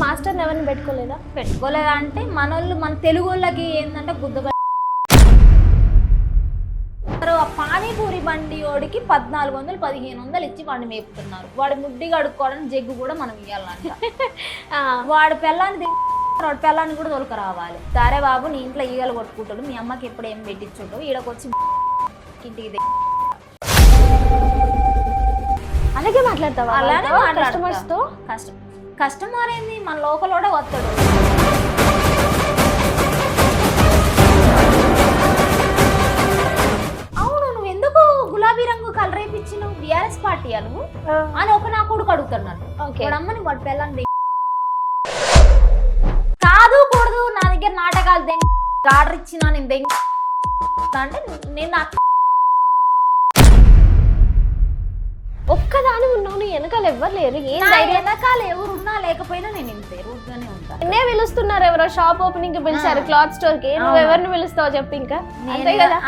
మాస్టర్ని ఎవరిని పెట్టుకోలేదా అంటే మన తెలుగు వాళ్ళకి ఏంటంటే ఆ పానీపూరి బండి వాడికి 1400 1500 ఇచ్చి వాడిని మేపుతున్నారు. వాడి ముడ్డి కడుక్కోవడానికి జగ్గు కూడా మనం ఇవ్వాలంట. వాడి పిల్లాన్ని కూడా తొలక రావాలి. సరే బాబు, నీ ఇంట్లో ఈగలు కొట్టుకుంటాడు, మీ అమ్మకి ఎప్పుడు ఏం పెట్టించుంటావు, ఈడకొచ్చి ఇంటికి అలాగే మాట్లాడతావా? అలానే కస్టమర్స్తో కస్టమర్ ఏంది మన లోకల్ కూడా వస్తాడు. అవును, నువ్వు ఎందుకు గులాబీ రంగు కలర్ వేయించినావు, బిఆర్ఎస్ పార్టీ నువ్వు అని ఒక నా కొడుకు అడుగుతున్నాడు. అమ్మని వాడు పిల్లని కాదు కూడదు, నా దగ్గర నాటకాలు ఆర్డర్ ఇచ్చినా నేను అంటే నేను ఒక్కదాని ఉన్నావు, నీ వెనకాల ఎవ్వరు లేరు. వెనకాల ఎవరు ఉన్నా లేకపోయినా నేను ఇంతే రూట్గానే ఉంటాను. నిన్నే పిలుస్తున్నారు, ఎవరో షాప్ ఓపెనింగ్ కి పిలిచారు, క్లాత్ స్టోర్ కి. నువ్వు ఎవరిని పిలుస్తావు చెప్పు. ఇంకా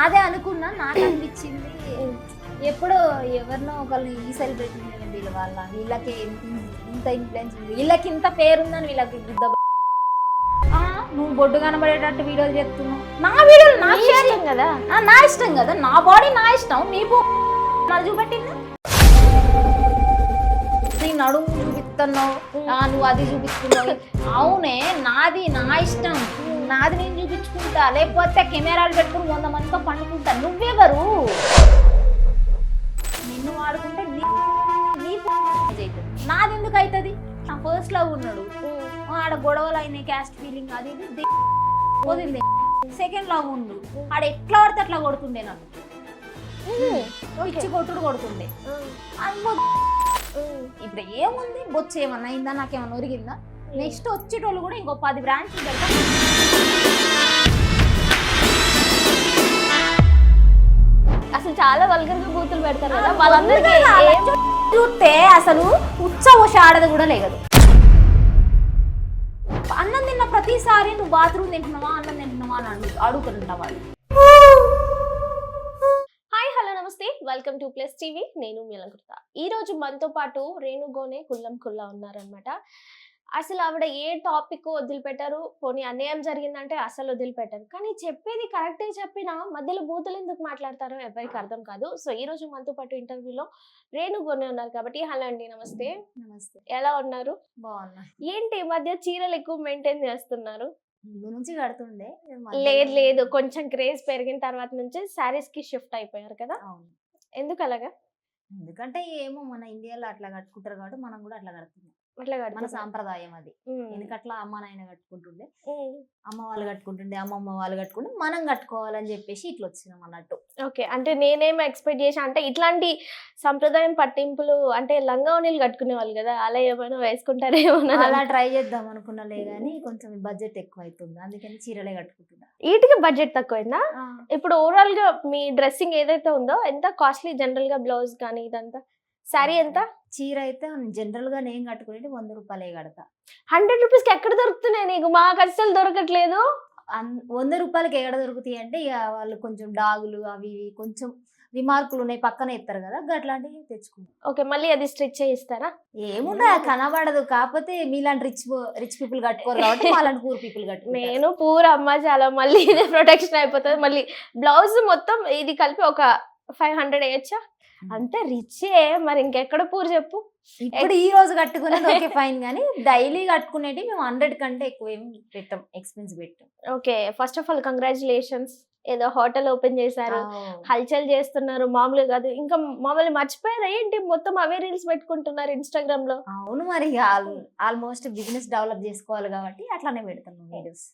అదే అనుకున్నా, నాకు అనిపించింది ఎప్పుడో ఎవరినో ఒకళ్ళు ఈ సెలబ్రిటీ పిలవాళ్ళ, వీళ్ళకి ఇంత ఇన్ఫ్లుయెన్స్ ఉంది, వీళ్ళకి ఇంత పేరుందని వీళ్ళకి నువ్వు బొడ్డు కనబడేటట్టు వీడియోలు చెప్తున్నావు. నా వీడియోలు నా ఇష్టం కదా, నా ఇష్టం కదా, నా బాడీ నా ఇష్టం. నీ మరి చూపెట్టింది నీ నడుము చూపిస్తున్నావు, నువ్వు అది చూపిస్తున్నావు. అవునే, నాది నా ఇష్టం, నాది నేను చూపించుకుంటా. లేకపోతే కెమెరాలు పెట్టుకుని 100 మందితో పండుకుంటా. నువ్వెవరు? నిన్ను వాడుకుంటే నాది ఎందుకు అవుతుంది? నా ఫస్ట్ లవ్ ఉన్నాడు, ఆడ గొడవలు అయినాయి, క్యాస్ట్ ఫీలింగ్ అది ఇది వదిలింది. సెకండ్ లవ్ ఉండు, ఆడ ఎట్లా పడితే అట్లా కొడుతుండే, నన్ను ఇచ్చి కొట్టుడు కొడుతుండే. ఇప్పుడు ఏముంది, బొచ్చు ఏమన్నా అయిందా, నాకేమన్నా ఒరిగిందా? నెక్స్ట్ వచ్చేటోళ్ళు కూడా ఇంకో 10 బ్రాంచ్లు పెడతా. అసలు చాలా వల్గర్ గా బూతులు పెడతారు కదా వాళ్ళందరికీ. చూస్తే అసలు ఉచ్చ ఉష ఆడది కూడా లేదు. అన్నం తిన్న ప్రతిసారి నువ్వు బాత్రూమ్ తింటున్నావా, అన్నం తింటున్నావా అని అడుగుతుంటా వాళ్ళు. Welcome to plus TV. నేను మీలంకృత. ఈ రోజు మనతో పాటు రేణుగోనే కుల్లం కుల్లా ఉన్నారనమాట. అసలు ఆవిడ ఏ టాపిక్ వదిలిపెట్టారు, పోనీ అన్యాయం జరిగిందంటే అసలు వదిలిపెట్టారు. కానీ చెప్పేది కరెక్టే చెప్పినా మధ్యలో బూతులు ఎందుకు మాట్లాడతారో ఎవరికి అర్థం కాదు. సో ఈ రోజు మనతో పాటు ఇంటర్వ్యూలో రేణుగోనే ఉన్నారు కాబట్టి. హలో అండి, నమస్తే. నమస్తే, ఎలా ఉన్నారు? బాగున్నా. ఏంటి ఈ మధ్య చీరలు ఎక్కువ మెయింటైన్ చేస్తున్నారు? నుంచి కడుతుండే. లేదు, కొంచెం క్రేజ్ పెరిగిన తర్వాత నుంచి శారీస్ కి షిఫ్ట్ అయిపోయారు కదా. ఎందుకు అలాగా? ఎందుకంటే ఏమో మన ఇండియాలో అట్లా కట్టుకుంటారు కాబట్టి మనం కూడా అట్లా కడుతున్నాం. మన సాంప్రదాయం అది. ఎందుకట్లా అమ్మ నాయన కట్టుకుంటుండే, అమ్మ వాళ్ళు కట్టుకుంటుండే, అమ్మమ్మ వాళ్ళు కట్టుకుంటే మనం కట్టుకోవాలని చెప్పేసి ఇట్లా వచ్చినాం అన్నట్టు. ఓకే, అంటే నేనేం ఎక్స్పెక్ట్ చేసా అంటే ఇట్లాంటి సంప్రదాయం పట్టింపులు అంటే లంగావనీలు కట్టుకునే వాళ్ళు కదా, అలా ఏమైనా వేసుకుంటారేమో. అలా ట్రై చేద్దాం అనుకున్నలే గానీ కొంచెం బడ్జెట్ ఎక్కువ అవుతుంది, అందుకని చీరలే కట్టుకుంటున్నా. వీటికి బడ్జెట్ తక్కువైందా? ఇప్పుడు ఓవరాల్ గా మీ డ్రెస్సింగ్ ఏదైతే ఉందో ఎంత కాస్ట్లీ? జనరల్ గా బ్లౌజ్ కానీ ఇదంతా శారీ ఎంత? చీర అయితే జనరల్ గా నేను కట్టుకునేది 100 రూపాయలే కడతా. 100 రూపీస్కి ఎక్కడ దొరుకుతున్నాయి నీకు? మాకు అస్సలు దొరకట్లేదు. 100 రూపాయలకి ఎక్కడ దొరుకుతాయి అంటే ఇక వాళ్ళు కొంచెం డాగులు అవి కొంచెం రిమార్కులు ఉన్నాయి పక్కన ఇస్తారు కదా, అట్లాంటివి తెచ్చుకుంటాం. ఓకే, మళ్ళీ అది స్ట్రిచ్ చేయిస్తారా? ఏముండా కనబడదు, కాకపోతే మీలాంటి రిచ్ పీపుల్ కట్టుకోరు కాబట్టి అలాంటి పూర్ పీపుల్ కట్టుకో. నేను పూర్ అమ్మ, చాలా మళ్ళీ ఇదే ప్రొటెక్షన్ అయిపోతుంది. మళ్ళీ బ్లౌజ్ మొత్తం ఇది కలిపి ఒక 500 వేయచ్చా? అంతే రిచే, మరి ఇంకెక్కడ పూర్ చెప్పు. ఇప్పుడు ఈ రోజు కట్టుకునేది ఓకే ఫైన్, కానీ డైలీ కట్టుకునేది మేము 100 కంటే ఎక్కువ ఏం పెట్టాం, ఎక్స్పెన్స్ పెట్టాం. Okay, first of all congratulations. ఏదో హోటల్ ఓపెన్ చేశారు, హల్చల్ చేస్తున్నారు, మామూలు కాదు. ఇంకా మామూలు మర్చిపోయారు ఏంటి, మొత్తం అవే రీల్స్ పెట్టుకుంటున్నారు ఇన్స్టాగ్రామ్ లో. అవును, మరి ఆల్మోస్ట్ బిజినెస్ డెవలప్ చేసుకోవాలి కాబట్టి అట్లానే పెడతాను వీడియోస్.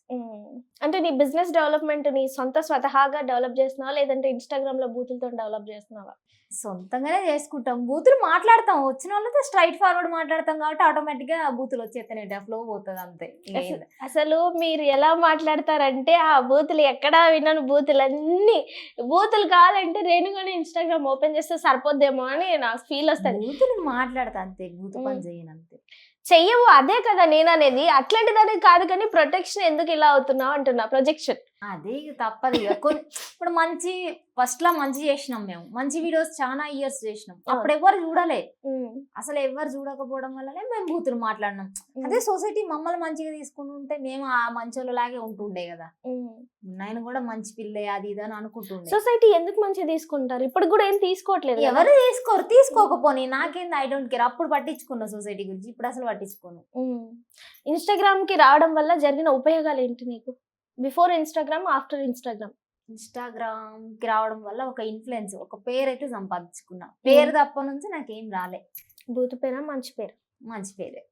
అంటే నీ బిజినెస్ డెవలప్మెంట్ నీ స్వతహాగా డెవలప్ చేస్తున్నావా, లేదంటే ఇన్స్టాగ్రామ్ లో బూతులతో డెవలప్ చేస్తున్నావా? సొంతంగానే చేసుకుంటాం, బూతులు మాట్లాడతాం, వచ్చిన వాళ్ళతో స్ట్రైట్ ఫార్వర్డ్ మాట్లాడతాం కాబట్టి ఆటోమేటిక్ గా బూతులు వచ్చేస్తాయి, ఫ్లో పోతుంది అంతే. అసలు మీరు ఎలా మాట్లాడతారంటే ఆ బూతులు ఎక్కడా విన్నాను, బూతులన్నీ బూతులు కావాలంటే రేణుగానే ఇన్స్టాగ్రామ్ ఓపెన్ చేస్తే సరిపోద్దేమో అని నాకు ఫీల్ వస్తుంది. బూతులు మాట్లాడతా అంతే, బూతు పని చేయను అంతే. చెయ్యవు, అదే కదా నేను అనేది. అట్లాంటిది అనేది కాదు, కానీ ప్రొటెక్షన్ ఎందుకు ఇలా అవుతున్నావు అంటున్నా. ప్రొజెక్షన్ అదే ఇక తప్పదు ఇక ఇప్పుడు మంచి ఫస్ట్ లా మంచి చేసినాం, మేము మంచి వీడియోస్ చాలా ఇయర్స్ చేసినాం, అప్పుడు ఎవరు చూడలే, అసలు ఎవరు చూడకపోవడం వల్లనే మేము బూతులు మాట్లాడినాం. అదే సొసైటీ మమ్మల్ని మంచిగా తీసుకుంటుంటే మేము ఆ మంచోళ్ళ లాగే ఉంటుండే కదా, నేను కూడా మంచి పిల్లే అది ఇది అని అనుకుంటుండే. సొసైటీ ఎందుకు మంచిగా తీసుకుంటారు? ఇప్పుడు కూడా ఏం తీసుకోవట్లేదు కదా. ఎవరు తీసుకోకపోని నాకేంది, ఐ డోంట్ కేర్. అప్పుడు పట్టించుకున్నా సొసైటీ గురించి, ఇప్పుడు అసలు పట్టించుకోను. ఇన్స్టాగ్రామ్ కి రావడం వల్ల జరిగిన ఉపయోగాలు ఏంటి నీకు? Before Instagram, after Instagram. Instagram కి రావడం వల్ల ఒక ఇన్ఫ్లుయెన్స్, ఒక పేరు అయితే సంపాదించుకున్నా. పేరు తప్ప నుంచి నాకేం రాలే. బూతు పేరా మంచి పేరు? మంచి పేరే.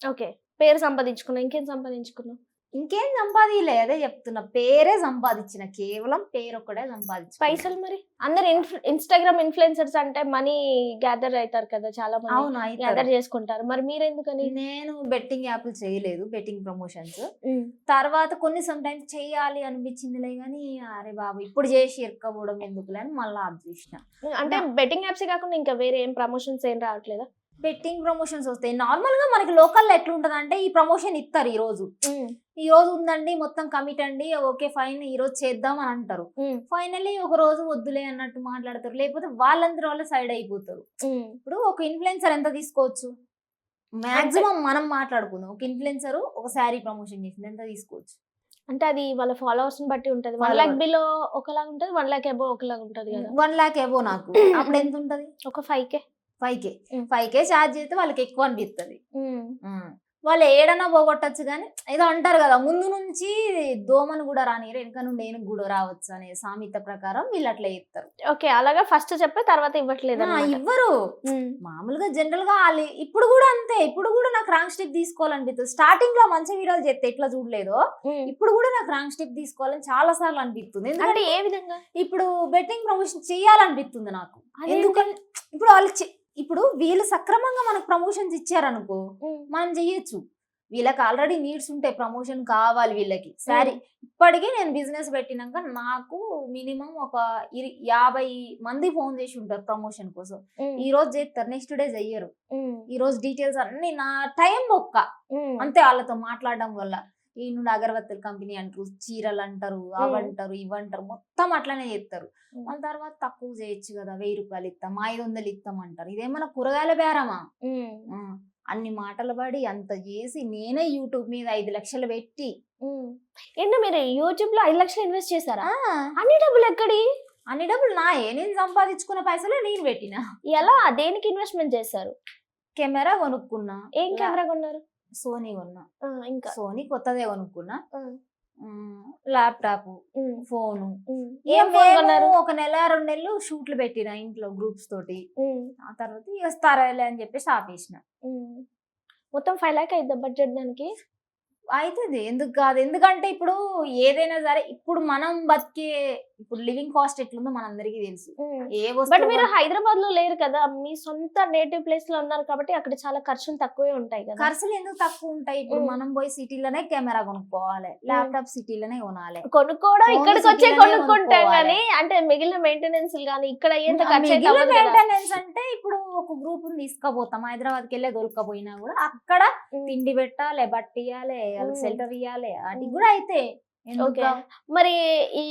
ఓకే, పేరు సంపాదించుకున్నా. ఇంకేం సంపాదించుకున్నావు? ఇంకేం సంపాదిలే, అదే చెప్తున్నా, పేరే సంపాదించిన, కేవలం పేరు ఒక్కడే సంపాదించిన. పైసలు మరి అందరు ఇన్స్టాగ్రామ్ ఇన్ఫ్లుయెన్సర్స్ అంటే మనీ గ్యాదర్ అవుతారు కదా, చాలా మంది అవును గ్యాదర్ చేసుకుంటారు. మరి మీరెందుకని? నేను బెట్టింగ్ యాప్లు చేయలేదు, బెట్టింగ్ ప్రమోషన్స్. తర్వాత కొన్ని సమ్ టైమ్స్ చేయాలి అనిపించిందిలే కానీ అరే బాబు ఇప్పుడు చేసి ఎక్కకపోవడం ఎందుకులే అని మళ్ళీ ఆఫ్ చేసిన. అంటే బెట్టింగ్ యాప్స్ కాకుండా ఇంకా వేరే ఏం ప్రమోషన్స్ ఏం రావట్లేదా? బెట్టింగ్ ప్రమోషన్స్ వస్తాయి. నార్మల్ గా మనకి లోకల్ ఎట్లుంటది అంటే, ఈ ప్రమోషన్ ఇస్తారు, ఈ రోజు ఉందండి మొత్తం కమిట్ అండి, ఓకే ఫైన్ ఈ రోజు చేద్దాం అని అంటారు. ఫైనల్లీ ఒక రోజు వద్దులే అన్నట్టు మాట్లాడతారు, లేకపోతే వాళ్ళ సైడ్ అయిపోతారు. ఇప్పుడు ఒక ఇన్ఫ్లుయెన్సర్ ఎంత తీసుకోవచ్చు, మాక్సిమం మనం మాట్లాడుకుందాం, ఒక ఇన్ఫ్లుయెన్సర్ ఒక శారీ ప్రమోషన్ చేసింది ఎంత తీసుకోవచ్చు అంటే అది వాళ్ళ ఫాలోవర్స్ ని బట్టి ఉంటది. 1 lakh బిలో ఒకలాగా ఉంటది, 1 lakh అబో ఒకలాగా ఉంటది కదా. 1 lakh అబో నాకు అప్పుడు ఎంత ఉంటది, ఒక 5K ఛార్జ్ చేస్తే వాళ్ళకి ఎక్కువ అనిపిస్తుంది. వాళ్ళు ఏడన్నా పోగొట్టచ్చు కానీ ఏదో అంటారు కదా, ముందు నుంచి దోమను కూడా రానిరు, వెనక నుండి ఏనుగు కూడా రావచ్చు అనే సామెత ప్రకారం వీళ్ళు అట్లా చెప్తారు. ఓకే, అలాగా ఫస్ట్ చెప్పే తర్వాత ఇవ్వట్లేదు? ఇవ్వరు. మామూలుగా జనరల్ గా వాళ్ళు ఇప్పుడు కూడా అంతే. ఇప్పుడు కూడా నాకు రాంగ్ స్టెప్ తీసుకోవాలనిపిస్తుంది. స్టార్టింగ్ లో మంచి వీడియోలు చేస్తే ఎట్లా చూడలేదో, ఇప్పుడు కూడా నాకు రాంగ్ స్టెప్ తీసుకోవాలని చాలా సార్లు అనిపిస్తుంది. ఎందుకంటే ఏ విధంగా? ఇప్పుడు బెట్టింగ్ ప్రమోషన్ చేయాలనిపిస్తుంది నాకు. ఎందుకంటే ఇప్పుడు వాళ్ళు ఇప్పుడు వీళ్ళు సక్రమంగా మనకు ప్రమోషన్స్ ఇచ్చారనుకో మనం చెయ్యొచ్చు. వీళ్ళకి ఆల్రెడీ నీడ్స్ ఉంటాయి, ప్రమోషన్ కావాలి వీళ్ళకి. సరే ఇప్పటికీ నేను బిజినెస్ పెట్టినాక నాకు మినిమం ఒక 50 మంది ఫోన్ చేసి ఉంటారు ప్రమోషన్ కోసం. ఈ రోజు చేస్తారు, నెక్స్ట్ డే చెయ్యరు. ఈ రోజు డీటెయిల్స్ అన్ని నా టైం ఒక్క అంతే, వాళ్ళతో మాట్లాడడం వల్ల. ఈ నుండి అగరబత్తుల కంపెనీ అంటారు, చీరలు అంటారు, అవంటారు ఇవంటారు, మొత్తం అట్లనే చేస్తారు. వాళ్ళ తర్వాత తక్కువ చేయొచ్చు కదా, 1000 రూపాయలు ఇస్తాం, 500 ఇస్తాం అంటారు. ఇదేమన్నా కూరగాయల బేరమా? అన్ని మాటలు పడి అంత చేసి నేనే యూట్యూబ్ మీద 5 లక్షలు పెట్టి. ఏంటో మీరు యూట్యూబ్ లో 5 లక్షలు ఇన్వెస్ట్ చేశారా? అన్ని డబ్బులు ఎక్కడి? అన్ని డబ్బులు నేను సంపాదించుకున్న పైసలు నేను పెట్టినా. ఎలా, దేనికి ఇన్వెస్ట్మెంట్ చేశారు? కెమెరా కొనుక్కున్నా. ఏం కెమెరా కొన్నారు? సోనీ కొన్నా. ఇంకా సోనీ కొత్తదే కొనుక్కున్నా. Laptop, phone. ఒక నెల 2 నెలలు షూట్లు పెట్టిన ఇంట్లో గ్రూప్స్ తోటి. ఆ తర్వాత ఇస్తారాలే అని చెప్పేసి ఆపేసిన. మొత్తం 5 lakh అయిందా బడ్జెట్ దానికి? అవుతుంది, ఎందుకు కాదు. ఎందుకంటే ఇప్పుడు ఏదైనా సరే, ఇప్పుడు మనం బతికే ఇప్పుడు లివింగ్ కాస్ట్ ఎట్లుందో మనందరికీ తెలుసు. బట్ మీరు హైదరాబాద్ లో లేరు కదా, మీ సొంత నేటివ్ ప్లేస్ లో ఉన్నారు కాబట్టి అక్కడ చాలా ఖర్చులు తక్కువే ఉంటాయి కదా. ఖర్చులు ఎందుకు తక్కువ ఉంటాయి? ఇప్పుడు మనం పోయి సిటీలోనే కెమెరా కొనుక్కోవాలి, ల్యాప్టాప్ సిటీలోనే కొనాలి. కొనుక్కోవడం ఇక్కడికి వచ్చే కొనుక్కుంటాం కానీ, అంటే మిగిలిన మెయింటెనెన్స్ కానీ ఇక్కడ ఎంత ఖర్చు? మెయింటెనెన్స్ అంటే ఇప్పుడు ఒక గ్రూప్ తీసుకుపోతాం, హైదరాబాద్కి వెళ్ళే దొరకపోయినా కూడా అక్కడ తిండి పెట్టాలి, బట్టి ఇవ్వాలి, షెల్టర్ ఇవ్వాలి, వాటికి కూడా అయితే. మరి ఈ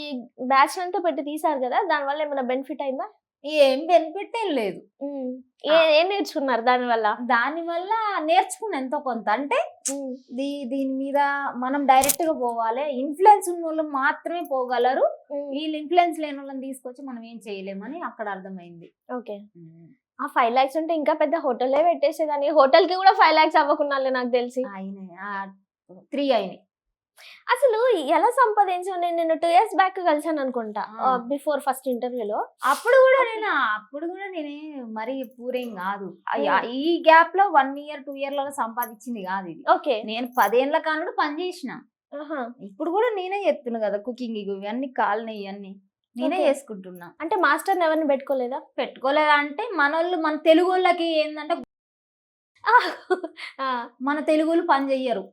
బ్యాచ్ అంతా పెట్టి తీసారు కదా, దాని వల్ల ఏమైనా బెనిఫిట్ అయిందా? ఏం బెనిఫిట్ ఏం లేదు. ఏం నేర్చుకున్నారు దానివల్ల? దానివల్ల నేర్చుకున్న ఎంతో కొంత. అంటే దీని మీద మనం డైరెక్ట్ గా పోవాలి, ఇన్ఫ్లుయెన్స్ ఉన్న వాళ్ళు మాత్రమే పోగలరు, వీళ్ళు ఇన్ఫ్లుయెన్స్ లేని వాళ్ళని తీసుకొచ్చి మనం ఏం చేయలేమని అక్కడ అర్థమైంది. ఓకే, ఆ 5 lakhs ఉంటే ఇంకా పెద్ద హోటలే పెట్టేసేదాన్ని. హోటల్ కి కూడా 5 lakhs అవ్వకుండా నాకు తెలిసి. అయినాయి, 3 అయినాయి. అసలు ఎలా సంపాదించాను? నేను 2 years బ్యాక్ కలిసాను అనుకుంటా, బిఫోర్ ఫస్ట్ ఇంటర్వ్యూలో. అప్పుడు కూడా నేనే మరి పూరేం కాదు. ఈ గ్యాప్ లో 1 year 2 year సంపాదించింది కాదు ఇది. ఓకే, నేను 10 ఏళ్ల కానుడు పని చేసిన. ఇప్పుడు కూడా నేనే చెప్తున్నా కదా, కుకింగ్ ఇవన్నీ కాలనీ ఇవన్నీ నేనే చేసుకుంటున్నా. అంటే మాస్టర్ ఎవరిని పెట్టుకోలేదా? పెట్టుకోలేదా అంటే మన తెలుగు వాళ్ళకి ఏంటంటే మన తెలుగులు పని చెయ్యరు.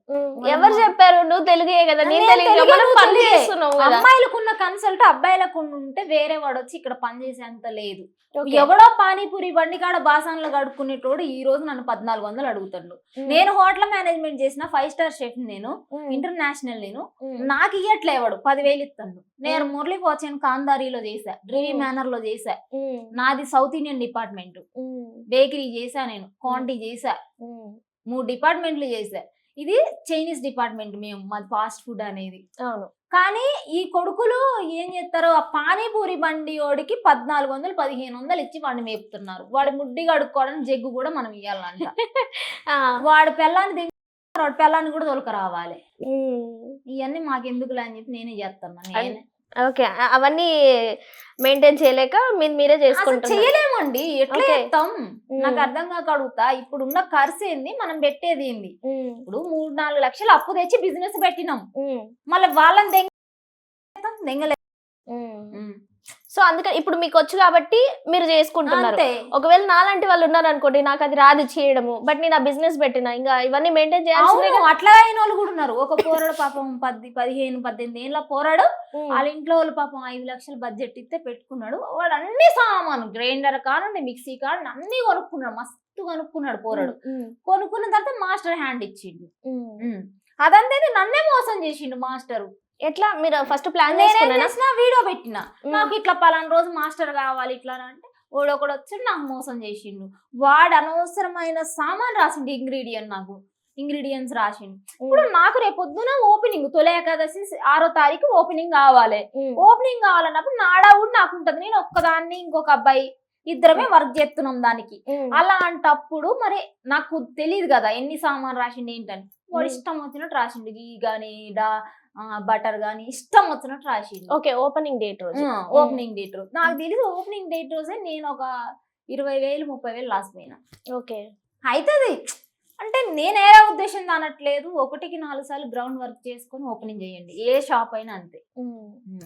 ఎవరు చెప్పారు? నువ్వు తెలుగే కదా, నేను నేను తెలుగు తెలుగే, మనం నువ్వు పని తెలుగే. చేస్తున్నావు కదా. అమ్మాయిలకున్న కన్సల్ట్ అబ్బాయిలకు ఉంటే వేరే వాడు వచ్చి ఇక్కడ పని చేసేంత లేదు. Okay. ఎవడో పానీపూరి బండి కాడ బాసాన్లు కడుక్కునేటోడు ఈ రోజు నన్ను 1400 అడుగుతాడు. నేను హోటల్ మేనేజ్మెంట్ చేసిన 5 స్టార్ షెఫ్, నేను ఇంటర్నేషనల్, నేను నాకు ఇయ్యట్లేవాడు 10,000 ఇస్తాడు. నేను మురళి పోచాను కాందారీలో చేసా, డ్రీవీ మేనర్ లో చేసా, నాది సౌత్ ఇండియన్ డిపార్ట్మెంట్, బేకరీ చేసా, నేను క్వాంటిటీ చేసా, 3 డిపార్ట్మెంట్లు చేసా. ఇది చైనీస్ డిపార్ట్మెంట్, మేము మాది ఫాస్ట్ ఫుడ్ అనేది. అవును. కానీ ఈ కొడుకులు ఏం చేస్తారు, ఆ పానీపూరి బండి వాడికి 1400 1500 ఇచ్చి వాడిని మేపుతున్నారు. వాడి ముడ్డి కడుక్కోవడానికి జగ్గు కూడా మనం ఇవ్వాలంట. వాడి పిల్లాన్ని కూడా తొలక రావాలి. ఇవన్నీ మాకెందుకులే అని చెప్పి నేనే చేస్తాను. ఓకే, అవన్నీ మెయింటైన్ చేయలేక మీరే చేసుకుంటారు. చేయలేమండి, ఎట్లా చేస్తాం? నాకు అర్థం కాక అడుగుతా. ఇప్పుడు ఉన్న ఖర్చు ఏంది, మనం పెట్టేది ఏంది? ఇప్పుడు 3-4 లక్షలు అప్పు తెచ్చి బిజినెస్ పెట్టినాం, మళ్ళీ వాళ్ళని దెంగలే. సో అందుకని ఇప్పుడు మీకు వచ్చు కాబట్టి మీరు చేసుకుంటున్నారు. అంతే. ఒకవేళ నాలాంటి వాళ్ళు ఉన్నారు అనుకోండి, నాకు అది రాదు చేయడము, బట్ నేను ఆ బిజినెస్ పెట్టినా, ఇంకా ఇవన్నీ మెయింటైన్ చేయాల్సిందే. అవును, అట్లా అయిన వాళ్ళు కూడా ఉన్నారు. ఒక పోరాడు పాపం 15-18 ఏళ్ళ పోరాడు, వాళ్ళ ఇంట్లో వాళ్ళు పాపం 5 లక్షలు బడ్జెట్ ఇస్తే పెట్టుకున్నాడు. వాడు అన్ని సామాను, గ్రైండర్ కానుండి మిక్సీ కానుండి అన్ని కొనుక్కున్నాడు, మస్తు కొనుక్కున్నాడు పోరాడు. కొనుక్కున్న తర్వాత మాస్టర్ హ్యాండ్ ఇచ్చిండు. అదంతే నన్నే మోసం చేసిండు మాస్టర్. ఎట్లా మీరు ఫస్ట్ ప్లాన్ చేసిన వీడియో పెట్టిన, నాకు ఇట్లా పలానా రోజు మాస్టర్ కావాలి ఇట్లా అంటే, ఒకడు వచ్చి నాకు మోసం చేసిండు. వాడు అనవసరమైన సామాన్ రాసిండు, ఇంగ్రీడియంట్స్ రాసిండు. ఇప్పుడు నాకు రేపొద్దున ఓపెనింగ్, తొలి ఏకాదశి 6వ తారీఖు ఓపెనింగ్ కావాలి. ఓపెనింగ్ కావాలన్నప్పుడు నాడావుడు నాకు ఉంటది, నేను ఒక్కదాన్ని ఇంకొక అబ్బాయి ఇద్దరమే వర్క్ చేస్తున్నాం దానికి. అలాంటప్పుడు మరి నాకు తెలియదు కదా ఎన్ని సామాన్ రాసిండు ఏంటని. వాడు ఇష్టం వచ్చినట్టు రాసిండు, గీ గాని బటర్ గాని ఇష్టం వచ్చినట్టు రాసిండు. ఓకే, ఓపెనింగ్ డేట్ రోజు. నాకు తెలియదు ఓపెనింగ్ డేట్ రోజే నేను ఒక 20,000-30,000 లాస్ పోయినా. ఓకే, అవుతుంది అంటే నేను ఏదో ఉద్దేశం అనట్లేదు. 1కి 4 సార్లు గ్రౌండ్ వర్క్ చేసుకొని ఓపెనింగ్ చేయండి, ఏ షాప్ అయినా అంతే.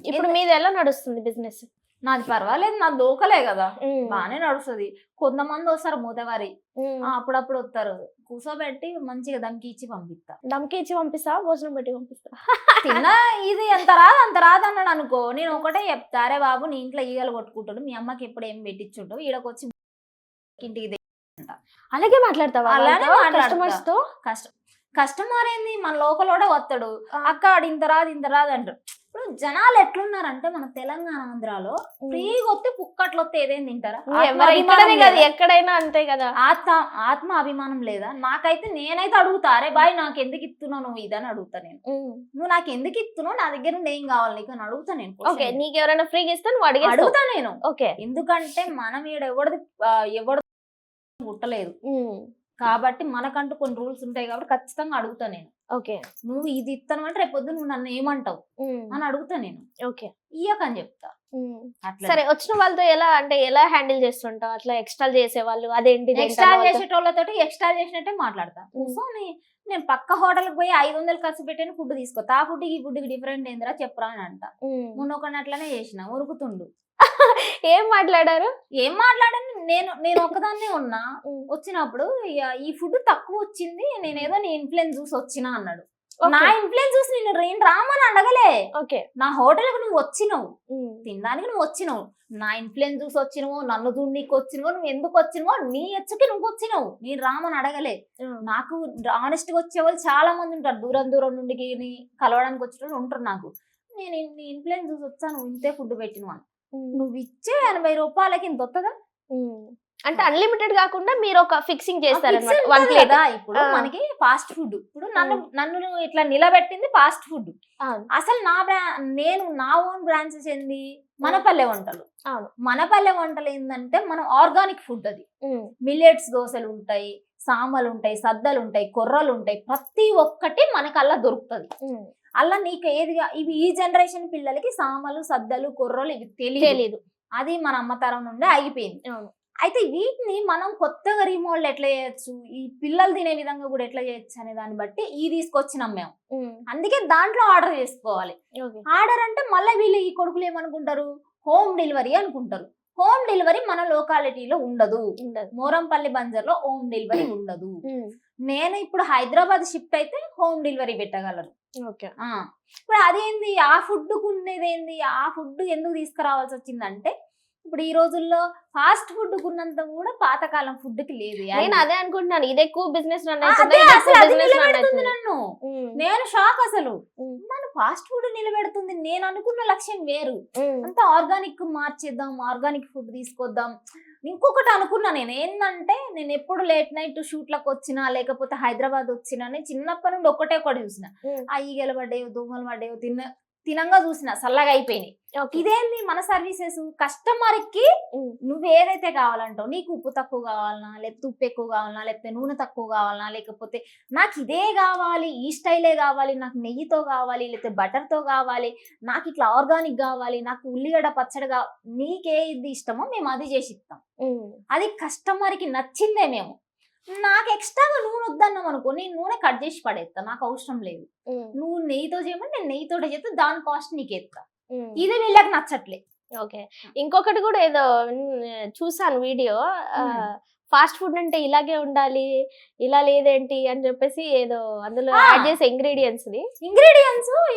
ఇప్పుడు మీది ఎలా నడుస్తుంది బిజినెస్? నాది పర్వాలేదు, నాది లోకలే కదా, బాగానే నడుస్తుంది. కొంతమంది వస్తారు మూతవారి, అప్పుడప్పుడు వస్తారు, కూర్చోబెట్టి మంచిగా దమ్కి ఇచ్చి పంపిస్తా. భోజనం పెట్టి పంపిస్తా. తిన్నా ఇది ఎంత రాదు అన్నాడు అనుకో, నేను ఒకటే చెప్తా, అరే బాబు నీ ఇంట్లో ఈగలు కొట్టుకుంటాడు, మీ అమ్మకి ఎప్పుడు ఏం పెట్టించుండు, ఈడకొచ్చి ఇంటికి అలాగే మాట్లాడతావా? అలానే కస్టమర్స్ తో. కస్టమర్ ఏంది మన లోకల్ కూడా వస్తాడు, అక్క ఇంత రాదు అంటారు. ఇప్పుడు జనాలు ఎట్లున్నారంటే మన తెలంగాణ ఆంధ్రాలో ఫ్రీగా వస్తే పుక్కట్లు వస్తే ఏదేం తింటారా? ఎక్కడైనా అంతే కదా. ఆత్మ అభిమానం లేదా? నాకైతే నేనైతే అడుగుతా, అరే బాయ్ నాకు ఎందుకు ఇస్తున్నావు నువ్వు ఇదని అడుగుతా నేను. నువ్వు నాకు ఎందుకు ఇస్తున్నావు, నా దగ్గర నుండి ఏం కావాలి నీకు అని అడుగుతా నేను. ఓకే, నీకు ఎవరైనా ఫ్రీగా ఇస్తే నువ్వు అడుగుతా నేను. ఓకే, ఎందుకంటే మనం ఈడ ఎవడు పుట్టలేదు కాబట్టి మనకంటూ కొన్ని రూల్స్ ఉంటాయి కాబట్టి ఖచ్చితంగా అడుగుతా నేను. ఓకే, నువ్వు ఇది ఇస్తాను అంటే రేపొద్దు నువ్వు నన్ను ఏమంటావు అని అడుగుతా నేను. ఓకే, ఇయ్యకని చెప్తా. సరే, వచ్చిన వాళ్ళతో ఎలా హ్యాండిల్ చేస్తుంటావు? అట్లా ఎక్స్ట్రా చేసే వాళ్ళు, అదేంటి ఎక్స్ట్రా చేసేటోళ్ళతో ఎక్స్ట్రా చేసినట్టే మాట్లాడతా. సో నేను పక్క హోటల్కి పోయి 500 ఖర్చు పెట్టిన ఫుడ్ తీసుకొస్తా, ఆ ఫుడ్ ఈ ఫుడ్కి డిఫరెంట్ ఏందిరా చెప్పరా అని అంట. మొన్న ఒకటి అట్లనే చేసిన, ఉరుకుతుండు. ఏం మాట్లాడాను నేను ఒక్కదాన్నే ఉన్నా. వచ్చినప్పుడు ఈ ఫుడ్ తక్కువ వచ్చింది, నేనేదో నీ ఇన్ఫ్లుయెన్స్ చూసి వచ్చినా అన్నాడు. నా ఇన్ఫ్లుయెన్స్ చూసి నేను రామని అడగలే. నా హోటల్ కు నువ్వు వచ్చినావు, తినడానికి నువ్వు వచ్చినావు, నా ఇన్ఫ్లుయెన్స్ చూసి వచ్చినవో, నన్ను చూడనీకి వచ్చినవో, నువ్వు ఎందుకు వచ్చినవో నీ ఎచ్చుకి నువ్వు వచ్చినావు, నేను రామని అడగలే. నాకు ఆనెస్ట్ గా వచ్చే వాళ్ళు చాలా మంది ఉంటారు, దూరం నుండి కలవడానికి వచ్చే ఉంటారు. నాకు నేను నీ ఇన్ఫ్లుయెన్స్ చూసి వచ్చాను, ఇంతే ఫుడ్ పెట్టిన నువ్వు ఇచ్చే 80 రూపాయలకి ఇంత వస్తుందా? అంటే అన్లిమిటెడ్ కాకుండా మీరు ఒక ఫిక్సింగ్ చేస్తారు. ఇప్పుడు మనకి ఫాస్ట్ ఫుడ్, ఇప్పుడు నన్ను ఇట్లా నిలబెట్టింది ఫాస్ట్ ఫుడ్. అసలు నా ఓన్ బ్రాంచెస్ ఏంది, మనపల్లె వంటలు. మనపల్లె వంటలు ఏంటంటే మనం ఆర్గానిక్ ఫుడ్. అది మిల్లెట్స్ దోశలు ఉంటాయి, సామలు ఉంటాయి, సద్దలు ఉంటాయి, కొర్రలు ఉంటాయి, ప్రతి ఒక్కటి మనకు అలా దొరుకుతుంది. అలా నీకు ఏదిగా ఇవి ఈ జనరేషన్ పిల్లలకి సామలు, సద్దలు, కొర్రలు ఇవి తెలియదు. అది మన అమ్మతరం నుండి ఆగిపోయింది. అయితే వీటిని మనం కొత్తగా రీమోల్డ్ ఎట్లా చేయొచ్చు, ఈ పిల్లలు తినే విధంగా కూడా ఎట్లా చేయొచ్చు అనే దాన్ని బట్టి ఈ తీసుకొచ్చినాం మేము. అందుకే దాంట్లో ఆర్డర్ చేసుకోవాలి. ఆర్డర్ అంటే మళ్ళీ వీళ్ళు ఈ కొడుకులు ఏమనుకుంటారు, హోమ్ డెలివరీ అనుకుంటారు. హోమ్ డెలివరీ మన లోకాలిటీలో ఉండదు. ఉండదు. మోరంపల్లి బంజర్లో హోమ్ డెలివరీ ఉండదు. ఉమ్, నేను ఇప్పుడు హైదరాబాద్ షిఫ్ట్ అయితే హోమ్ డెలివరీ పెట్టగలను. ఓకే. ఇప్పుడు అదేంది, ఆ ఫుడ్ ఉండేది ఏంది, ఆ ఫుడ్ ఎందుకు తీసుకురావాల్సి వచ్చిందంటే ఇప్పుడు ఈ రోజుల్లో ఫాస్ట్ ఫుడ్ ఉన్నంత కూడా పాతకాలం ఫుడ్ కి లేదు. నేను అదే అనుకుంటున్నాను, ఇది ఎక్కువ బిజినెస్ రన్ అదే అసలు అది నిలబెడుతుంది అవుతుంది. నన్ను. నేను షాక్ అసలు. ఉమ్. నన్ను ఫాస్ట్ ఫుడ్ నిలబెడుతుంది. నేను అనుకున్న లక్ష్యం వేరు. అంతా ఆర్గానిక్ మార్చేద్దాం, ఆర్గానిక్ ఫుడ్ తీసుకొద్దాం. ఇంకొకటి అనుకున్నా నేను ఏంటంటే, నేను ఎప్పుడు లేట్ నైట్ షూట్లకు వచ్చినా లేకపోతే హైదరాబాద్ వచ్చినా నేను చిన్నప్పటి నుండి ఒకటే చూసిన, ఆ ఈగలు పడ్డాయో దోమలు పడ్డాయో తినంగా చూసిన చల్లగా అయిపోయినాయి. ఇదేంది మన సర్వీసెస్ కస్టమర్ కి నువ్వు ఏదైతే కావాలంటావు, నీకు ఉప్పు తక్కువ కావాలన్నా లేకపోతే ఉప్పు ఎక్కువ కావాలన్నా లేకపోతే నూనె తక్కువ కావాలన్నా లేకపోతే నాకు ఇదే కావాలి, ఈ స్టైలే కావాలి, నాకు నెయ్యితో కావాలి లేకపోతే బటర్తో కావాలి, నాకు ఇట్లా ఆర్గానిక్ కావాలి, నాకు ఉల్లిగడ్డ పచ్చడి కావాలి, నీకే ఇది ఇష్టమో మేము అది చేసి ఇస్తాం. అది కస్టమర్ కి నచ్చిందే. మేము నాకు ఎక్స్ట్రాగా నూనె వద్దన్నాం అనుకో, నేను నూనె కట్ చేసి పడేస్తా, నాకు అవసరం లేదు. నువ్వు నెయ్యితో చేయమని నేను నెయ్యితో చేస్తా, దాని కాస్ట్ నీకు ఎత్తా. ఇది వీళ్ళకి నచ్చట్లే. ఓకే. ఇంకొకటి కూడా ఏదో చూసాను వీడియో, ఫాస్ట్ ఫుడ్ అంటే ఇలాగే ఉండాలి, ఇలా లేదేంటి అని చెప్పేసి ఏదో అందులో యాడ్ చేసే ఇంగ్రీడియంట్స్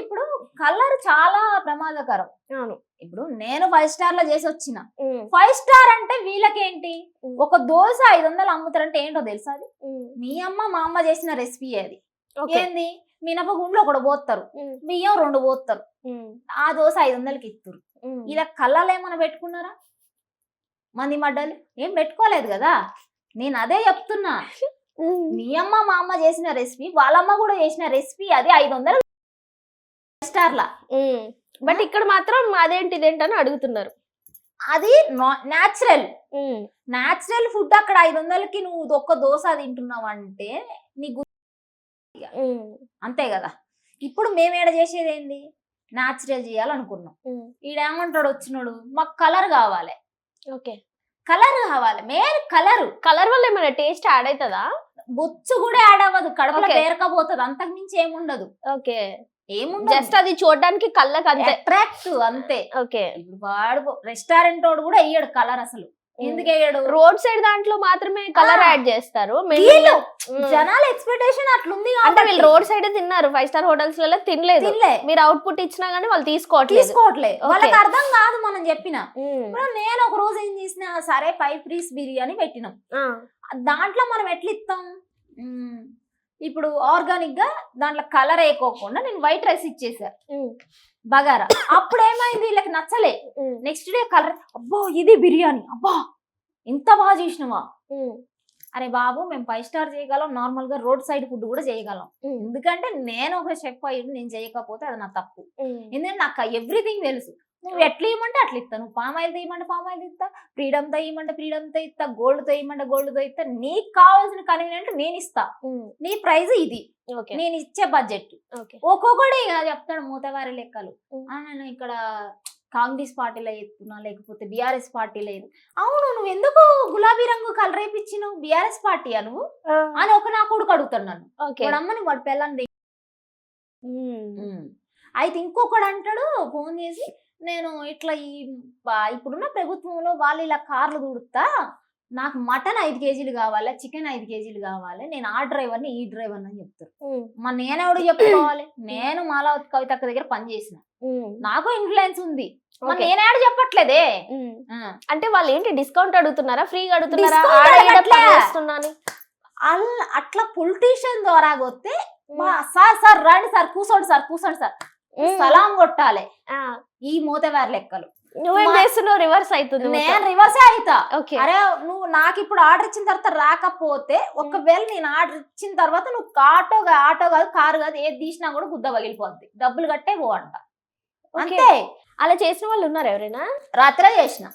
ఇప్పుడు కలర్ చాలా ప్రమాదకరం. అవును. ఇప్పుడు నేను 5 స్టార్ లో చేసి వచ్చిన, 5 స్టార్ అంటే వీళ్ళకేంటి, ఒక దోశ 500 అమ్ముతారంటే ఏంటో తెలుసా? అది మీ అమ్మ మా అమ్మ చేసిన రెసిపీ. అది ఏంది, మినపగుండ్లు ఒకటి పోస్తారు, బియ్యం 2 పోస్తారు, ఆ దోశ 500కి ఇస్తారు. ఇలా కళ్ళలు ఏమైనా పెట్టుకున్నారా? మంది మడ్డలు ఏం పెట్టుకోలేదు కదా. నేను అదే చెప్తున్నా, మీ అమ్మ మా అమ్మ చేసిన రెసిపీ, వాళ్ళమ్మ కూడా చేసిన రెసిపీ, అది 500 స్టార్లా. బట్ ఇక్కడ మాత్రం అదేంటి ఇదేంటని అడుగుతున్నారు. అది న్యాచురల్ ఫుడ్. అక్కడ 500కి నువ్వు ఒక్క దోశ తింటున్నావు అంటే నీకు అంతే కదా. ఇప్పుడు మేమేడ చేసేది ఏంది, న్యాచురల్ చేయాలనుకున్నాం. ఈడేమంటాడు వచ్చినాడు, మాకు కలర్ కావాలి. ఓకే, కలర్ కావాలి, మెయిన్ కలర్ వల్ల ఏమైనా టేస్ట్ యాడ్ అవుతుందా? బొచ్చు కూడా యాడ్ అవ్వదు, కడుపులో పేరకపోతుంది, అంతకు మించి ఏముండదు. ఓకే, ఏముండదు, జస్ట్ అది చూడడానికి కళ్ళకి అంతే, అట్రాక్ట్ అంతే. ఓకే. ఇప్పుడు వాడు రెస్టారెంట్ వాడు కూడా వేయడు కలర్. అసలు ఎందుకు వేయడు? రోడ్ సైడ్ దాంట్లో మాత్రమే కలర్ యాడ్ చేస్తారు. జనాల ఎక్స్పెక్టేషన్ అట్లుంది. అంటే వీళ్ళు రోడ్ సైడ్ తిన్నారు, 5 స్టార్ హోటల్స్ లలో తినలేదు. మీరు అవుట్పుట్ ఇచ్చినా గానీ వాళ్ళు తీసుకోవట్లేదు. వాళ్ళకి అర్థం కాదు మనం చెప్పిన. నేను ఒక రోజు ఏం చేసిన, సరే 5 పీస్ బిర్యానీ పెట్టినాం, దాంట్లో మనం ఎట్లా ఇస్తాం, ఇప్పుడు ఆర్గానిక్ గా దాంట్లో కలర్ వేయకోకుండా నేను వైట్ రైస్ ఇచ్చేసా బగారా. అప్పుడు ఏమైంది, వీళ్ళకి నచ్చలే. నెక్స్ట్ డే కలర్, అబ్బా ఇది బిర్యానీ, అబ్బా ఇంత బాగా చేసినవా. అరే బాబు, మేము 5 స్టార్ చేయగలం, నార్మల్ గా రోడ్ సైడ్ ఫుడ్ కూడా చేయగలం. ఎందుకంటే నేను ఒక షెఫ్ అయ్యి నేను చేయకపోతే అది నా తప్పు. ఎందుకంటే నాకు ఎవ్రీథింగ్ తెలుసు. నువ్వు ఎట్లా ఇవ్వమంటే అట్లా ఇస్తా, నువ్వు పామ్ ఆయిల్ తీయమంటే పామ్ ఆయిల్ ఇస్తా, ఫ్రీడమ్ తో ఇవ్వమంటే ఫ్రీడమ్ తో ఇస్తా, గోల్డ్ తో ఇవ్వమంటే గోల్డ్ తో ఇస్తా. నీకు కావాల్సిన కన్వీనియంట్ నేను ఇస్తా, నీ ప్రైజ్ ఇది, నేను ఇచ్చే బడ్జెట్. ఒక్కొక్కటి చెప్తాడు మూతవారి లెక్కలు. నేను ఇక్కడ కాంగ్రెస్ పార్టీలో ఎత్తున్నా లేకపోతే బీఆర్ఎస్ పార్టీలో. అవును, నువ్వు ఎందుకు గులాబీ రంగు కలర్ వేయించినావు, బీఆర్ఎస్ పార్టీ నువ్వు అని ఒక నా కొడుకు అడుగుతున్నాను. వాడమ్మని వాడు పిల్లని. అయితే ఇంకొకడు అంటాడు ఫోన్ చేసి, నేను ఇట్లా ఇప్పుడున్న ప్రభుత్వంలో వాళ్ళు ఇలా కార్లు దుడుతా, నాకు మటన్ 5 కేజీలు కావాలి, చికెన్ 5 కేజీలు కావాలి, నేను ఆ డ్రైవర్ని ఈ డ్రైవర్ని అని చెప్తారు. మరి నేనెవడు చెప్పుకోవాలి? నేను మాలావతి కవితక్క దగ్గర పనిచేసిన, నాకు ఇన్ఫ్లుయెన్స్ ఉంది, నేనేడు చెప్పట్లేదే. అంటే వాళ్ళు ఏంటి డిస్కౌంట్ అడుగుతున్నారా, ఫ్రీగా అడుగుతున్నారా? అట్లా పొలిటీషియన్ ద్వారా వస్తే సార్ రండి సార్, కూర్చోండి సార్ సలాం కొట్టాలి. ఈ మూతవారి లెక్కలు నువ్వేం చేస్తున్నావు, రివర్స్ అవుతుంది. నేను రివర్సే అవుతా. అరే నువ్వు నాకు ఇప్పుడు ఆర్డర్ ఇచ్చిన తర్వాత రాకపోతే, ఒకవేళ నేను ఆర్డర్ ఇచ్చిన తర్వాత నువ్వు ఆటో కాదు కారు కాదు ఏది తీసినా కూడా గుద్ద పగిలిపోద్ది, డబ్బులు కట్టే పోవంట. అంతే. అలా చేసిన వాళ్ళు ఉన్నారు ఎవరైనా? రాత్రే చేసిన.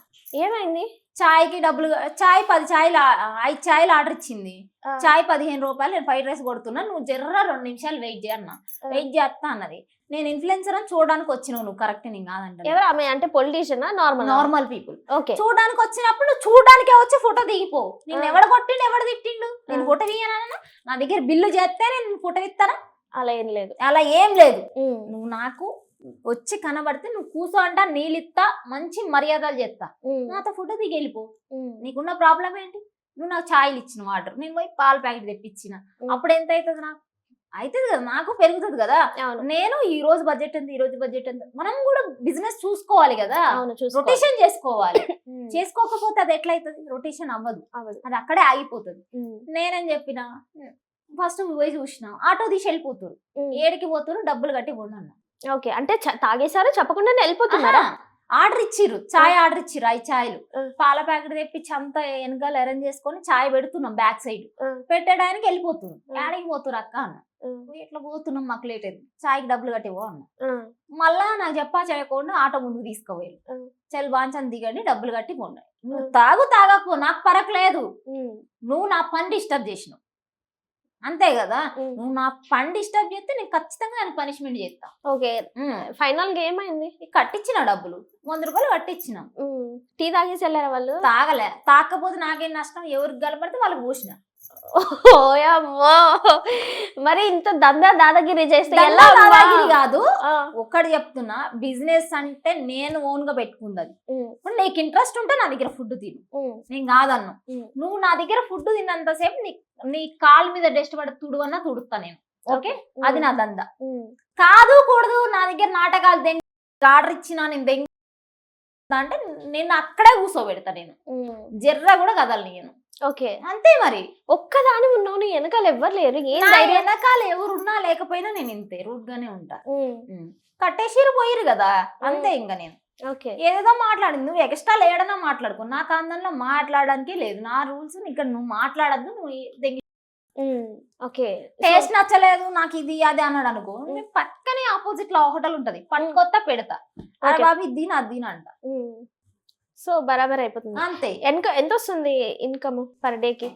ఏమైంది? చాయ్కి డబ్బులు, చాయ్ 10 ఛాయలు 5 ఛాయలు ఆర్డర్ ఇచ్చింది, చాయ్ 15 రూపాయలు, నేను ఫ్రైడ్ రైస్ కొడుతున్నా, నువ్వు జర్ర 2 నిమిషాలు వెయిట్ చేయన్నా, వెయిట్ చేస్తా అన్నది. నేను ఇన్ఫ్లుయెన్సర్ అని చూడడానికి వచ్చినావు, నువ్వు కరెక్ట్ నేను కాదంట. ఎవరు ఆమె? అంటే పొలిటీషియన్? Normal people. చూడడానికి వచ్చినప్పుడు నువ్వు చూడడానికే వచ్చి ఫోటో దిగిపో. నేను ఎవడు కొట్టిండు ఎవడు తిట్టిండు, నేను ఫోటో తీయనా, నా దగ్గర బిల్లు చేస్తే నేను ఫోటో ఇస్తానా? అలా ఏం లేదు. నువ్వు నాకు వచ్చి కనబడితే నువ్వు కూర్చో అంటా నీళ్ళిస్తా మంచి మర్యాదలు చేస్తా నాతో ఫోటో దిగి వెళ్ళిపో నీకున్న ప్రాబ్లం ఏంటి నువ్వు నాకు ఛాయలు ఇచ్చిన వాటర్ నేను పోయి పాల ప్యాకెట్ తెప్పించిన అప్పుడు ఎంత అవుతుంది నాకు అవుతుంది కదా నాకు పెరుగుతుంది కదా నేను ఈ రోజు బడ్జెట్ ఎంత ఈ రోజు బడ్జెట్ ఎంత మనం కూడా బిజినెస్ చూసుకోవాలి కదా రొటేషన్ చేసుకోవాలి చేసుకోకపోతే అది ఎట్లా అవుతుంది రొటేషన్ అవ్వదు అది అక్కడే ఆగిపోతుంది నేనేం చెప్పిన ఫస్ట్ పోయి చూసిన ఆటో తీసి వెళ్ళిపోతారు ఏడికి పోతారు డబ్బులు కట్టి కొన్నాను ఓకే అంటే తాగేసారా చెప్పకుండానే వెళ్ళిపోతున్నారా ఆర్డర్ ఇచ్చిర్రు చాయ్ ఆర్డర్ ఇచ్చిర్రు 5 ఛాయలు పాల ప్యాకెట్ తెప్పించి అంతా వెనకాల అరేంజ్ చేసుకొని చాయ్ పెడుతున్నాం బ్యాక్ సైడ్ పెట్టడానికి వెళ్ళిపోతున్నాం ఏడికి పోతురు అక్క అన్న ఎట్లా పోతున్నాం మాకు లేట్ అయింది చాయ్కి డబ్బులు కట్టివో అన్న మళ్ళా నాకు చెప్పా చేయకుండా ఆటో ముందుకు తీసుకుపోయారు చల్ బాంచని దిగండి డబ్బులు కట్టి పోండి నువ్వు తాగకపో నాకు పరకలేదు నువ్వు నా పని డిస్టర్బ్ చేసినావు అంతే కదా నువ్వు నా పని డిస్టర్బ్ చేస్తే నేను ఖచ్చితంగా నేను పనిష్మెంట్ చేస్తా ఓకే ఫైనల్ గా ఏమైంది కట్టించిన డబ్బులు 100 రూపాయలు కట్టించిన టీ తాగేసి వెళ్ళారా వాళ్ళు తాగలే తాకపోతే నాకేం నష్టం ఎవరికి గలపడితే వాళ్ళకి పోసిన ఓయమ్మో మరి ఇంత దాదాగిరి చేస్తే దాదాగిరి కాదు ఒక్కటి చెప్తున్నా బిజినెస్ అంటే నేను ఓన్ గా పెట్టుకున్నది ఇప్పుడు నీకు ఇంట్రెస్ట్ ఉంటే నా దగ్గర ఫుడ్ తిను నేను కాదన్ను నువ్వు నా దగ్గర ఫుడ్ తిన్నంతసేపు నీ కాలు మీద డస్ట్ పడి తుడువన్నా తుడుతా నేను ఓకే అది నా దంద కాదు కూడదు నా దగ్గర నాటకాలు దెంగ ఆర్డర్ ఇచ్చినా నేను దెంగ అంటే నేను అక్కడే కూర్చోబెడతా నేను జర్రా కూడా కదలు నేను ఓకే అంతే మరి ఒక్కదాని ఉన్నావు వెనకాల ఎవ్వరు లేరు వెనకాల ఎవరున్నా లేకపోయినా నేను ఇంతే రూట్ గానే ఉంటా కట్టేసిరు పోయిరు కదా అంతే ఇంకా నేను ఏదో మాట్లాడింది నువ్వు ఎక్స్ట్రా లేడనా మాట్లాడుకో నా కాందంలో మాట్లాడడానికి లేదు నా రూల్స్ ఇక్కడ నువ్వు మాట్లాడద్దు నువ్వు ఓకే టేస్ట్ నచ్చలేదు నాకు ఇది అది అన్నాడు అనుకో పక్కనే ఆపోజిట్ లో హోటల్ ఉంటది పట్టుకొత్త పెడతా అరే బాబు ఇది అది అంట సో బరాబర్ అయిపోతుంది అంతే ఎంత వస్తుంది ఇన్కమ్ పర్ డేకి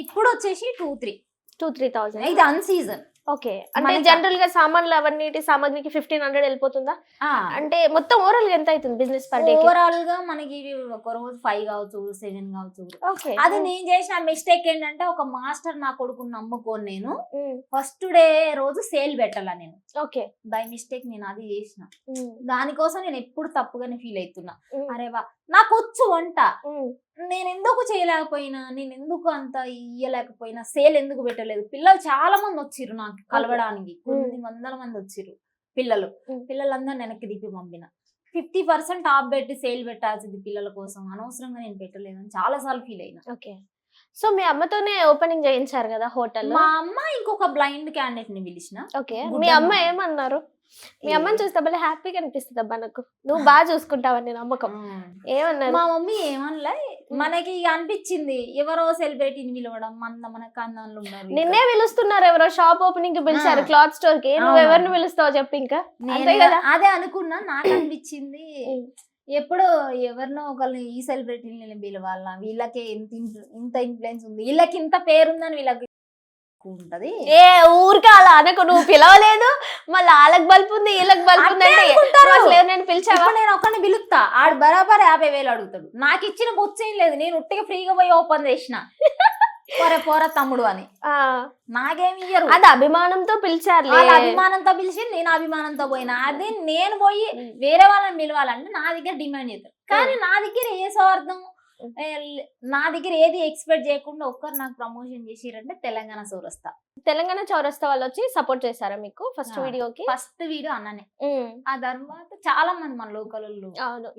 ఇప్పుడు వచ్చేసి 2-3,000 ఇది అన్ సీజన్ ఓకే అంటే జనరల్ గా సామాన్లు అవన్నీ సామాగ్రికి 1500 వెళ్ళిపోతుందా అంటే మొత్తం ఓవరాల్ గా ఎంత అవుతుంది బిజినెస్ పర్ డే ఓవరాల్ గా మనకి ఒక రోజు 5 కావచ్చు 7 కావచ్చు అది నేను చేసిన మిస్టేక్ ఏంటంటే ఒక మాస్టర్ నా కొడుకుని నమ్ముకోను నేను ఫస్ట్ డే రోజు సేల్ పెట్టాల నేను ఓకే బై మిస్టేక్ నేను అది చేసిన దానికోసం నేను ఎప్పుడు తప్పుగానే ఫీల్ అవుతున్నా అరే వా నాకు వచ్చు వంట నేను ఎందుకు చేయలేకపోయినా నేను ఎందుకు అంత ఇయ్యలేకపోయినా సేల్ ఎందుకు పెట్టలేదు పిల్లలు చాలా మంది వచ్చిర్రు నాకు కలవడానికి కొన్ని వందల మంది వచ్చిర్రు పిల్లలందరూ వెనక్కి దిప్పి పంపిన 50% ఆఫ్ పెట్టి సేల్ పెట్టాల్సింది పిల్లల కోసం అనవసరంగా నేను పెట్టలేదని చాలా సార్లు ఫీల్ అయినా ఓకే సో మీ అమ్మతోనే ఓపెనింగ్ చేయించారు కదా హోటల్ మా అమ్మ ఇంకొక బ్లైండ్ క్యాండిడేట్ ని పిలిచిన ఓకే మీ అమ్మ ఏమన్నారు మీ అమ్మని చూస్తే భలే హ్యాపీగా అనిపిస్తుంది అబ్బా నాకు నువ్వు బాగా చూసుకుంటావని నమ్మకం ఏమన్నారు మా మమ్మీ ఏమనలే మనకి అనిపించింది ఎవరో సెలబ్రిటీని పిలవడం మన కన్నాళ్ళు ఉన్నారు నిన్నే పిలుస్తున్నారు ఎవరో షాప్ ఓపెనింగ్ కి పిలిచారు క్లాత్ స్టోర్ కి నువ్వు ఎవరిని పిలుస్తావు చెప్పి ఇంకా అదే అనుకున్నా నాకు అనిపించింది ఎప్పుడు ఎవరినో ఒకళ్ళు ఈ సెలబ్రిటీని పిలవాల వీళ్ళకి ఇంత ఇన్ఫ్లుయెన్స్ ఉంది వీళ్ళకి ఇంత పేరుందని వీళ్ళకి ఉంటది ఏ ఊరికే అలా అనకు నువ్వు పిలవలేదు మళ్ళీ వాళ్ళకి బల్పు ఉంది వీళ్ళకి బల్పు ఉంది నేను పిలిచావా నేను ఒక్కడిని పిలుస్తా ఆడు బరాబర్ 50,000 అడుగుతాడు నాకు ఇచ్చిన బొచ్చేం లేదు నేను ఉట్టిగా ఫ్రీగా పోయి ఓపెన్ చేసిన పోరా తమ్ముడు అని నాకేమి ఇయ్యరు అది అభిమానంతో పిలిచారు అభిమానంతో పిలిచి నేను అభిమానంతో పోయినా అది నేను పోయి వేరే వాళ్ళని పిలవాలంటే నా దగ్గర డిమాండ్ చేస్తారు కానీ నా దగ్గర ఏ స్వార్థం నా దగ్గర ఏది ఎక్స్పెక్ట్ చేయకుండా ఒక్కరు నాకు ప్రమోషన్ చేసిరంటే తెలంగాణ చౌరస్తా వాళ్ళు వచ్చి సపోర్ట్ చేశారా మీకు ఫస్ట్ వీడియో అన్ననే ఆ తర్వాత చాలా మంది మన లోకల్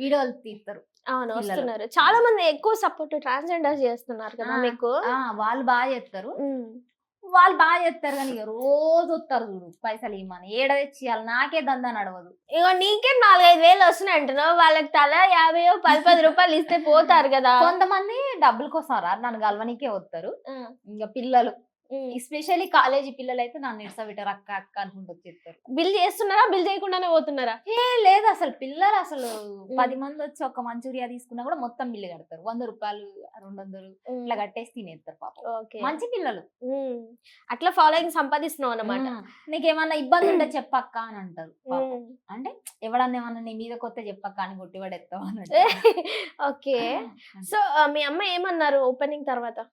వీడియోలు తీస్తారు అవును వస్తున్నారు చాలా మంది ఎక్కువ సపోర్ట్ ట్రాన్స్జెండర్స్ చేస్తున్నారు కదా మీకు వాళ్ళు బాగా చేస్తారు కానీ రోజు వస్తారు చూడు పైసలు ఇమ్మని ఏడ తెచ్చియాలి నాకే దందా నడవదు ఇగో నీకే 4-5 వస్తున్నాయి అంటున్నావు వాళ్ళకి తల 50-10 రూపాయలు ఇస్తే పోతారు కదా కొంతమంది డబ్బుల కోసం నన్ను గల్వనికే వస్తారు ఇంకా పిల్లలు ఎస్పెషల్లీ కాలేజీ పిల్లలు అయితే నన్ను ఇడ్సబెట్టారు అక్క అక్క అనుకుంటూ వచ్చేస్తారు బిల్ చేస్తున్నారా బిల్ చేయకుండానే పోతున్నారా లేదు అసలు పిల్లలు అసలు 10 మంది వచ్చి ఒక మంచూరియా తీసుకున్నా కూడా మొత్తం బిల్లు కడతారు 100 రూపాయలు 200 ఇట్లా కట్టేసి తినేస్తారు పాపం మంచి పిల్లలు అట్లా ఫాలోయింగ్ సంపాదిస్తున్నావు అన్నమాట నీకేమన్నా ఇబ్బంది ఉంటే చెప్పక్క అని అంటారు అంటే ఎవడన్నా ఏమన్నా నీ మీద కొత్త చెప్పక్క అని కొట్టివాడెత్తావు అని ఓకే సో మీ అమ్మ ఏమన్నారు ఓపెనింగ్ తర్వాత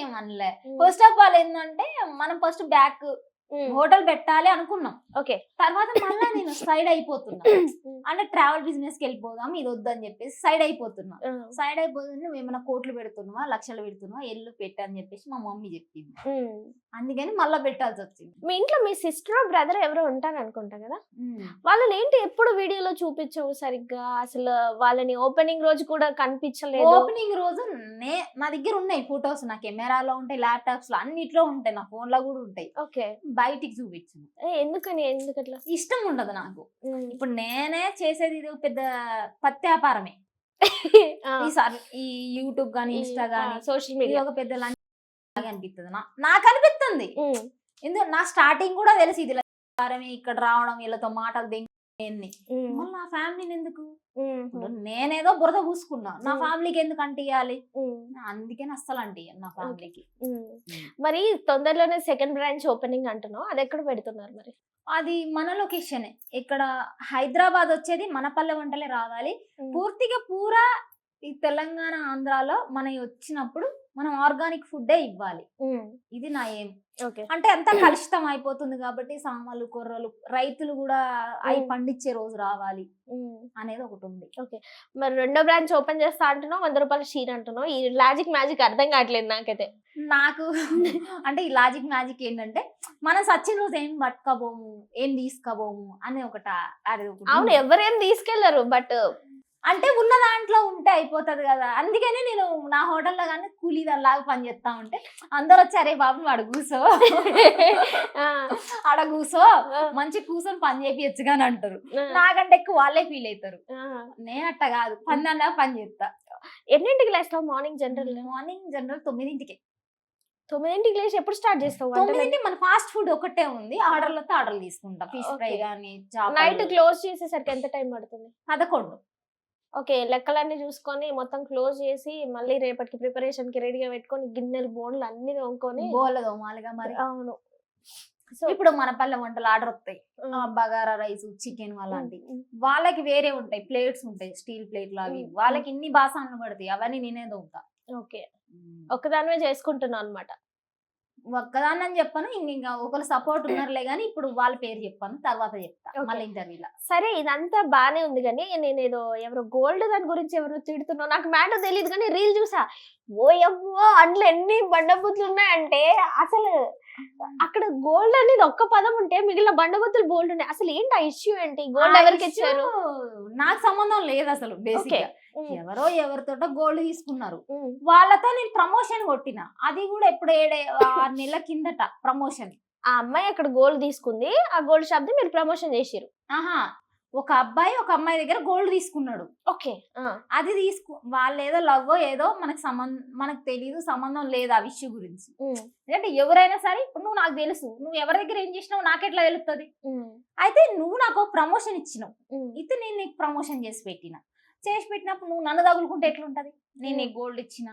ఏమనలే ఫస్ట్ ఆఫ్ ఆల్ ఏంటంటే మనం ఫస్ట్ బ్యాక్ హోటల్ పెట్టాలి అనుకున్నాం. ఓకే. తర్వాత మళ్ళా నేను సైడ్ అయిపోతున్నా, అంటే ట్రావెల్ బిజినెస్ కి వెళ్ళిపోదాం, ఇది వద్దని చెప్పేసి సైడ్ అయిపోతున్నా. సైడ్ అయిపోతుంది, నువ్వు ఏమైనా కోట్లు పెడుతున్నావా, లక్షలు పెడుతున్నావా, ఎల్లు పెట్టని చెప్పేసి మా మమ్మీ చెప్పింది. అందుకని మళ్ళా పెట్టాల్సి వచ్చింది. మీ ఇంట్లో మీ సిస్టర్ బ్రదర్ ఎవరో ఉంటారు అనుకుంటా కదా, వాళ్ళని ఏంటి ఎప్పుడు వీడియోలో చూపించవు సరిగ్గా, అసలు వాళ్ళని ఓపెనింగ్ రోజు కూడా కనిపించలేదు. ఓపెనింగ్ రోజు నా దగ్గర ఉన్నాయి ఫొటోస్, నా కెమెరాలో ఉంటాయి, ల్యాప్టాప్స్ లో అన్నిట్లో ఉంటాయి, నా ఫోన్ లో కూడా ఉంటాయి. ఓకే. బయటికి చూపించింది. ఎందుకు అట్లా ఇష్టం ఉండదు నాకు. ఇప్పుడు నేనే చేసేది ఇది పెద్ద పత్తి వ్యాపారమే. ఈ యూట్యూబ్ గానీ ఇన్స్టా గానీ సోషల్ మీడియా ఒక పెద్ద అనిపిస్తుంది, నాకు అనిపిస్తుంది. ఎందుకు నా స్టార్టింగ్ కూడా తెలుసు ఇది వ్యాపారమే, ఇక్కడ రావడం వీళ్ళతో మాటలు దెంగి మళ్ళీ నా ఫ్యామిలీని ఎందుకు, నేనేదో బురద పూసుకున్నా, నా ఫ్యామిలీకి ఎందుకు అంటియాలి, అందుకని అస్సలు అంటియాలి నా ఫ్యామిలీకి. మరి తొందరలోనే సెకండ్ బ్రాంచ్ ఓపెనింగ్ అంటున్నావు, అది ఎక్కడ పెడుతున్నారు మరి? అది మన లొకేషన్ ఇక్కడ హైదరాబాద్ వచ్చేది మనపల్లె వంటలే రావాలి. పూర్తిగా పూరా ఈ తెలంగాణ ఆంధ్రాలో మనం వచ్చినప్పుడు మనం ఆర్గానిక్ ఫుడ్డే ఇవ్వాలి, ఇది నా ఏం. అంటే అంతా కలుషితం అయిపోతుంది కాబట్టి సామాన్లు కొర్రలు రైతులు కూడా అవి పండించే రోజు రావాలి అనేది ఒకటి ఉంది. ఓకే. మరి రెండో బ్రాంచ్ ఓపెన్ చేస్తా అంటున్నావు, 100 రూపాయల షీర్ అంటున్నావు, ఈ లాజిక్ మ్యాజిక్ అర్థం కావట్లేదు నాకైతే. నాకు అంటే ఈ లాజిక్ మ్యాజిక్ ఏంటంటే మనం సచ్చిన రోజు ఏం పట్టుకోబోము, ఏం తీసుకోబోము అనే ఒకటి. అవును, ఎవరేం తీసుకెళ్లరు, బట్ అంటే ఉన్న దాంట్లో ఉంటే అయిపోతుంది కదా. అందుకనే నేను నా హోటల్లో కానీ కూలీ దానిలాగా పని చేస్తా ఉంటే అందరు వచ్చి అరే బాబు ఆడ కూసో ఆడ కూసో మంచి కూర్చొని పని చేపియచ్చు కానీ అంటారు. నాకంటే ఎక్కువ వాళ్ళే ఫీల్ అవుతారు. నేను అట్ట కాదు, పని పని చేస్తా. ఎన్నింటికి లేస్తావు మార్నింగ్ జనరల్? మార్నింగ్ జనరల్ 9ంటికి. 9ంటికి లేచి ఎప్పుడు స్టార్ట్ చేస్తావు? 9ంటికి మన ఫాస్ట్ ఫుడ్ ఒకటే ఉంది, ఆర్డర్లతో ఆర్డర్లు తీసుకుంటా. ఫిష్ ఫ్రై కానీ నైట్ క్లోజ్ చేసేసరికి ఎంత టైం పడుతుంది? 11. ఓకే. లెక్కలన్నీ చూసుకొని మొత్తం క్లోజ్ చేసి మళ్ళీ రేపటికి ప్రిపరేషన్ కి రెడీగా పెట్టుకొని గిన్నెలు బోన్లు అన్ని తోముకొని బోలదోమాలిగా మరి. అవును. సో ఇప్పుడు మన పల్లె వంటలు ఆర్డర్ వస్తాయి, బగారా రైస్, చికెన్ అలాంటివి. వాళ్ళకి వేరే ఉంటాయి, ప్లేట్స్ ఉంటాయి, స్టీల్ ప్లేట్లు అవి. వాళ్ళకి ఇన్ని బాసాన్లు పడతాయి, అవన్నీ నేనే తోముతా. ఓకే. ఒక్కదానివే చేసుకుంటున్నాను అనమాట? ఒక్కదాన్ని అని చెప్పాను, ఇంకా ఒకరు సపోర్ట్ ఉన్నారులే కానీ ఇప్పుడు వాళ్ళ పేరు చెప్పాను, తర్వాత చెప్తా మళ్ళీ ఇంటర్వ్యూలో. సరే, ఇదంతా బానే ఉంది కానీ నేను ఏదో ఎవరో గోల్డ్ దాని గురించి ఎవరో తిడుతున్నావు, నాకు మ్యాటర్ తెలియదు కానీ రీల్ చూసా. ఓయమ్మో, అందులో ఎన్ని బండబుద్ధులు ఉన్నాయంటే అసలు అక్కడ గోల్డ్ అనేది ఒక్క పదం ఉంటే మిగిలిన బండబుద్ధులు బోల్డ్ ఉన్నాయి. అసలు ఏంటి ఆ ఇష్యూ ఏంటి? గోల్డ్ ఎవరికి ఇచ్చారు? నాకు సంబంధం లేదు అసలు. బేసిక్ ఎవరో ఎవరితోటో గోల్డ్ తీసుకున్నారు, వాళ్ళతో నేను ప్రమోషన్ కొట్టిన. అది కూడా ఎప్పుడు 6 నెలల కిందట ప్రమోషన్. ఆ అమ్మాయి అక్కడ గోల్డ్ తీసుకుంది, ఆ గోల్డ్ షాప్ ది మీరు ప్రమోషన్ చేసిరు. ఒక అబ్బాయి ఒక అమ్మాయి దగ్గర గోల్డ్ తీసుకున్నాడు. ఓకే. అది వాళ్ళు ఏదో లవ్ ఏదో మనకు తెలియదు, సంబంధం లేదు ఆ విషయం గురించి. ఎందుకంటే ఎవరైనా సరే ఇప్పుడు నువ్వు నాకు తెలుసు, నువ్వు ఎవరి దగ్గర ఏం చేసినావు నాకెట్లా తెలుస్తుంది. అయితే నువ్వు నాకు ప్రమోషన్ ఇచ్చినావు, అయితే నేను నీకు ప్రమోషన్ చేసి పెట్టినప్పుడు నువ్వు నన్ను తగులుకుంటే ఎట్లుంటది? నేను నీకు గోల్డ్ ఇచ్చిన,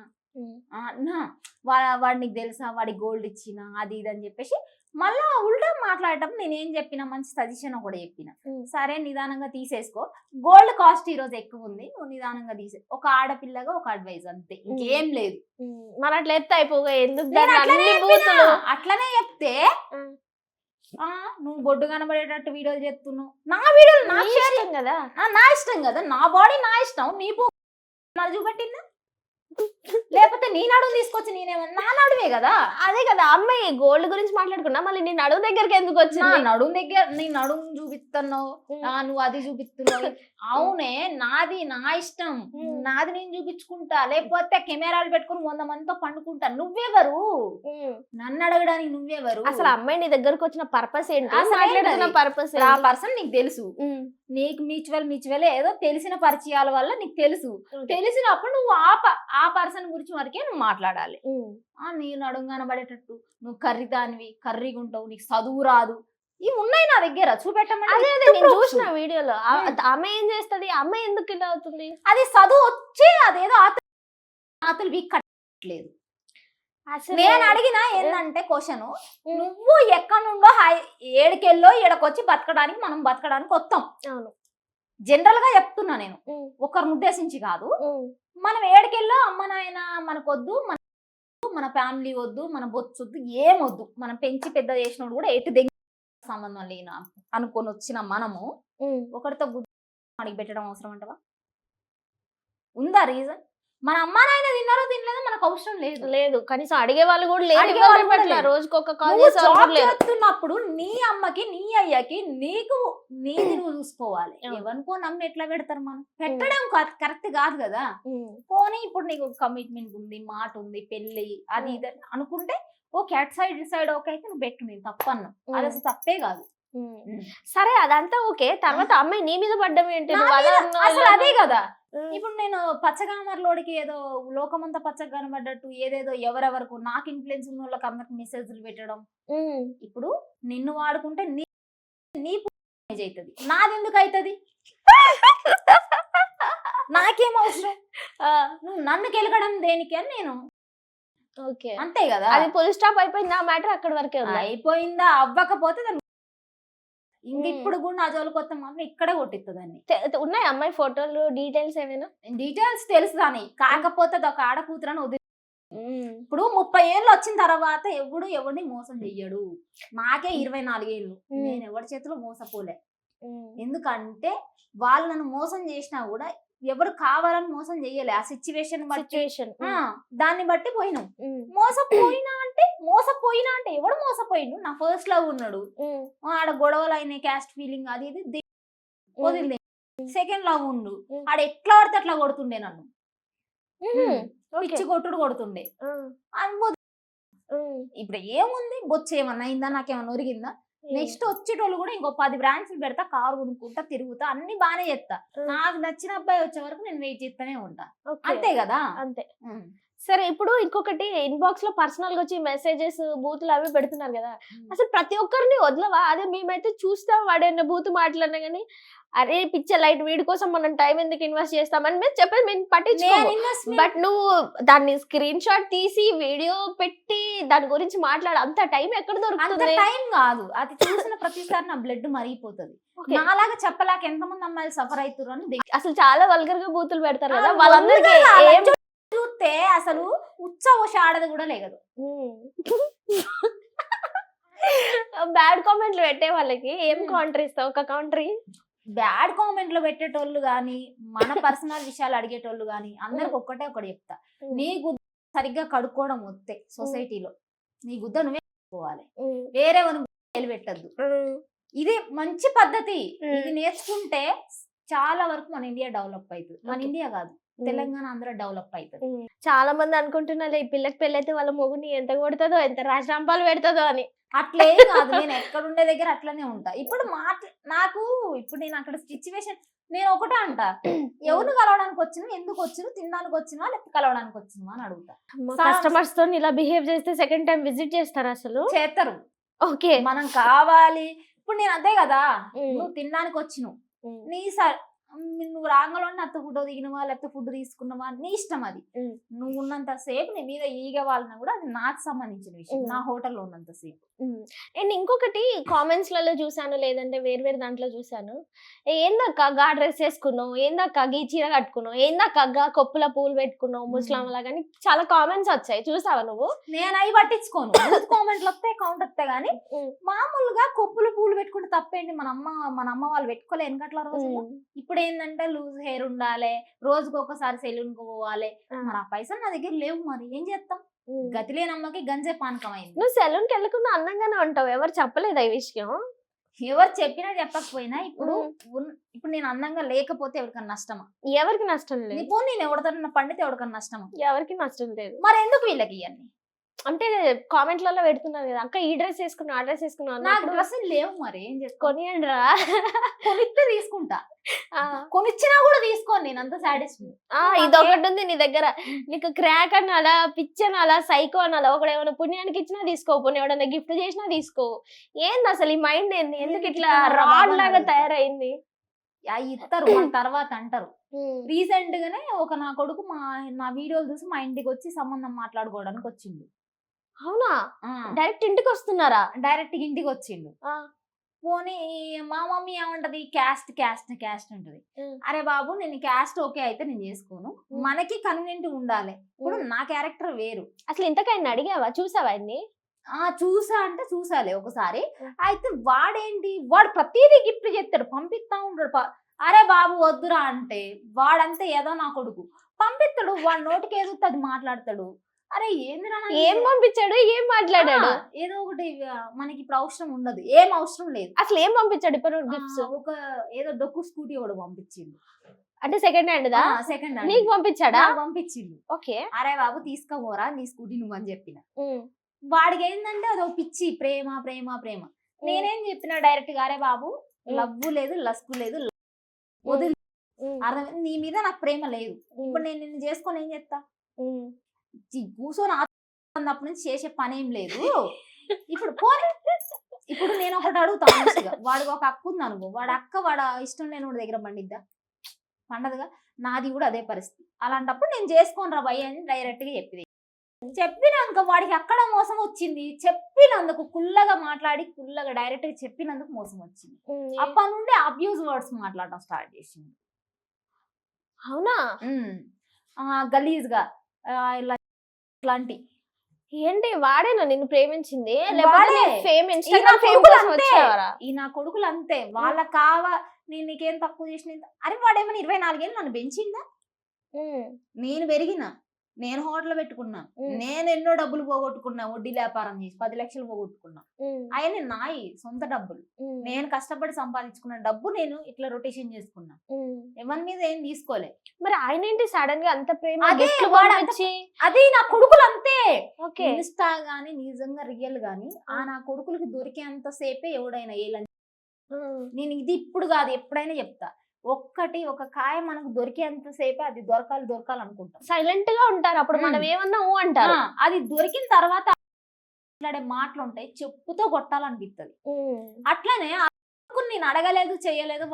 వాడు నీకు తెలుసా వాడికి గోల్డ్ ఇచ్చిన, అది ఇది అని చెప్పేసి మళ్ళా ఉల్టా మాట్లాడటప్పుడు నేను ఏం చెప్పిన, మంచి సజెషన్ కూడా చెప్పిన. సరే నిదానంగా తీసేసుకో, గోల్డ్ కాస్ట్ ఈ రోజు ఎక్కువ ఉంది, నువ్వు నిదానంగా తీసే. ఒక ఆడపిల్లగా ఒక అడ్వైజ్ అంతే, ఇంకేం లేదు. మన అట్లా చెప్తే అయిపోగా ఎందుకు? అట్లనే చెప్తే నువ్వు బొడ్డు కనబడేటట్టు వీడియోలు చేస్తున్నావు. నా వీడియోలు నా ఇష్టం కదా, నా ఇష్టం కదా, నా బాడీ నా ఇష్టం. నీ మరి చూపెట్టిందా? లేకపోతే నీ నడుము తీసుకొచ్చి నేనేమన్నా, నా నడువే కదా. అదే కదా, అమ్మాయి గోల్డ్ గురించి మాట్లాడుకున్నా మళ్ళీ నీ నడుము దగ్గరికి ఎందుకు వచ్చి? నడుము దగ్గర నీ నడుము చూపిస్తున్నావు, నువ్వు అది చూపిస్తున్నావు. అవునే, నాది నా ఇష్టం, నాది నేను చూపించుకుంటా. లేకపోతే కెమెరాలు పెట్టుకుని 100 మందితో పండుకుంటా. నువ్వెవరు నన్ను అడగడానికి? నువ్వెవరు? అసలు అమ్మాయి నీ దగ్గరకు వచ్చిన పర్పస్ ఏంటి? పర్పస్ ఆ పర్సన్ నీకు తెలుసు, నీకు మ్యూచువల్ ఏదో తెలిసిన పరిచయాల వల్ల నీకు తెలుసు. తెలిసినప్పుడు నువ్వు ఆ పర్సన్ గురించి వరకే నువ్వు మాట్లాడాలి. నీ నడుము కనబడేటట్టు, నువ్వు కర్రీదానివి, కర్రీగా ఉంటావు, నీకు చదువు రాదు, ఇవి ఉన్నాయి నా దగ్గర, చూపెట్టమని. అదే నేను చూసిన వీడియోలో. ఆమె ఏం చేస్తుంది? అమ్మాయి ఎందుకు ఇలా అవుతుంది? అది చదువు వచ్చి అదేదో ఆతలు వీక్ కట్టలేదు. నేను అడిగిన ఏంటంటే క్వశ్చన్, నువ్వు ఎక్కడి నుండో ఏడుకెళ్ళో ఏడకొచ్చి బతకడానికి మనం బతకడానికి వస్తాం. అవును, జనరల్ గా చెప్తున్నా నేను, ఒకరిని ఉద్దేశించి కాదు. మనం ఏడుకెళ్ళో అమ్మ నాయన మనకొద్దు, మన ఫ్యామిలీ వద్దు, మన బొచ్చొద్దు, ఏమొద్దు. మనం పెంచి పెద్ద చేసినోడు కూడా ఎటు సంబంధం లేనా అనుకొని వచ్చిన మనము ఒకరితో అడిగి పెట్టడం అవసరం అంటవా? ఉందా రీజన్? మన అమ్మా నాయన తిన్నారో తినలేదో మనకు అవసరం లేదు. లేదు, కనీసం అడిగే వాళ్ళు కూడా లేరు. అడిగే వాళ్ళు కూడా లేరు. రోజుకి ఒక కాల్ నువ్వు చేసే వాళ్ళు జాబ్ కూడా లేరు. చేస్తున్నప్పుడు నీ అమ్మకి నీ అయ్యకి నీకు నీది నువ్వు చూసుకోవాలి. అవును. ఎవరికో నమ్మి ఎట్లా పెడతారు? మనం పెట్టడం కరెక్ట్ కాదు కదా. పోనీ ఇప్పుడు నీకు కమిట్మెంట్ ఉంది, మాట ఉంది, పెళ్లి అది ఇది అనుకుంటే okay, at side it side okay అయితే నువ్వు పెట్టు, నేను తప్పన్నా. అది అసలు తప్పే కాదు. సరే, అదంతా ఓకే. తర్వాత అమ్మాయి నీ మీద పడ్డం ఏంటి? నా నువ్వు మీద అలా అన్నావు, అసలు ఇలా అదే కదా. అన్నావు. ఇప్పుడు నేను పచ్చగామర్లోడికి ఏదో లోకమంతా పచ్చగా కనబడ్డట్టు ఏదేదో ఎవరెవరకు నాకు ఇన్ఫ్లుయెన్స్ ఉన్న వాళ్ళకి అందరికి మెసేజ్లు పెట్టడం. ఇప్పుడు నిన్ను వాడుకుంటే నీ డ్యామేజ్ అవుతుంది, నాది ఎందుకు అవుతుంది? నాకేం అవసరం? నువ్వు నన్ను కెలగడం దేనికి అని నేను ఓకే, అంతే కదా. అది ఫుల్ స్టాప్ అయిపోయింది. ఆ మ్యాటర్ అక్కడ వరకే ఉంది. అయిపోయిందా? అవ్వకపోతే దాన్ని ఇంక ఇప్పుడు కూడా నా జోలికి వస్తే మాత్రం ఇక్కడే కొట్టిస్తుందని. ఉన్నాయి అమ్మాయి ఫోటోలు, డీటెయిల్స్ ఏమైనా? డీటెయిల్స్ తెలుసు దాని, కాకపోతే అది ఒక ఆడకూతురని వదిలి. ఇప్పుడు 30 ఏళ్ళు వచ్చిన తర్వాత ఎవరిని మోసం చెయ్యడు. నాకే 24 ఏళ్ళు, నేను ఎవరి చేతిలో మోసపోలే. ఎందుకంటే వాళ్ళు నన్ను మోసం చేసినా కూడా ఎవరు కావాలని మోసం చెయ్యలే. ఆ సిచ్యువేషన్ దాన్ని బట్టి పోయినాం. మోసపోయినా అంటే ఎవడు మోసపోయిండు? నా ఫస్ట్ లవ్ ఉన్నాడు, ఆడ గొడవలు అయినాయి, క్యాస్ట్ ఫీలింగ్ అది ఇది వదిలే. సెకండ్ లవ్ ఉండు, ఆడ ఎట్లా పడితే అట్లా కొడుతుండే నన్ను, పిచ్చి కొట్టుడు కొడుతుండే. ఇప్పుడు ఏముంది? బొచ్చు ఏమన్నా అయిందా? నాకేమన్నా ఒరిగిందా? నెక్స్ట్ వచ్చేటోళ్ళు కూడా ఇంకో 10 బ్రాంచ్లు పెడతా, కారు కొనుక్కుంటా, తిరుగుతా, అన్ని బానే చేస్తా. నాకు నచ్చిన అబ్బాయి వచ్చే వరకు నేను వెయిట్ చేస్తూనే ఉంటా. అంతే కదా. అంతే. సరే, ఇప్పుడు ఇంకొకటి, ఇన్బాక్స్ లో పర్సనల్ గా వచ్చి మెసేజెస్ బూతులు అవి పెడుతున్నారు కదా, అసలు ప్రతి ఒక్కరిని వదలవా? అదే మేమైతే చూస్తాం, వాడేన్న బూతు మాట్లాడినా గానీ అరే పిచ్చ లైట్, వీడి కోసం మనం టైం ఎందుకు ఇన్వెస్ట్ చేస్తామని మేము చెప్పేది మేము పట్టించుకోము. బట్ నువ్వు దాన్ని స్క్రీన్ షాట్ తీసి వీడియో పెట్టి దాని గురించి మాట్లాడు, అంత టైం ఎక్కడ దొరుకుతుంది? టైం కాదు, అది చూసిన ప్రతిసారి నా బ్లడ్ మరిగిపోతుంది. నాలాగా చెప్పలేక ఎంతమంది అమ్మాయిలు సఫర్ అవుతారు అని. అసలు చాలా వల్గర్ గా బూతులు పెడతారు కదా, వాళ్ళందరికీ ఏం చూస్తే అసలు ఉచ్చ ఓష ఆడది కూడా లేదు. బ్యాడ్ కామెంట్లు పెట్టే వాళ్ళకి ఏం కౌంటర్ ఇస్తావు? ఒక కౌంటర్. బ్యాడ్ కామెంట్లు పెట్టేటోళ్ళు గాని, మన పర్సనల్ విషయాలు అడిగేటోళ్ళు గాని అందరికి ఒకటే చెప్తా, నీ గుద్ద సరిగ్గా కడుక్కోవడం వస్తే సొసైటీలో నీ గుద్ద నువ్వే కడుక్కోవాలి, వేరే వాళ్ళు పెట్టద్దు. ఇది మంచి పద్ధతి. ఇది నేర్చుకుంటే చాలా వరకు మన ఇండియా డెవలప్ అవుతుంది. మన ఇండియా కాదు, తెలంగాణ అందరూ డెవలప్ అవుతుంది. చాలా మంది అనుకుంటున్నారు ఈ పిల్లకి పెళ్ళైతే వాళ్ళ మొగుని ఎంత కొడుతుందో, ఎంత రాజరాంపాలు పెడుతుందో అని. అట్లేం కాదు, నేను ఎక్కడుండే దగ్గర అట్లనే ఉంటా. ఇప్పుడు నాకు ఇప్పుడు నేను అక్కడ సిచ్యువేషన్ నేను ఒకటే అంట, ఎవరు కలవడానికి వచ్చినా, ఎందుకు వచ్చినా, తినడానికి వచ్చినా లేకపోతే కలవడానికి వచ్చినా అని అడుగుతా. కస్టమర్స్ తో ఇలా బిహేవ్ చేస్తే సెకండ్ టైం విజిట్ చేస్తారు? అసలు చేస్తారు. ఓకే, మనం కావాలి. ఇప్పుడు నేను అదే కదా, నువ్వు తినడానికి వచ్చినావు, నీ నువ్వు రాంగలోనే అత్త ఫుడ్ దిగినవా లేకపోతే ఫుడ్ తీసుకున్నావా నీ ఇష్టం. అది నువ్వు ఉన్నంత సేపు నీ మీద ఈగ వాళ్ళని కూడా అది నాకు సంబంధించిన విషయం, నా హోటల్లో ఉన్నంత సేపు. అండ్ ఇంకొకటి కామెంట్స్ లలో చూసాను, లేదంటే వేరు దాంట్లో చూసాను, ఏందక్క గా డ్రెస్ వేసుకున్నావు, ఏందక్క గీ చీర కట్టుకున్నావు, ఏందక్క గా కొప్పుల పూలు పెట్టుకున్నావు ముస్లాం లాగా అని చాలా కామెంట్స్ వచ్చాయి. చూసావా నువ్వు? నేను అవి పట్టించుకోను. కామెంట్లు వస్తాయి, కౌంట్ వస్తాయి, కానీ మామూలుగా కొప్పుల పూలు పెట్టుకుంటే తప్పేంటి? మన అమ్మ వాళ్ళు పెట్టుకోలే వెనకట్ల రోజు. ఇప్పుడు ఏంటంటే లూజ్ హెయిర్ ఉండాలి, రోజుకి ఒకసారి సెలూన్ కు పోవాలి. మరి ఆ పైసలు నా దగ్గర లేవు, మరి ఏం చేస్తాం? గతి లేని అమ్మకి గంజే పానకం అయింది. నువ్వు సెలూన్ కి వెళ్ళకుండా అందంగానే ఉంటావు, ఎవరు చెప్పలేదా ఈ విషయం? ఎవరు చెప్పినా చెప్పకపోయినా ఇప్పుడు నేను అందంగా లేకపోతే ఎవరికన్నా నష్టమా? ఎవరికి నష్టం లేదు. ఇప్పుడు నేను ఎవరితో పండితే ఎవరికన్నా నష్టమా? ఎవరికి నష్టం లేదు. మరి ఎందుకు వీళ్ళకి ఇవన్నీ? అంటే కామెంట్లలో పెడుతున్నారు కదా, అక్క ఈ డ్రెస్ వేసుకున్నా, ఆ డ్రెస్ వేసుకున్నా, నాకు డ్రెస్సులు లేవు, మరి ఏం చేసుకో? కొనియండి రా, కొనిస్తే తీసుకుంటా, కొనిచ్చినా కూడా తీసుకోండి, నేను అంత సాటిస్ఫై. ఇదొకటి ఉంది నీ దగ్గర, నీకు క్రాక్ అనాలా, పిచ్ అనాలా, సైకో అనాలా, ఒకడు ఏమైనా పుణ్యానికి ఇచ్చినా తీసుకోపోయి, ఎవడన్నా గిఫ్ట్ చేసినా తీసుకో. ఏంది అసలు ఈ మైండ్ ఏంది? ఎందుకు ఇట్లా రాడ్ లాగా తయారైంది? ఇస్తారు తర్వాత అంటారు. రీసెంట్ గానే నా కొడుకు నా వీడియోలు చూసి మా ఇంటికి వచ్చి సంబంధం మాట్లాడుకోవడానికి వచ్చిండు. అవునా? డైరెక్ట్ ఇంటికి వస్తున్నారా? డైరెక్ట్ ఇంటికి వచ్చిండు. పోనీ మా మమ్మీ ఏమంటది, క్యాస్ట్ క్యాస్ట్ క్యాస్ట్ ఉంటది. అరే బాబు, నేను క్యాస్ట్ ఓకే అయితే నేను చేసుకోను, మనకి కన్వీనియంట్ ఉండాలి. ఇప్పుడు నా క్యారెక్టర్ వేరు. అసలు ఇంతకైనా అడిగావా? చూసావా? చూసా అంటే చూసాలే ఒకసారి. అయితే వాడు ప్రతిదీ గిఫ్ట్ చేస్తాడు, పంపిస్తా ఉంటాడు. అరే బాబు వద్దురా అంటే వాడంతే ఏదో నా కొడుకు పంపిస్తాడు, వాడు నోటికి ఏదో అది మాట్లాడతాడు. అరే ఏందిరా ఏం పంపించాడు, ఏం మాట్లాడాడు? ఏదో ఒకటి మనకి ఇప్పుడు అవసరం ఉండదు, ఏం అవసరం లేదు. అసలు ఏం పంపించాడు ఇప్పుడు గిఫ్ట్స్? ఒక ఏదో డొక్కు స్కూటీ కూడా పంపించిండు. అంటే సెకండ్ హ్యాండ్ దా? సెకండ్ నీకు పంపించాడా? పంపించిండు. ఓకే. అరే బాబు తీసుకోపోరా నీ స్కూటీ నువ్వు అని చెప్పిన. వాడికి ఏంటంటే అదో పిచ్చి, ప్రేమ ప్రేమ ప్రేమ. నేనేం చెప్పిన డైరెక్ట్ గా, అరే బాబు లవ్వు లేదు లస్కు లేదు, వదిలి అర్థం, నీ మీద నాకు ప్రేమ లేదు. ఇప్పుడు నేను నిన్ను చేసుకొని ఏం చేస్తా? కూర్చొని అన్నప్పటి నుంచి చేసే పని ఏం లేదు. ఇప్పుడు ఇప్పుడు నేను ఒకటి అడుగుతాను, వాడికి ఒక అక్క ఉంది అనుకో, వాడు ఇష్టం లేని వాడి దగ్గర పండిద్దా? పండదుగా. నాది కూడా అదే పరిస్థితి. అలాంటప్పుడు నేను చేసుకోను రా భయ్య అని డైరెక్ట్ గా చెప్పినాక వాడికి అక్కడ మోసం వచ్చింది. చెప్పినందుకు కుల్లగా మాట్లాడి కుల్లగా డైరెక్ట్ గా చెప్పినందుకు మోసం వచ్చింది. అప్పటి నుండి అబ్యూజ్ వర్డ్స్ మాట్లాడటం స్టార్ట్ చేసింది. అవునా? గలీజ్ గా ఇలా ఇట్లాంటి. ఏంటి వాడేనా నిన్ను ప్రేమించింది? ఈ నా కొడుకులు అంతే, వాళ్ళ నేను నీకేం తక్కువ చేసిన. అరే వాడేమన్నా 24 ఏళ్ళు నన్ను పెంచిందా? నేను పెరిగిన, నేను హోటల్ పెట్టుకున్నా, నేను ఎన్నో డబ్బులు పోగొట్టుకున్నా, వడ్డీ వ్యాపారం చేసి 10 లక్షలు పోగొట్టుకున్నా. అవన్నీ నాయి సొంత డబ్బులు, నేను కష్టపడి సంపాదించుకున్న డబ్బు నేను ఇట్లా రొటేషన్ చేసుకున్నా, ఎవరి మీద ఏం తీసుకోలే. మరి ఆయన ఏంటి సడన్ గా అంత ప్రేమ? అది నా కొడుకులు అంతే. ఇన్స్టా గానీ నిజంగా రియల్ గానీ నా కొడుకులకి దొరికేంత సేపే ఎవడైనా నేను ఇది ఇప్పుడు కాదు ఎప్పుడైనా చెప్తా, ఒక కాయ మనకు దొరికేంత సేపే అది దొరకాలి అనుకుంటాం. సైలెంట్ గా ఉంటారు, అప్పుడు మనం ఏమన్నా అంటారు. అది దొరికిన తర్వాత మాట్లాడే మాటలు ఉంటాయి, చెప్పుతో కొట్టాలనిపిస్తుంది. అట్లనే నేను అడగలేదు చేయలేదు,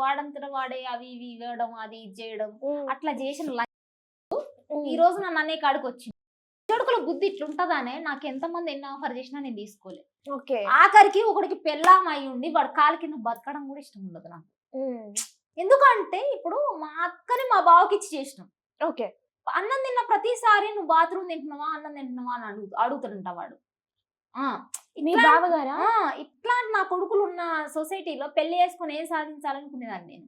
వాడంతటా వాడే అవి ఇవి ఇవ్వడం, అది ఇది చేయడం, అట్లా చేసిన ఈ రోజు నన్ను అనే కాడికి వచ్చింది. చెడుకుల బుద్ధి ఇట్లుంటదానే, నాకు ఎంతమంది ఎన్ని ఆఫర్ చేసినా నేను తీసుకోలే. ఆఖరికి ఒకడికి పెళ్ళాం అయి ఉండి వాడు కాలు కింద బతకడం కూడా ఇష్టం ఉండదు నాకు. ఎందుకంటే ఇప్పుడు మా అక్కని మా బావకి ఇచ్చి చేసినాం. ఓకే. అన్నం తిన్న ప్రతిసారి నువ్వు బాత్రూమ్ తింటున్నావా అన్నం తింటున్నావా అని అడుగుతుంట వాడు. ఇట్లాంటి నా కొడుకులు ఉన్న సొసైటీలో పెళ్లి చేసుకుని ఏం సాధించాలనుకునేదాన్ని నేను.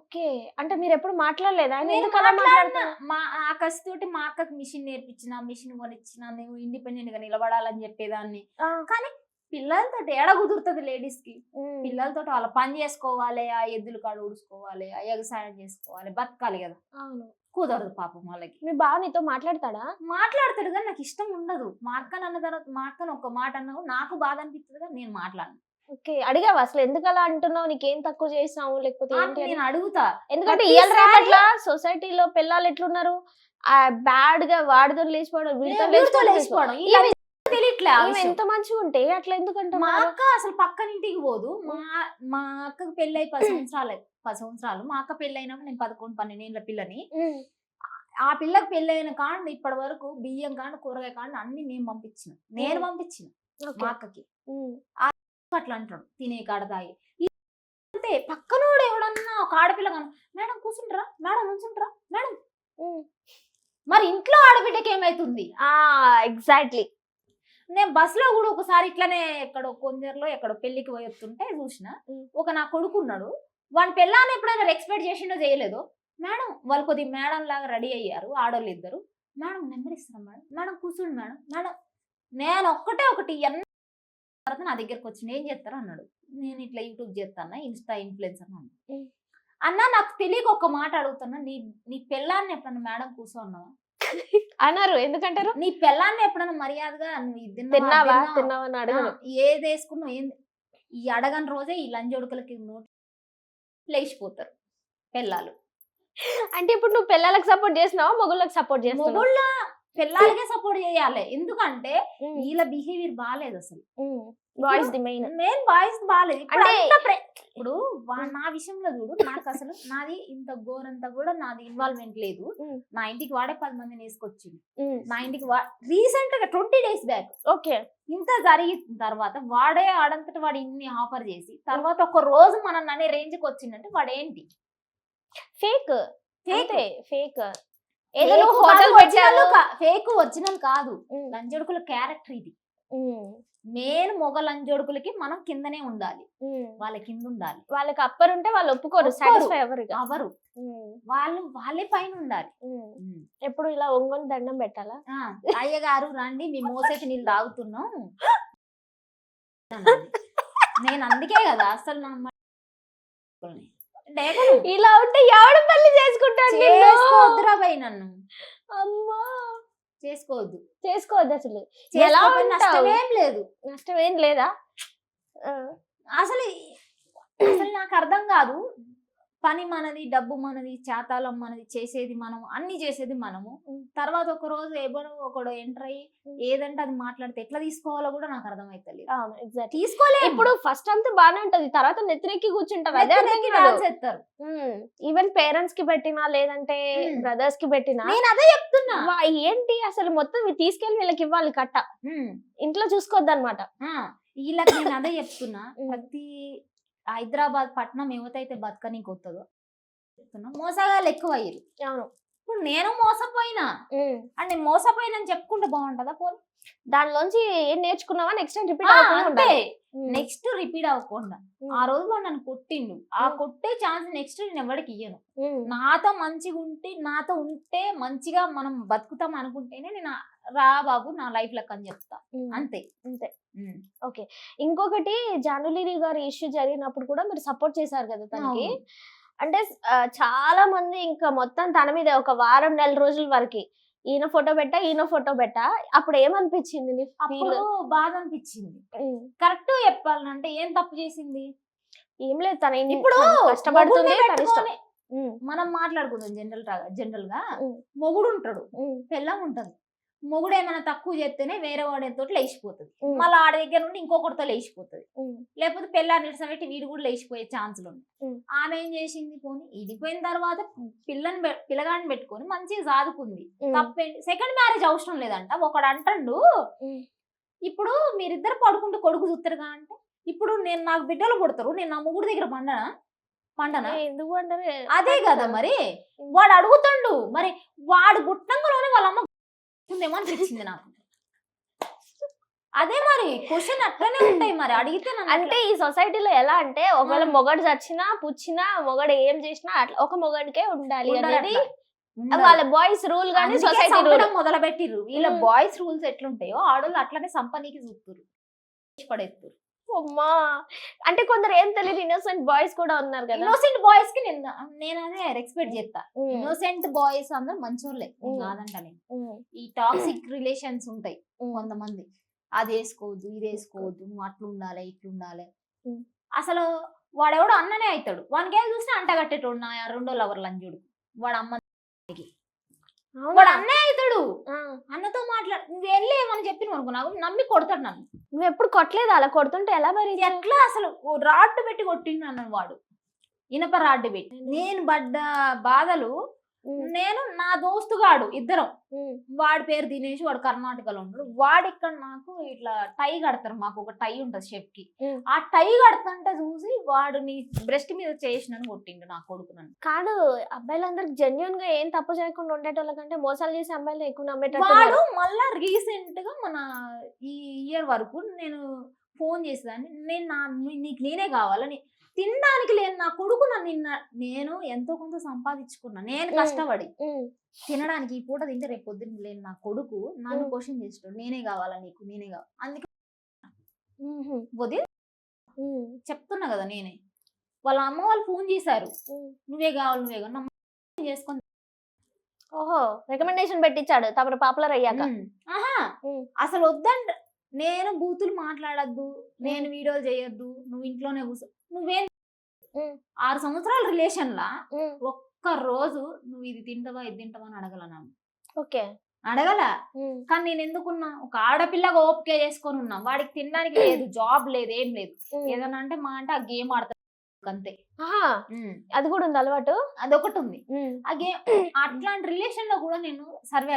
ఓకే. అంటే మీరు ఎప్పుడు మాట్లాడలేదా? మా కసితోటి మా అక్కకి మిషన్ నేర్పించిన, మిషన్ కొనిచ్చిన, నువ్వు ఇండిపెండెంట్ గా నిలబడాలని చెప్పేదాన్ని. కానీ పిల్లలతో ఏడ కుదురుతుంది లేడీస్ కి? పిల్లలతో వాళ్ళ పని చేసుకోవాలి, ఆ ఎద్దులు కాడ ఊడుసుకోవాలి, ఆ ఎగసాయం చేసుకోవాలి, బతకాలి కదా. అవును, కుదరదు పాపం వాళ్ళకి. మీ బావ నీతో మాట్లాడతాడా? మాట్లాడతాడు కానీ నాకు ఇష్టం ఉండదు. మా అక్కని అన్న తర్వాత మా అక్కను ఒక మాట అన్నావు నాకు బాధ అనిపిస్తుంది కానీ నేను మాట్లాడను. ఓకే. అడిగావా అసలు ఎందుకు అలా అంటున్నావు, నీకేం తక్కువ చేసావు లేకపోతే నేను అడుగుతా. ఎందుకంటే ఇవాళ రేపట్ల సొసైటీలో పిల్లలు ఎట్లున్నారు, బ్యాడ్ గా వాడితో లేచిపోవడం, వీడితో లేచిపోవడం తెలియట్లే. ఎంత మంచిగా ఉంటే అట్లా ఎందుకంటే మా అక్క అసలు పక్కన ఇంటికి పోదు. మా అక్కకి పెళ్ళి 10 సంవత్సరాలు. మా అక్క పెళ్ళి అయినప్పుడు నేను 11-12 ఏళ్ళ పిల్లని. ఆ పిల్లకి పెళ్ళి అయిన కాండి ఇప్పటి వరకు బియ్యం కాండి కూరగాయ కాండి అన్ని నేను పంపించిన మా అక్కకి. అట్లా అంటాడు తినే కాడ తాగి. అంటే పక్కనోడు ఎవడన్నా ఒక ఆడపిల్ల కాను, మేడం కూర్చుంటారా, మేడం నుంచుంటారా, మేడం. మరి ఇంట్లో ఆడబిడ్డకి ఏమైతుంది? ఎగ్జాక్ట్లీ. నేను బస్సులో కూడా ఒకసారి ఇట్లానే ఎక్కడో కొందరిలో ఎక్కడో పెళ్లికి పోయి వస్తుంటే చూసిన ఒక నా కొడుకు ఉన్నాడు. వాడి పెళ్ళాన్ని ఎప్పుడైనా ఎక్స్పెక్ట్ చేసిండో చేయలేదో, మేడం వాళ్ళు కొద్దిగా మేడం లాగా రెడీ అయ్యారు ఆడోళ్ళు ఇద్దరు. మేడం నెంబర్ ఇస్తారా మేడం, మేడం కూర్చోండి మేడం, మేడం. నేను ఒకటి తర్వాత నా దగ్గరకు వచ్చి ఏం చేస్తారా అన్నాడు. నేను ఇట్లా యూట్యూబ్ చేస్తాను, ఇన్స్టా ఇన్ఫ్లుయెన్సర్ అన్నా. నాకు తెలియక ఒక మాట అడుగుతున్నా, నీ పెళ్ళాన్ని ఎప్పుడన్నా మేడం కూర్చోన్నావా అన్నారు. ఎందుకంటారు? నీ పెళ్ళాన్ని ఎప్పుడన్నా మర్యాదగా ఏది వేసుకున్నావు ఏంది ఈ అడగని రోజే ఈ లంజొడుకులకి నోటి లేచిపోతారు పెళ్ళాలు. అంటే ఇప్పుడు నువ్వు పిల్లలకు సపోర్ట్ చేసినావా మొగుళ్ళకి సపోర్ట్ చేసినావా? మొగుళ్ళ పిల్లలకే సపోర్ట్ చేయాలి. ఎందుకంటే వీళ్ళ బిహేవియర్ బాగాలేదు అసలు. బాయ్స్ ది మెయిన్ బాయ్స్ బాగాలేదు. ఇప్పుడు నా విషయంలో చూడు, నాకు అసలు నాది ఇంత ఘోరంతా కూడా నాది ఇన్వాల్వ్మెంట్ లేదు. నా ఇంటికి వాడే 10 మందిని వేసుకొచ్చింది. నా ఇంటికి రీసెంట్ గా 20 days బ్యాక్. ఓకే. ఇంత జరిగిన తర్వాత వాడే ఆడంతట వాడు ఇన్ని ఆఫర్ చేసి తర్వాత ఒక రోజు మనం అనే రేంజ్ కి వచ్చిందంటే వాడు ఏంటి? ఫేక్. ఏదో హోటల్ ఫేక్ ఒరిజినల్ కాదు. లంజడుకుల క్యారెక్టర్ ఇది. మెయిన్ మొగ లంజోడుకులకి మనం కిందనే ఉండాలి, వాళ్ళ కింద ఉండాలి. వాళ్ళకి అప్పర్ ఉంటే వాళ్ళు ఒప్పుకోరు, సాటిస్ఫై ఎవరు అవరు, వాళ్ళే పైన ఉండాలి. ఎప్పుడు ఇలా ఒంగొని దండం పెట్టాలా? అయ్యగారు రండి, మీ మోసేటి నీళ్ళు తాగుతున్నాం అన్నది. నేను అందుకే కదా అసలు నా ఇలా ఉంటే ఎవడు పెళ్లి చేసుకుంటాడు? చేసుకోవద్దురా భయ్, నన్ను అమ్మా చేసుకోవద్దు అసలు. ఎలా నష్టమేం లేదు, నష్టం ఏం లేదా? అసలు అసలు నాకు అర్థం కాదు. పని మనది, డబ్బు మనది, చేతాలం మనది, చేసేది మనం, అన్ని చేసేది మనము. తర్వాత ఒక రోజు ఎవరో ఒకడు ఎంటర్ అయ్యి ఏదంటే అది మాట్లాడితే ఎట్లా తీసుకోవాలో కూడా నాకు అర్థమైతలేదు. తీసుకోలే. ఇప్పుడు ఫస్ట్ అంతా బానే ఉంటది, తర్వాత నెత్తినెక్కి కూర్చుంటారు, అదే చేస్తారు. ఈవెన్ పేరెంట్స్ కి పెట్టినా లేదంటే బ్రదర్స్ కి పెట్టినా నేను అదే చెప్తున్నా. ఏంటి అసలు మొత్తం తీసుకెళ్లి వీళ్ళకి ఇవ్వాలి కట్ట, ఇంట్లో చూసుకోవద్దు అనమాట. వీళ్ళకి నేను అదే చెప్తున్నా. ప్రతి హైదరాబాద్ పట్నం ఏవైతే బతకనీకి వస్తుందో మోసగాళ్ళు ఎక్కువ అయ్యారు. ఇప్పుడు నేను మోసపోయినా అంటే మోసపోయినా అని చెప్పుకుంటే బాగుంటదా? పోనీ దానిలోంచి ఏం నేర్చుకున్నావా? నెక్స్ట్ టైం రిపీట్ అవ్వకుండా, నెక్స్ట్ రిపీట్ అవ్వకుండా. ఆ రోజు వాడు నన్ను కొట్టిండు, ఆ కొట్టే ఛాన్స్ నెక్స్ట్ నేను ఎవరికి ఇయ్యను. నాతో మంచిగా ఉంటే మంచిగా మనం బతుకుతాం అనుకుంటేనే నేను రా బాబు నా లైఫ్ లెక్క అని చెప్తా, అంతే. ఓకే, ఇంకొకటి జానులీరి గారి ఇష్యూ జరిగినప్పుడు కూడా మీరు సపోర్ట్ చేశారు కదా తనకి. అంటే చాలా మంది ఇంకా మొత్తం తన మీద ఒక వారం నెల రోజుల వరకు ఈయన ఫోటో పెట్టా అప్పుడు ఏమనిపించింది? అప్పుడు బాధ అనిపించింది. కరెక్ట్ చెప్పాలంటే ఏం తప్పు చేసింది? ఏం లేదు, తన ఇప్పుడు కష్టపడుతుంది. మనం మాట్లాడుకుందాం జనరల్ గా మొగుడు ఉంటాడు, పెళ్ళం ఉంటది. మొగుడు ఏమైనా తక్కువ చేస్తేనే వేరే వాడి తోటి లేచిపోతుంది, మళ్ళీ ఆడ దగ్గర నుండి ఇంకొకటితో లేచిపోతుంది, లేకపోతే పెళ్ళాన్ని నిడిసబెట్టి వీడు కూడా లేచిపోయే ఛాన్సులు ఉన్నాయి. ఆమె ఏం చేసింది? పోనీ ఇదిపోయిన తర్వాత పిల్లగాడిని పెట్టుకొని మంచిగా సాదుకుంది, తప్పేంటి? సెకండ్ మ్యారేజ్ అవసరం లేదంట. ఒకడు అంటాడు ఇప్పుడు మీరిద్దరు పడుకుంటూ కొడుకు చూస్తారుగా అంటే, ఇప్పుడు నేను నాకు బిడ్డలు పుడతారు, నేను నా మొగుడు దగ్గర పండనా? ఎందుకు అంటారు? అదే కదా మరి వాడు అడుగుతాడు. మరి వాడు పుట్టంగానే వాళ్ళమ్మ ఉందేమో అనిపించింది నాకు. అదే మరి క్వశ్చన్ అట్లనే ఉంటాయి మరి అడిగితే. అంటే ఈ సొసైటీలో ఎలా అంటే ఒకవేళ మొగడు చచ్చినా పుచ్చినా మొగడు ఏం చేసినా అట్లా ఒక మొగడికే ఉండాలి అనేది వాళ్ళ బాయ్స్ రూల్ గానీ సొసైటీ రూల్ మొదలు పెట్టిర్రు. వీళ్ళ బాయ్స్ రూల్స్ ఎట్లుంటాయో ఆడోళ్ళు అట్లనే సంపనీకి చూస్తారు, పడేస్తారు. అమ్మా, అంటే కొందరు ఏం తెలియదు ఇన్నోసెంట్ బాయ్స్ కూడా ఉన్నారు కదా. ఇన్నోసెంట్ బాయ్స్ కి నేను అదే రెస్పెక్ట్ చేస్తా. ఇన్నోసెంట్ బాయ్స్ అందరూ మంచోళ్ళే కాదంట. నేను ఈ టాక్సిక్ రిలేషన్స్ ఉంటాయి కొంతమంది, అది వేసుకోవద్దు ఇది వేసుకోవద్దు, నువ్వు అట్లుండాలి ఇట్లుండాలి. అసలు వాడెవడో అన్ననే అవుతాడు, వానికి ఏం చూసినా అంట కట్టేటోడు. నా రెండో లవర్ లంజుడు వాడు అమ్మ వాడు అన్నే అవుతాడు. అన్నతో మాట్లాడు నువ్వు వెళ్ళేమని చెప్పి అనుకో, నాకు నమ్మి కొడతాడు నన్ను. నువ్వు ఎప్పుడు కొట్టలేదు? అలా కొడుతుంటే ఎలా మరి? ఎట్లా అసలు రాడ్డు పెట్టి కొట్టిండు అన్న వాడు, ఇనప రాడ్డు పెట్టి. నేను పడ్డ బాధలు, నేను నా దోస్తుగాడు ఇద్దరం, వాడి పేరు దినేష్, వాడు కర్ణాటకలో ఉంటాడు. వాడు ఇక్కడ నాకు ఇట్లా టై కడతారు, మాకు ఒక టై ఉంటది షెఫ్ కి, ఆ టై కడతంటే చూసి వాడు నీ బ్రెస్ట్ మీద చేసినని కొట్టిండు నా కొడుకు నన్ను. కాదు, అబ్బాయిలందరికి జెన్యున్ గా ఏం తప్పు చేయకుండా ఉండేటోళ్ళ కంటే మోసాలు చేసే అమ్మాయిలు ఎక్కువ నమ్మేటట్టు. వాడు మళ్ళా రీసెంట్ గా మన ఈ ఇయర్ వరకు నేను ఫోన్ చేసేదాన్ని, నీకు నేనే కావాలని. తినడానికి లేని నా కొడుకు నేను ఎంతో కొంత సంపాదించుకున్నా, నేను కష్టపడి తినడానికి. ఈ పూట తింటే రేపు పొద్దున్న లేని నా కొడుకు నన్ను క్వశ్చన్ చేస్తాడు, నేనే కావాలా నీకు, నేనే కావాలి. అందుకే చెప్తున్నా కదా, నేనే. వాళ్ళ అమ్మ వాళ్ళు ఫోన్ చేశారు, నువ్వే కావాలి చేసుకొని. ఓహో, రికమెండేషన్ పెట్టించాడు తమరు పాపులర్ అయ్యాక. అసలు వద్దంట, నేను బూతులు మాట్లాడద్దు, నేను వీడియోలు చేయొద్దు, నువ్వు ఇంట్లోనే కూర్చో. నువ్వేం 6 సంవత్సరాల రిలేషన్ లా ఒక్క రోజు నువ్వు ఇది తింటావా ఇది తింటావా అని అడగల నన్ను. ఓకే, అడగల. కానీ నేను ఎందుకున్నా, ఒక ఆడపిల్లగా ఓపిక చేసుకొని ఉన్నా. వాడికి తినడానికి లేదు, జాబ్ లేదు, ఏం లేదు. ఏదన్నా అంటే మా అంటే ఆ గేమ్ ఆడతా అంతే. అది కూడా ఉంది అలవాటు, అదొకటి ఉంది. ఆ గేమ్ అట్లాంటి రిలేషన్ లో కూడా నేను సర్వే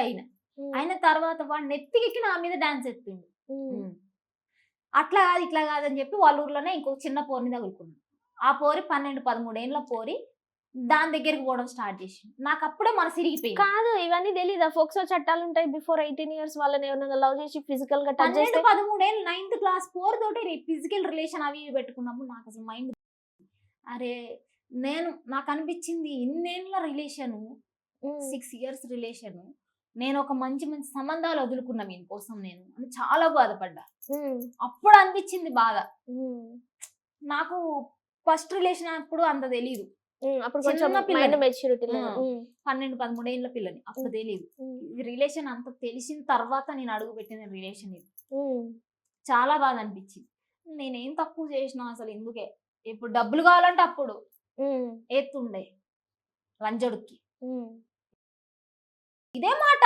అయిన తర్వాత వాడు నెత్తికి నా మీద డాన్స్ ఎత్తుండు. అట్లా కాదు ఇట్లా కాదని చెప్పి వాళ్ళ ఊర్లోనే ఇంకొక చిన్న పోరిని తగులుకున్నాను. ఆ పోరి 12-13 ఏళ్ళ పోరి దాని దగ్గరికి పోవడం స్టార్ట్ చేసి నాకు అప్పుడే మనసు ఇరిగిపోయింది. కాదు ఇవన్నీ తెలీదా? ఫోక్సో చట్టాలు ఉంటాయి, బిఫోర్ 18 years వాళ్ళని ఎవరైనా లవ్ చేసి ఫిజికల్ గా టచ్ 12, చేస్తే 13 ఏళ్ళు 9th క్లాస్ 4 తోటి ఫిజికల్ రిలేషన్ అవి ఇవి పెట్టుకున్నప్పుడు నాకు అసలు మైండ్ అరే నాకు అనిపించింది ఇన్నేళ్ళ రిలేషన్ 6 years రిలేషన్ నేను ఒక మంచి మంచి సంబంధాలు వదులుకున్నా వీని కోసం నేను అని చాలా బాధపడ్డా. అప్పుడు అనిపించింది బాధ. నాకు ఫస్ట్ రిలేషన్ అప్పుడు అంత తెలీదు, అప్పుడు కొంచెం చిన్న పిల్లని. మైండ్ మెచ్యూరిటీ 12, 13 ఏళ్ళ పిల్లని అప్పుడు తెలియదు. ఇది రిలేషన్ అంత తెలిసిన తర్వాత నేను అడుగు పెట్టిన రిలేషన్ ఇది. చాలా బాధ అనిపించింది. నేనేం తక్కువ చేసినా అసలు ఎందుకే. ఇప్పుడు డబ్బులు కావాలంటే అప్పుడు ఎత్తుండే లంజడుక్కి ఇదే మాట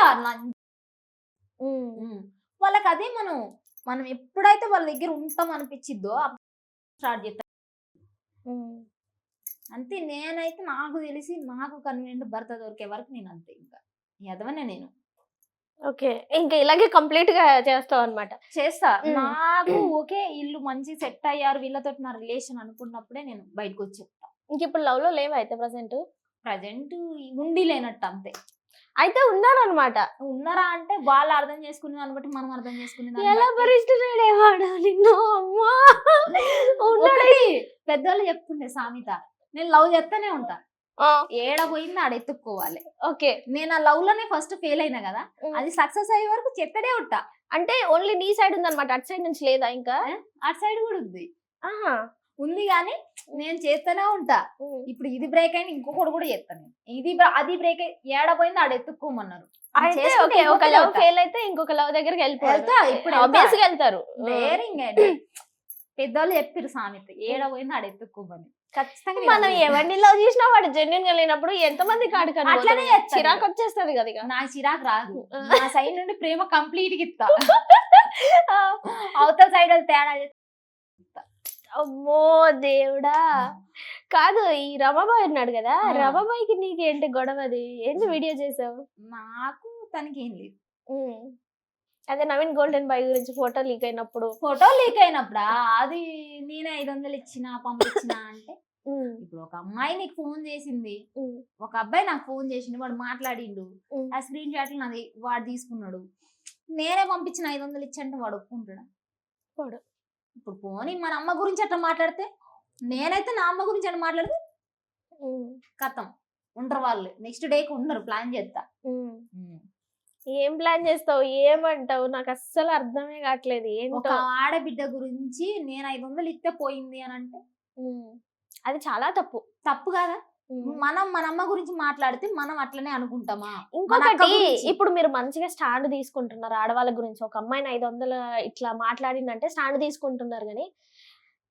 వాళ్ళకి అదే మనం ఎప్పుడైతే వాళ్ళ దగ్గర ఉంటాం అనిపించిద్దో స్టార్ట్ చేస్తాం అంతే. నేనైతే నాకు తెలిసి నాకు కన్వీనియంట్ భర్త దొరికే వరకు నేను అంతే, ఇంకా ఎదవనే నేను. ఓకే, ఇంకా ఇలాగే కంప్లీట్ గా చేస్తావు అనమాట. చేస్తా. నాకు ఓకే ఇల్లు మంచి సెట్ అయ్యారు వీళ్ళతో నా రిలేషన్ అనుకున్నప్పుడే నేను బయటకు వచ్చి చెప్తా. ఇంక ఇప్పుడు లవ్ లో లేవా అయితే ప్రజెంట్ ఉండి లేనట్టు అంతే. అయితే ఉన్నారనమాట. ఉన్నారా అంటే వాళ్ళు అర్థం చేసుకునే దాన్ని బట్టి మనం అర్థం చేసుకునే ఎలా భరిస్తున్నాడేవాడు నిన్ను? అమ్మా పెద్దోళ్ళు చెప్తుండే సామెత, నేను లవ్ చేస్తూనే ఉంటా, ఏడ పోయింది ఆడ ఎత్తుక్కోవాలి. ఓకే, నేను ఆ లవ్ లోనే ఫస్ట్ ఫెయిల్ అయినా కదా, అది సక్సెస్ అయ్యే వరకు చెత్తనే ఉంటా. అంటే ఓన్లీ నీ సైడ్ ఉందన్నమాట, అటు సైడ్ నుంచి లేదా? ఇంకా అటు సైడ్ కూడా ఉంది కానీ నేను చేస్తూనే ఉంటా. ఇప్పుడు ఇది బ్రేక్ అయిన ఇంకొకటి కూడా చేస్తాను. అది బ్రేక్ ఏడ పోయింది ఆడ ఎత్తుక్కోమన్నారు. ఒక లవ్ ఫెయిల్ అయితే ఇంకొక లవ్ దగ్గరికి వెళ్ళిపోతా. ఇప్పుడు ఆబ్వియస్ గా వెళ్తారు. పెద్దవాళ్ళు చెప్పారు సామెత, ఏడ పోయింది ఆడ ఎత్తుక్కోమని. ఖచ్చితంగా మనం ఎవరిని లవ్ చేసినా వాడు జెన్యున్ గా లేనప్పుడు ఎంత మంది అట్లనే చిరాకు వచ్చేస్తుంది కదా. నా చిరాకు రాదు, నా సైడ్ నుండి ప్రేమ కంప్లీట్ గా ఇస్తా. అవతల సైడ్ తేడా. అమ్మో దేవుడా. కాదు, ఈ రమాబాయ్ ఉన్నాడు కదా, రమాబాయ్కి నీకేంటి గొడవ? అది ఏంటి వీడియో చేసావు? నాకు తనకి ఏం లేదు. అదే నవీన్ గోల్డెన్ బాయ్ గురించి ఫోటో లీక్ అయినప్పుడు అది నేను 500 ఇచ్చిన పంపించిన అంటే, ఇప్పుడు ఒక అమ్మాయి నీకు ఫోన్ చేసింది, ఒక అబ్బాయి నాకు ఫోన్ చేసిండు, వాడు మాట్లాడిండు, ఆ స్క్రీన్ షాట్లు నాది వాడు తీసుకున్నాడు, నేనే పంపించిన 500 ఇచ్చంటే వాడు ఒప్పుకుంటాడా? వాడు ఇప్పుడు పోనీ మన అమ్మ గురించి అట్లా మాట్లాడితే, నేనైతే నా అమ్మ గురించి అట్లా మాట్లాడితే కథం ఉండరు వాళ్ళు. నెక్స్ట్ డేకి ఉండరు, ప్లాన్ చేస్తా. ఏం ప్లాన్ చేస్తావు, ఏమంటావు? నాకు అస్సలు అర్థమే కావట్లేదు. ఒక ఆడబిడ్డ గురించి నేను 500 ఇస్తే పోయింది అని అంటే అది చాలా తప్పు. తప్పు కదా. మనం మన అమ్మ గురించి మాట్లాడితే మనం అట్లనే అనుకుంటామా? ఇంకొకటి, ఇప్పుడు మీరు మంచిగా స్టాండ్ తీసుకుంటున్నారు ఆడవాళ్ళ గురించి. ఒక అమ్మాయిని 500 ఇట్లా మాట్లాడిందంటే స్టాండ్ తీసుకుంటున్నారు,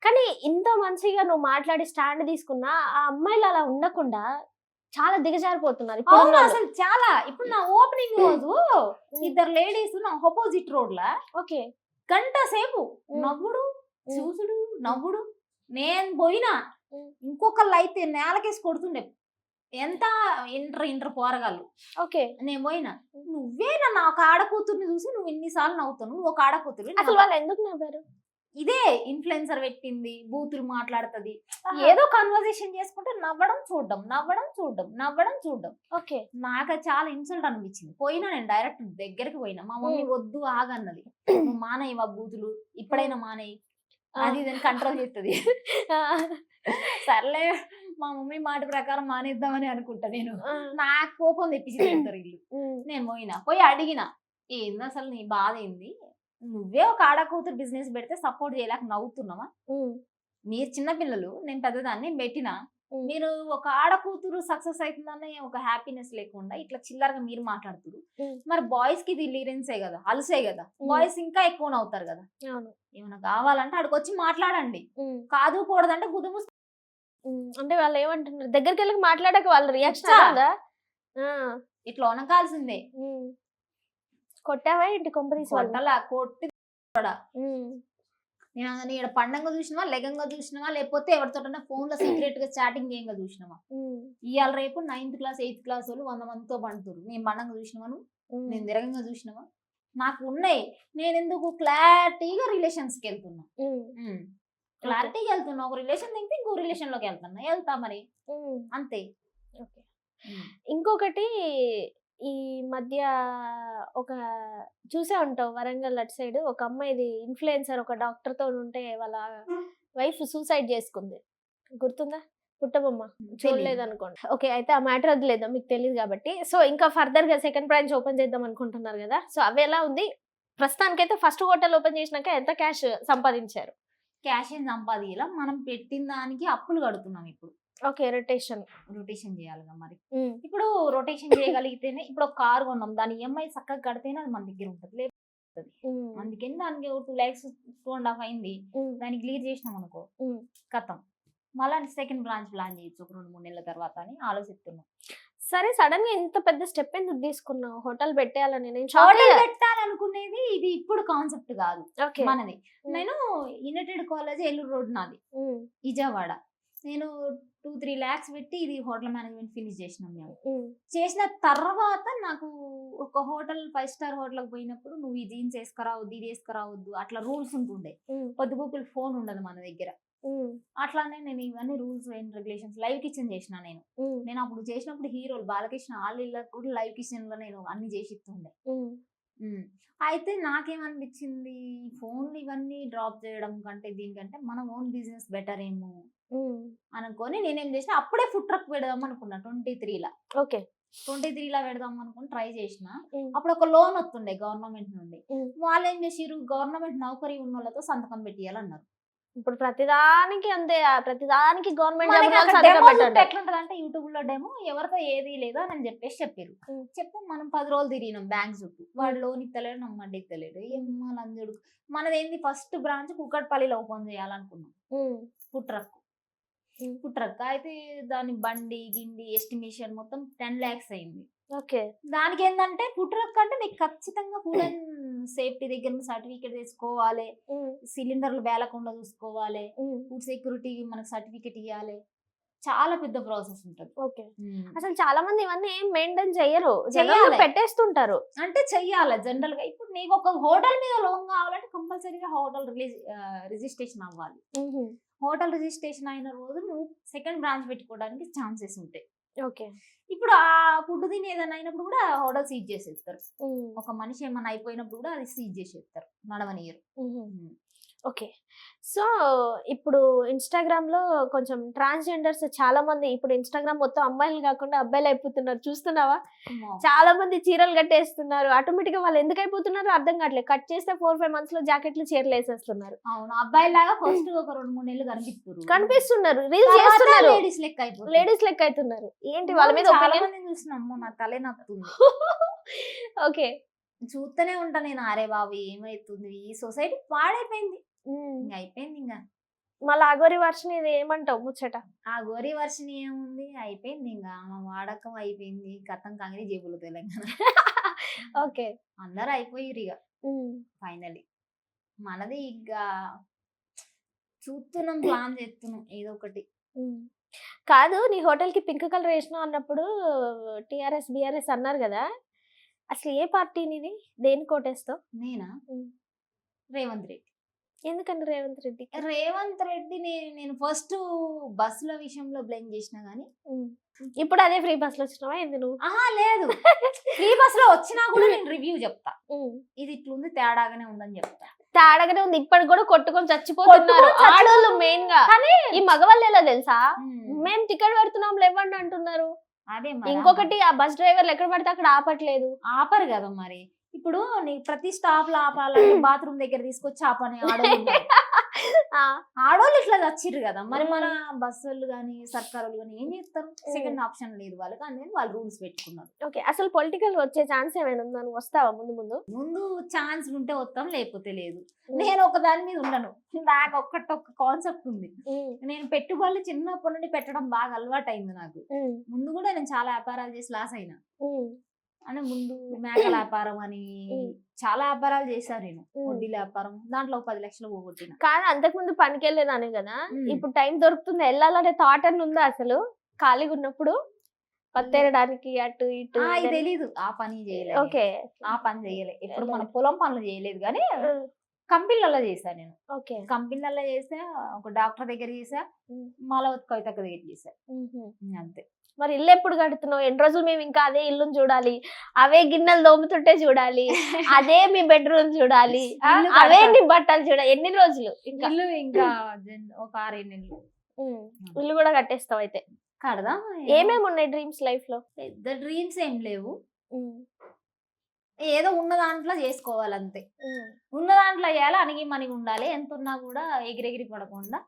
కానీ ఇంత మంచిగా నువ్వు మాట్లాడి స్టాండ్ తీసుకున్నా ఆ అమ్మాయిలు అలా ఉండకుండా చాలా దిగజారిపోతున్నారు అసలు. చాలా ఇప్పుడు నా ఓపెనింగ్ రోజు 2 లేడీస్ నా ఆపోజిట్ రోడ్ లా ఓకే గంట సేపు నవ్వుడు చూసుడు నవ్వుడు. నేను పోయినా ఇంకొకళ్ళు అయితే నేలకేసి కొడుతుండే, ఎంత ఇంటర్ పోరగాళ్ళు. ఓకే, నేను పోయినా, నువ్వే నా ఒక ఆడకూతుర్ని చూసి నువ్వు ఇన్నిసార్లు నవ్వుతావు, నువ్వు ఒక ఆడకూతురు. అసలు వాళ్ళు ఎందుకు నవ్వారు? ఇదే ఇన్ఫ్లుయెన్సర్ పెట్టింది, బూతులు మాట్లాడుతుంది, ఏదో కన్వర్సేషన్ చేసుకుంటే నవ్వడం చూడడం, నవ్వడం చూడడం, నవ్వడం చూడడం. ఓకే, నాకు చాలా ఇన్సల్ట్ అనిపించింది. పోయినా నేను డైరెక్ట్ దగ్గరికి పోయినా, మా మమ్మీ వద్దు ఆగన్నది, నువ్వు మానేయవా బూతులు, ఇప్పుడైనా మానేయి, అది ఇదని కంట్రోల్ చేస్తుంది. సర్లే మా మమ్మీ మాట ప్రకారం మానేద్దామని అనుకుంటా. నేను నాకు కోపం తెప్పించి తింటారు వీళ్ళు. నేను పోయి అడిగిన, ఏంది అసలు నీ బాధ ఏంది? నువ్వే ఒక ఆడకూతురు బిజినెస్ పెడితే సపోర్ట్ చేయలేక నవ్వుతున్నావా? మీరు చిన్నపిల్లలు, నేను పెద్దదాన్ని పెట్టినా, మీరు ఒక ఆడకూతురు సక్సెస్ అవుతుందని ఒక హ్యాపీనెస్ లేకుండా ఇట్లా చిల్లరగా మీరు మాట్లాడుతురు. మరి బాయ్స్ కి ఇది లీరెన్సే కదా, అలసే కదా, బాయ్స్ ఇంకా ఎక్కువ నవ్వుతారు కదా. ఏమైనా కావాలంటే అక్కడికి మాట్లాడండి, కాదు కూడదంటే గుదుము. అంటే వాళ్ళు ఏమంటున్నారు, దగ్గరికి వెళ్ళి మాట్లాడక వాళ్ళ రియాక్షన్ ఇట్లా వనకాల్సిందే. కొట్టావా ఇంటి కొంప తీసి కొట్టి నేను ఇక్కడ పండంగా చూసినావా, లెగంగా చూసినావా, లేకపోతే ఎవరితో ఫోన్ లో సీక్రెట్ గా చాటింగ్ చేయంగా చూసినావా? ఇవాళ రేపు 9th క్లాస్ 8th క్లాస్ వాళ్ళు 100 మందితో పండుతారు. నేను పండంగా చూసినావాను, నేను తిరగంగా చూసినావా? నాకు ఉన్నాయి. నేను ఎందుకు క్లారిటీగా రిలేషన్స్ కి వెళ్తున్నా, క్లారిటీగా వెళ్తున్నా. ఒక రిలేషన్ తింటే ఇంకో రిలేషన్ లోకి వెళ్తా మరి, అంతే. ఓకే. ఇంకొకటి ఈ మధ్య ఒక చూసే ఉంటావు వరంగల్ అటు సైడ్ ఒక అమ్మాయిది ఇన్ఫ్లుయెన్సర్ ఒక డాక్టర్ తో ఉంటే వాళ్ళ వైఫ్ సూసైడ్ చేసుకుంది, గుర్తుందా? పుట్టబొమ్మ చూడలేదు అనుకోండి. ఓకే, అయితే ఆ మ్యాటర్ వదిలేదా, మీకు తెలియదు కాబట్టి. సో ఇంకా ఫర్దర్ గా సెకండ్ బ్రాంచ్ ఓపెన్ చేద్దాం అనుకుంటున్నారు కదా, సో అవి ఎలా ఉంది? ప్రస్తుతానికైతే ఫస్ట్ హోటల్ ఓపెన్ చేసినాక ఎంత క్యాష్ సంపాదించారు? క్యాష్ ఏం సంపాదించాల, మనం పెట్టిన దానికి అప్పులు కడుతున్నాం ఇప్పుడు. ఓకే, రొటేషన్ చేయాలిగా మరి. ఇప్పుడు రొటేషన్ చేయగలిగితేనే, ఇప్పుడు ఒక కార్ కొన్నాం, దాని ఈఎంఐ చక్కగా కడితేనే అది మన దగ్గర ఉంటుంది, లేకపోతే అందుకని దానికి 2 lakhs 2.5 అయింది, దాన్ని క్లియర్ చేసినాం అనుకో కథం. మళ్ళీ సెకండ్ బ్రాంచ్ ప్లాన్ చేయొచ్చు ఒక 2-3 నెలల తర్వాత అని ఆలోచిస్తున్నాం. సరే, సడన్ గా ఇంత పెద్ద స్టెప్ ఎందుకు తీసుకున్నావు హోటల్ పెట్టాలని? నేను హోటల్ పెట్టాలనుకునేది ఇది ఇప్పుడు కాన్సెప్ట్ కాదు Okay. మనది. నేను యునైటెడ్ కాలేజ్ ఏలూరు రోడ్ నాది, విజయవాడ. నేను 2-3 lakhs పెట్టి ఇది హోటల్ మేనేజ్మెంట్ ఫినిష్ చేసినాం మేము. చేసిన తర్వాత నాకు ఒక హోటల్ 5 star హోటల్కి పోయినప్పుడు నువ్వు ఈ జీన్స్ వేసుకురావద్దు, ఇది వేసుకురావద్దు, అట్లా రూల్స్ ఉంటుండే. పొద్దుగూకులు ఫోన్ ఉండదు మన దగ్గర. అట్లానే నేను ఇవన్నీ rules and regulations live kitchen చేసిన. నేను అప్పుడు చేసినప్పుడు హీరోలు బాలకృష్ణ వాళ్ళ కూడా లైవ్ కిచెన్ లో నేను అన్ని చేసి ఇస్తుండే. అయితే నాకేమనిపించింది, ఫోన్లు ఇవన్నీ డ్రాప్ చేయడం కంటే దీనికంటే మన ఓన్ బిజినెస్ బెటర్ ఏమో అనుకొని నేనేం చేసిన, అప్పుడే ఫుడ్ ట్రక్ పెడదాం అనుకున్నా 23లా. ఓకే, 23లా పెడదాం అనుకుని ట్రై చేసిన. అప్పుడు ఒక లోన్ వస్తుండే గవర్నమెంట్ నుండి. వాళ్ళు ఏం చేసిరు, గవర్నమెంట్ నౌకరీ ఉన్న వాళ్ళతో సంతకం పెట్టియాలన్నారు. ఇప్పుడు ప్రతిదానికి అంతే, ప్రతిదానికి గవర్నమెంట్ ఎట్లుంటది అంటే యూట్యూబ్ లో డెమో ఎవరితో ఏది లేదో అని చెప్పారు. చెప్తే మనం 10 రోజులు తిరిగినాం బ్యాంక్ చుట్టూ. వాడు లోన్ ఇస్తలేడు, నమ్మడ్డి ఇస్తలేడు, ఏమో లంజుడు. మనదేంది ఫస్ట్ బ్రాంచ్ కుక్కట్పల్లిలో ఓపెన్ చేయాలనుకున్నాం. ఫుడ్ ట్రక్ అయితే దాని బండి గిండి ఎస్టిమేషన్ మొత్తం 10 lakhs అయింది. ఓకే, దానికి ఏంటంటే ఫుడ్ ట్రక్ అంటే నీకు ఖచ్చితంగా ఫుడ్ అండ్ సేఫ్టీ దగ్గర సర్టిఫికేట్ తీసుకోవాలి, సిలిండర్లు వేలకుండా చూసుకోవాలి, ఫుడ్ సెక్యూరిటీ మనకు సర్టిఫికేట్ ఇవ్వాలి, చాలా పెద్ద ప్రాసెస్ ఉంటది. ఓకే, అసలు చాలా మంది ఇవన్నీ ఏం మెయింటైన్ చెయ్యరు, పెట్టేస్తుంటారు. అంటే చెయ్యాలి జనరల్ గా. ఇప్పుడు నీకు ఒక హోటల్ మీద లోన్ కావాలంటే కంపల్సరీగా హోటల్ రిజిస్ట్రేషన్ అవ్వాలి. హోటల్ రిజిస్ట్రేషన్ అయిన రోజు నువ్వు సెకండ్ బ్రాంచ్ పెట్టుకోవడానికి ఛాన్సెస్ ఉంటాయి. ఓకే, ఇప్పుడు ఆ ఫుడ్ తిని ఏదైనా అయినప్పుడు కూడా హోటల్ సీజ్ చేసేస్తారు. ఒక మనిషి ఏమన్నా అయిపోయినప్పుడు కూడా అది సీజ్ చేసేస్తారు, నడవనియరు. ఓకే, సో ఇప్పుడు ఇన్స్టాగ్రామ్ లో కొంచెం ట్రాన్స్జెండర్స్ చాలా మంది, ఇప్పుడు ఇన్స్టాగ్రామ్ మొత్తం అమ్మాయిలు కాకుండా అబ్బాయిలు అయిపోతున్నారు, చూస్తున్నావా? చాలా మంది చీరలు కట్టేస్తున్నారు. ఆటోమేటిక్ గా వాళ్ళు ఎందుకు అయిపోతున్నారు అర్థం కావట్లేదు. కట్ చేస్తే 4-5 months లో జాకెట్లు చీరలు వేసేస్తున్నారు. అవును, అబ్బాయిలాగా ఫస్ట్ ఒక 2-3 నెలలు కనిపిస్తున్నారు, రీల్స్ చేస్తున్నారు, లేడీస్ లెక్క అవుతున్నారు. ఏంటి వాళ్ళ మీద చూసినాము, నా తలే నత్తుంది. ఓకే, చూస్తూనే ఉంటా నేను, అరే బాబు ఏమైతుంది, ఈ సొసైటీ పాడైపోయింది, అయిపోయింది. ఇంకా మళ్ళీ అగోరి వర్షన్ ఇది ఏమంటావు ముచ్చట? ఆ గోరి వర్షన్ ఏముంది, అయిపోయింది. ఇంకా వాడకం అయిపోయింది, కథం కంగిరి జేబులు తెలంగాణ. ఓకే, అందరు అయిపోయారు ఇక ఫైనలీ. మనది ఇక చూస్తున్నాం, ప్లాన్ చేస్తున్నాం ఏదో ఒకటి. కాదు, నీ హోటల్ కి పింక్ కలర్ వేసినావు అన్నప్పుడు టిఆర్ఎస్ బిఆర్ఎస్ అన్నారు కదా, అసలు ఏ పార్టీ నీది, దేని కోటేస్తావు? నేనా? రేవంత్ రెడ్డి. ఎందుకంటే రేవంత్ రెడ్డి నేను ఫస్ట్ బస్సుల విషయంలో బ్లేమ్ చేసినా గానీ, ఇప్పుడు అదే ఫ్రీ బస్ లో వచ్చినావా ఏంది నువ్వు? లేదు, ఫ్రీ బస్ లో వచ్చినా కూడా నేను రివ్యూ చెప్తా, ఇది ఇట్లుంది తేడాగానే ఉందని చెప్తా. తేడాగానే ఉంది, ఇప్పటికి కూడా కొట్టుకొని చచ్చిపోతున్నారు ఆడోళ్ళు మెయిన్ గా. ఈ మగవాళ్ళు ఎలా తెలుసా, మేము టికెట్ పెడుతున్నాం లేవండి అంటున్నారు. అదే ఇంకొకటి, ఆ బస్ డ్రైవర్లు ఎక్కడ పడితే అక్కడ ఆపట్లేదు. ఆపరు కదా మరి. ఇప్పుడు నీ ప్రతి స్టాప్ లో ఆపాలని బాత్రూమ్ దగ్గర తీసుకొచ్చి ఆపని ఆడోళ్ళు ఇట్లా చచ్చిర్రు కదా. మరి మన బస్సులు గానీ సర్కారులు గానీ ఏం చేస్తారు, సెకండ్ ఆప్షన్ లేదు వాళ్ళకి, అందుకని వాళ్ళు రూల్స్ పెట్టుకున్నారు. ఓకే, అసలు పొలిటికల్ వచ్చే ఛాన్స్ ఏమైనా ఉందా? నువ్వు వస్తావా ముందు ఛాన్స్ ఉంటే వస్తాం, లేకపోతే లేదు. నేను ఒక దాని మీద ఉండను, నాకు ఒక్క కాన్సెప్ట్ ఉంది. నేను పెట్టుబడులు చిన్నప్పటి నుండి పెట్టడం బాగా అలవాటు అయింది నాకు. ముందు కూడా నేను చాలా వ్యాపారాలు చేసి లాస్ అయినా. అంటే ముందు మేకల వ్యాపారం అని చాలా వ్యాపారాలు చేశాను నేను, వడ్డీల వ్యాపారం, దాంట్లో 10 లక్షలు పోగొట్టిన. కానీ అంతకు ముందు పనికి వెళ్ళేదాన్ని కదా, ఇప్పుడు టైం దొరుకుతుంది వెళ్ళాలంటే థాట్ అని ఉందా అసలు? ఖాళీగా ఉన్నప్పుడు పత్తేరడానికి అటు ఇటు తెలీదు, ఆ పని చేయలేదు. ఓకే, ఆ పని చేయలేదు ఎప్పుడు, మన పొలం పనులు చేయలేదు కానీ కంపెనీలలో చేసా నేను. ఓకే, కంపెనీలలో చేసా, ఒక డాక్టర్ దగ్గర చేసా, మాలవత్ కవితక్క దగ్గర చేసా, అంతే. మరి ఇల్లు ఎప్పుడు కడుతున్నావు? ఎన్ని రోజులు మేము ఇంకా అదే ఇల్లుని చూడాలి, అవే గిన్నెలు దోముతుంటే చూడాలి, అదే మీ బెడ్రూమ్ చూడాలి, ఇల్లు అవే కడతారు. నీ బట్టలు చూడాలి, ఎన్ని రోజులు ఇంకా? ఇల్లు ఇంకా ఒక 6 నెలలు ఇల్లు కూడా కట్టేస్తావు అయితే. కడదాం. ఏమేమి ఉన్నాయి డ్రీమ్స్ లైఫ్ లో? పెద్ద డ్రీమ్స్ ఏం లేవు, ఏదో ఉన్న దాంట్లో చేసుకోవాలంతే. ఉన్న దాంట్లో చేయాలి, అణిగి మణిగి ఉండాలి, ఎంత ఉన్నా కూడా ఎగిరెగిరి పడకుండా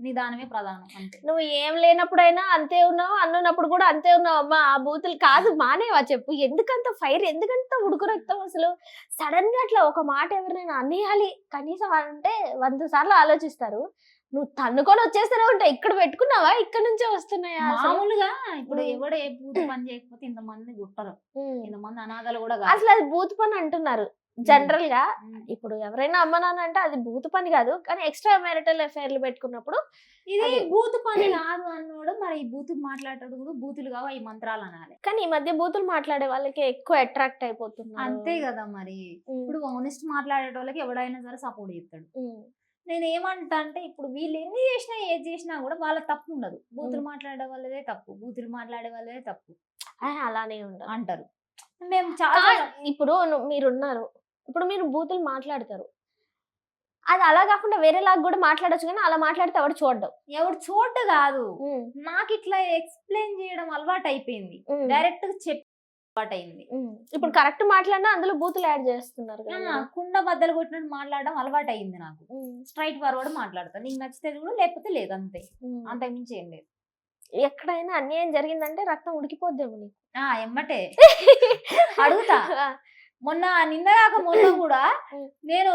నిదానమే ప్రధానం అంతే. నువ్వు ఏం లేనప్పుడైనా అంతే ఉన్నావు, అన్నున్నప్పుడు కూడా అంతే ఉన్నావు అమ్మా. ఆ బూతులు కాదు మానేవా చెప్పు? ఎందుకంత ఫైర్, ఎందుకంత ఉడుకు రక్తం అసలు? సడన్ గా అట్లా ఒక మాట ఎవరినైనా అనేయాలి కనీసం అంటే 100 సార్లు ఆలోచిస్తారు. నువ్వు తన్నుకొని వచ్చేస్తూనే ఉంటావు. ఇక్కడ పెట్టుకున్నావా, ఇక్కడ నుంచే వస్తున్నాయా అసలు? మామూలుగా ఇప్పుడు ఎవడు ఏ బూత్ పని చేయకపోతే ఇంతమంది గుట్టరు, ఇంతమంది అనాథలు కూడా కాదు. అసలు అది బూత్ పని అంటున్నారు జనరల్ గా. ఇప్పుడు ఎవరైనా అమ్మ నాన్న అంటే అది బూత్ పని కాదు, కానీ ఎక్స్ట్రా మ్యారిటల్ అఫైర్లు పెట్టుకున్నప్పుడు ఇది బూత్ పని కాదు అన్నోడు మరి బూత్ మాట్లాడేటప్పుడు కూడా బూతులు కావు ఈ మంత్రాలు అనాలి. కానీ ఈ మధ్య బూతులు మాట్లాడే వాళ్ళకి ఎక్కువ అట్రాక్ట్ అయిపోతున్నారు. అంతే కదా మరి. ఇప్పుడు ఆనెస్ట్ మాట్లాడే వాళ్ళకి ఎవడైనా సరే సపోర్ట్ చేస్తాడు. నేను ఏమంటా అంటే ఇప్పుడు వీళ్ళు ఎన్ని చేసినా ఏది చేసినా కూడా వాళ్ళ తప్పు ఉండదు. బూతులు మాట్లాడే వాళ్ళదే తప్పు, బూతులు మాట్లాడే వాళ్ళదే తప్పు అలానే ఉండదు అంటారు. మేము చాలా ఇప్పుడు మీరున్నారు, ఇప్పుడు మీరు బూతులు మాట్లాడతారు, అది అలా కాకుండా వేరేలాగా కూడా మాట్లాడొచ్చు, కానీ అలా మాట్లాడితే ఎవడు చూడడం. ఎవడు చూడ కాదు, నాకు ఇట్లా ఎక్స్ప్లెయిన్ చేయడం అలవాటు అయిపోయింది, డైరెక్ట్ గా చెప్పి అలవాటు అయింది. ఇప్పుడు కరెక్ట్ మాట్లాడినా అందులో బూతులు యాడ్ చేస్తున్నారు. కుండ బద్దలు కొట్టినట్టు మాట్లాడడం అలవాటు అయింది నాకు. స్ట్రైట్ ఫార్వర్డ్ మాట్లాడతాను, నీకు నచ్చితే కూడా లేకపోతే లేదు, అంతే. అంతకుమించి ఏం లేదు. ఎక్కడైనా అన్యాయం జరిగిందంటే రక్తం ఉడికిపోద్దేమో నీకు. ఎమ్మటే అడుగుతా. నిన్న కాక మొన్న కూడా నేను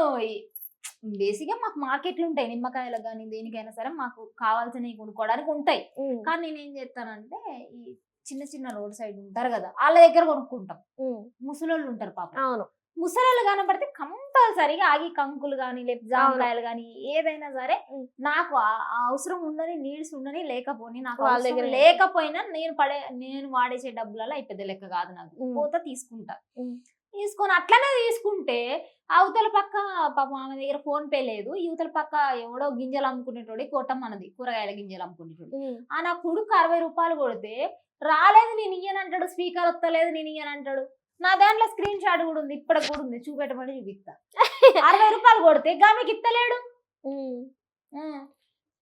బేసిక్ గా మాకు మార్కెట్లు ఉంటాయి, నిమ్మకాయలకు కానీ దేనికైనా సరే మాకు కావాల్సినవి కొనుక్కోవడానికి ఉంటాయి. కానీ నేనేం చేస్తానంటే ఈ చిన్న చిన్న రోడ్ సైడ్ ఉంటారు కదా, వాళ్ళ దగ్గర కొనుక్కుంటాం. ముసలోళ్ళు ఉంటారు పాపం. అవును, ముసలోళ్ళు కనపడితే కంపల్సరిగా ఆగి కంకులు కానీ లేకపోతే జామకాయలు కానీ ఏదైనా సరే నాకు అవసరం ఉండని, నీడ్స్ ఉండని, లేకపోని నాకు వాళ్ళ దగ్గర లేకపోయినా నేను వాడేసే డబ్బులలో పెద్ద లెక్క కాదు, నాకు పోతా తీసుకుంటా. తీసుకొని అట్లనే తీసుకుంటే అవతల పక్క పాపం ఆమె దగ్గర ఫోన్ పే లేదు, యువతల పక్క ఎవడో గింజలు అమ్ముకునేటోడి కోటం మనది కూరగాయల గింజలు అమ్ముకునేటోడు. నా కొడుకు 60 రూపాయలు కొడితే రాలేదు నేను ఇయ్యనంటాడు, స్పీకర్ వస్తలేదు నేను ఇయ్యనంటాడు. నా దాంట్లో స్క్రీన్ షాట్ కూడా ఉంది, ఇప్పటికి కూడా ఉంది, చూపెట్టమని చూపిస్తా. 60 రూపాయలు కొడితే గామెకి ఇస్తలేడు.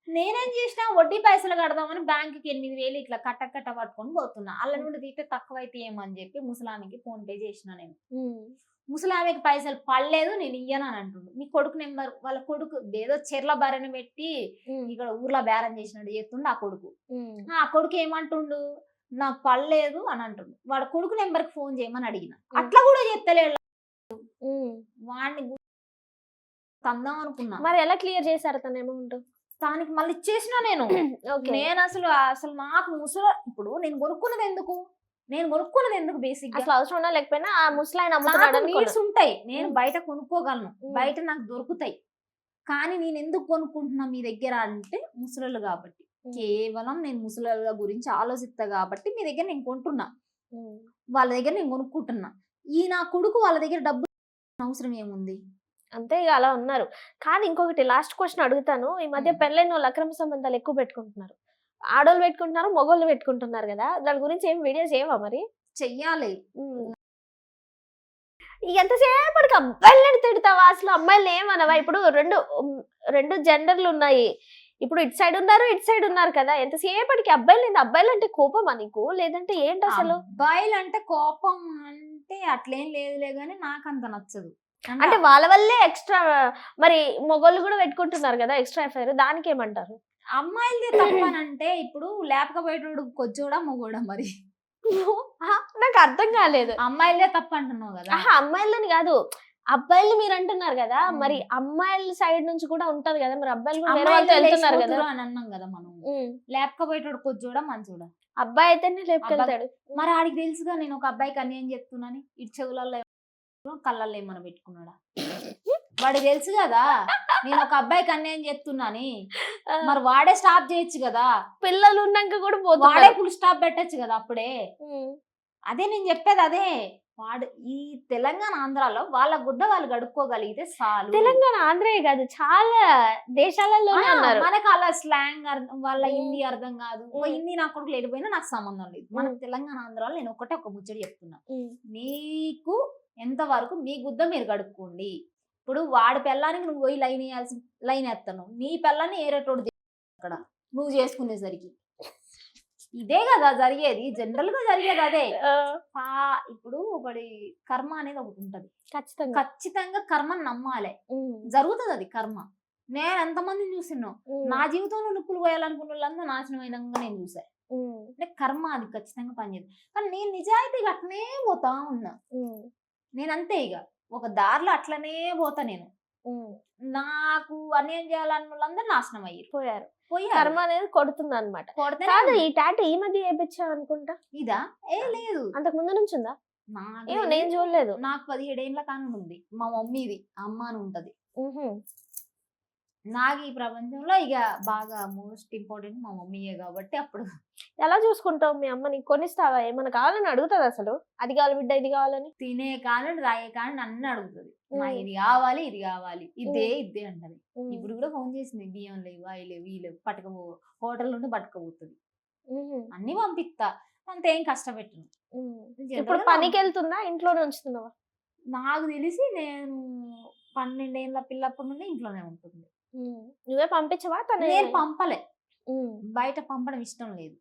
నేనేం చేసినా వడ్డీ పైసలు కడదామని బ్యాంకుకి 8,000 ఇట్లా కట్ట పట్టుకొని పోతున్నా. అల్ల నుండి తీస్తే తక్కువైతే ఏమని చెప్పి ముసలామికి ఫోన్ పే చేసిన. నేను ముసలామికి పైసలు పడలేదు, నేను ఇయ్యను అని అంటుండు. మీ కొడుకు నెంబర్, వాళ్ళ కొడుకు ఏదో చెర్ల బర్రెను పెట్టి ఇక్కడ ఊర్లో బేరం చేసినట్టు చేస్తుండు ఆ కొడుకు. ఆ కొడుకు ఏమంటుండు, నాకు పడలేదు అని అంటుండు. వాడు కొడుకు నెంబర్ కి ఫోన్ చేయమని అడిగిన, అట్లా కూడా చెప్తలేడు. వాడిని తందాం అనుకున్నా. మరి ఎలా క్లియర్ చేశారు తన అమౌంట్? దానికి మళ్ళీ ఇచ్చేసిన నేను. నేను అసలు నాకు ఇప్పుడు నేను కొనుక్కున్నది ఎందుకు బేసిక్ అసలు అవసరం ఉన్నా లేకపోయినా ఆ ముసలాయన నీడ్స్ ఉంటాయి, నేను బయట కొనుక్కోగలను, బయట నాకు దొరుకుతాయి. కానీ నేను ఎందుకు కొనుక్కుంటున్నా మీ దగ్గర అంటే ముసలోళ్ళు కాబట్టి, కేవలం నేను ముసలోళ్ళ గురించి ఆలోచిస్తా కాబట్టి మీ దగ్గర నేను కొంటున్నా, వాళ్ళ దగ్గర నేను కొనుక్కుంటున్నా. ఈ నా కొడుకు వాళ్ళ దగ్గర డబ్బు అవసరం ఏముంది? అంతే, ఇక అలా ఉన్నారు. కానీ ఇంకొకటి లాస్ట్ క్వశ్చన్ అడుగుతాను. ఈ మధ్య పెళ్ళైన వాళ్ళు అక్రమ సంబంధాలు ఎక్కువ పెట్టుకుంటున్నారు, ఆడోళ్ళు పెట్టుకుంటున్నారు, మగోళ్ళు పెట్టుకుంటున్నారు కదా, దాని గురించి ఏం వీడియోస్ చేయవా మరి? చెయ్యాలి. ఎంతసేపటికి అబ్బాయిలని తిడతావా? అసలు అమ్మాయిలు ఏమనవా? ఇప్పుడు రెండు జెండర్లు ఉన్నాయి, ఇప్పుడు ఇటు సైడ్ ఉన్నారు కదా, ఎంతసేపటికి అబ్బాయిలు అంటే కోపమా నీకు, లేదంటే ఏంటి అసలు? అబ్బాయిలు అంటే కోపం అంటే అట్లేం లేదులే గానీ నాకు అంత నచ్చదు. అంటే వాళ్ళ వల్లే ఎక్స్ట్రా, మరి మొగోళ్ళు కూడా పెట్టుకుంటున్నారు కదా ఎక్స్ట్రా అఫైర్, దానికి ఏమంటారు? అమ్మాయిలదే తప్పనంటే ఇప్పుడు లేపకపోయేటోడు కొచ్చోడా మొగోడా? మరి నాకు అర్థం కాలేదు. అమ్మాయిలదే తప్ప అంటున్నావు కదా. అమ్మాయిలని కాదు, అబ్బాయిలు మీరు అంటున్నారు కదా, మరి అమ్మాయిల సైడ్ నుంచి కూడా ఉంటది కదా, మరి అబ్బాయిలు కూడా వేరే వాళ్ళతో వెళ్తున్నారు కదా అని అన్నాం కదా మనం. లేపకపోయేటోడు కొచ్చోడా మంచోడా? అబ్బాయి అయితేనే లేపుకెళ్తాడు. మరి ఆడికి తెలుసుగా నేను ఒక అబ్బాయికి అన్యాయం చెప్తున్నాను, ఇటు చెవులలో కళ్ళల్లో ఏమన్నా పెట్టుకున్నాడా? వాడికి తెలుసు కదా నేను ఒక అబ్బాయికి అన్యాయం చెప్తున్నాని, మరి వాడే స్టాప్ చేయొచ్చు కదా. పిల్లలు ఉన్నాక కూడా వాడే ఫుల్ స్టాప్ పెట్టచ్చు కదా అప్పుడే. అదే నేను చెప్పేది, అదే వాడు ఈ తెలంగాణ ఆంధ్రాలో వాళ్ళ గుద్ద వాళ్ళు గడుక్కోగలిగితే చాలు. తెలంగాణ ఆంధ్రే కాదు చాలా దేశాలలోనే ఉన్నారు. మనకు అలా స్లాంగ్ వాళ్ళ హిందీ అర్థం కాదు. హిందీ నా కొడుకు లేకపోయినా నాకు సంబంధం లేదు. మన తెలంగాణ ఆంధ్రాలో నేను ఒక ముచ్చడి చెప్తున్నా. నీకు ఎంత వరకు మీ గుద్ద మీరు గడుక్కోండి. ఇప్పుడు వాడి పెళ్ళానికి నువ్వు పోయి లైన్ వేస్తాను, నీ పెళ్ళాన్ని ఏరేటోడు అక్కడ నువ్వు చేసుకునేసరికి ఇదే కదా జరిగేది. జనరల్ గా జరిగేది అదే. ఇప్పుడు ఒకటి కర్మ అనేది ఒకటి ఉంటది. ఖచ్చితంగా కర్మని నమ్మాలి. జరుగుతుంది అది కర్మ. నేను ఎంతమందిని చూసినా నా జీవితంలో నిప్పులు పోయాలనుకున్న వాళ్ళంతా నాశనం అయినాక నేను చూసా. అంటే కర్మ అది ఖచ్చితంగా పనిచేయదు. కానీ నేను నిజాయితీగా అట్లనే పోతా ఉన్నా. నేనంతే ఇక ఒక దారిలో అట్లనే పోతా. నేను నాకు అన్యాయం చేయాలన్న వాళ్ళందరూ నాశనం పోయారు. కర్మ అనేది కొడుతుంది అనమాట. కాదు ఈ టాటూ ఈ మధ్య వేయించావు అనుకుంటా. ఇదా? లేదు, అంతకు ముందు నుంచి ఉందా? ఏమో నేను చూడలేదు. నాకు 17 ఏళ్ళ కాను ఉంది. మా మమ్మీది అమ్మ అని ఉంటది. నాకు ఈ ప్రపంచంలో ఇక బాగా మోస్ట్ ఇంపార్టెంట్ మా మమ్మీయే కాబట్టి. అప్పుడు ఎలా చూసుకుంటావు మీ అమ్మని? కొనిస్తావా? ఏమైనా కావాలని అడుగుతుంది అసలు? అది కావాలి బిడ్డ, ఇది కావాలని. తినే కాలండి రాయే కాలండి అన్ని అడుగుతుంది. ఇది కావాలి, ఇది కావాలి, ఇదే అంటది. ఇప్పుడు కూడా ఫోన్ చేసింది, బియ్యం లేవు, అవి లేవు, ఈ లేవు, పట్టుకపో, హోటల్ నుండి పట్టుకపోతుంది. అన్ని పంపిస్తా, అంతేం కష్టపెట్టను. ఇప్పుడు పనికి వెళ్తుందా, ఇంట్లోనే ఉంచుతున్నావా? నాకు తెలిసి నేను 12 ఏళ్ళ పిల్లప్పటి నుండి ఇంట్లోనే ఉంటుంది. నువ్వే పంపించవా? నేను పంపలే, బయట పంపడం ఇష్టం లేదు.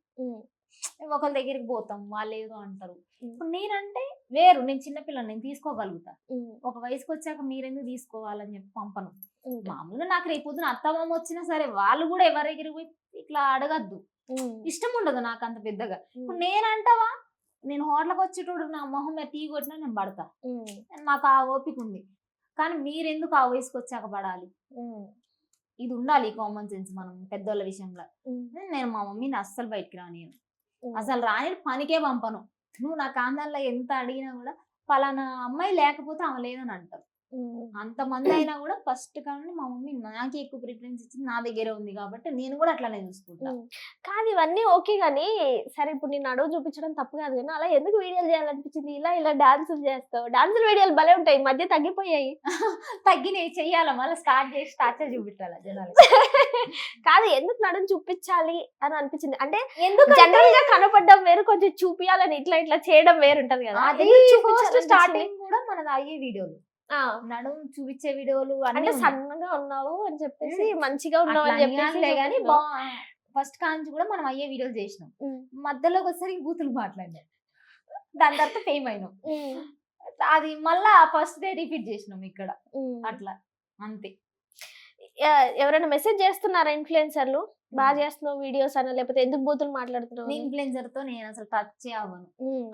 ఒకళ్ళ దగ్గరికి పోతాం, వాళ్ళు ఏదో అంటారు. ఇప్పుడు నేనంటే వేరు, నేను చిన్నపిల్లని, నేను తీసుకోగలుగుతా. ఒక వయసుకు వచ్చాక మీరెందుకు తీసుకోవాలని చెప్పి పంపను. మామూలుగా నాకు రేపొద్దున అత్తమామ వచ్చినా సరే వాళ్ళు కూడా ఎవరి దగ్గరికి పోయి ఇట్లా అడగద్దు. ఇష్టం ఉండదు నాకు అంత పెద్దగా. ఇప్పుడు నేనంటావా, నేను హోటల్కి వచ్చేటోడు నా మొహం మీద తీ కొట్టినా నేను పడతా. నాకు ఆ ఓపిక ఉంది. కానీ మీరెందుకు ఆ వయసుకు వచ్చాక పడాలి? ఇది ఉండాలి కామన్ సెన్స్ మనం పెద్దోళ్ళ విషయంలో. నేను మా మమ్మీని అస్సలు బయటికి రానియను, అసలు రాని పనికే పంపను. నువ్వు నా కాందాల్లో ఎంత అడిగినా కూడా పలానా అమ్మాయి లేకపోతే ఆమె లేదని అంటారు. అంతమంది అయినా కూడా ఫస్ట్ కానీ మా మమ్మీ నాకే ఎక్కువ ప్రిఫరెన్స్ ఇచ్చింది, నా దగ్గరే ఉంది కాబట్టి నేను కూడా అట్లానే చూసుకుంటా. కాదు ఇవన్నీ ఓకే గానీ సరే ఇప్పుడు నేను అడుగు చూపించడం తప్పు కాదు కానీ అలా ఎందుకు వీడియోలు చేయాలనిపించింది? ఇలా డాన్సులు చేస్తావు, డాన్సుల వీడియోలు భలే ఉంటాయి, మధ్య తగ్గిపోయాయి. తగ్గినాయి, చెయ్యాలా మళ్ళీ స్టార్ట్ చేసి టార్చర్ చూపించాలా జనాలు? కాదు ఎందుకు నడుము చూపించాలి అని అనిపించింది అంటే ఎందుకు జనరల్ గా కనపడడం వేరు, కొంచెం చూపించాలని ఇట్లా చేయడం వేరు ఉంటది కదా. స్టార్టింగ్ కూడా మనది అయ్యే వీడియోలు, నడుము చూపించే వీడియోలు అంటే సన్నగా ఉన్నావు అని చెప్పేసి మంచిగా ఉన్నావు అని చెప్పేసి కానీ ఫస్ట్ కాంచి కూడా మనం అయ్యే వీడియోలు చేసినాం. మధ్యలోకి వచ్చేసరికి బూతులు మాట్లాడినాం, దాని తర్వాత ఫేమ్ అయినాం. అది మళ్ళా ఫస్ట్ డే రిపీట్ చేసినాం ఇక్కడ అట్లా అంతే. ఎవరైనా మెసేజ్ చేస్తున్నారా ఇన్ఫ్లుయెన్సర్లు బాగా చేస్తున్నావు వీడియోస్ అన్న, లేకపోతే ఎందుకు బూతులు మాట్లాడుతున్నావు? ఇన్ఫ్లుయెన్సర్ తో నేను అసలు టచ్ అవ్వను,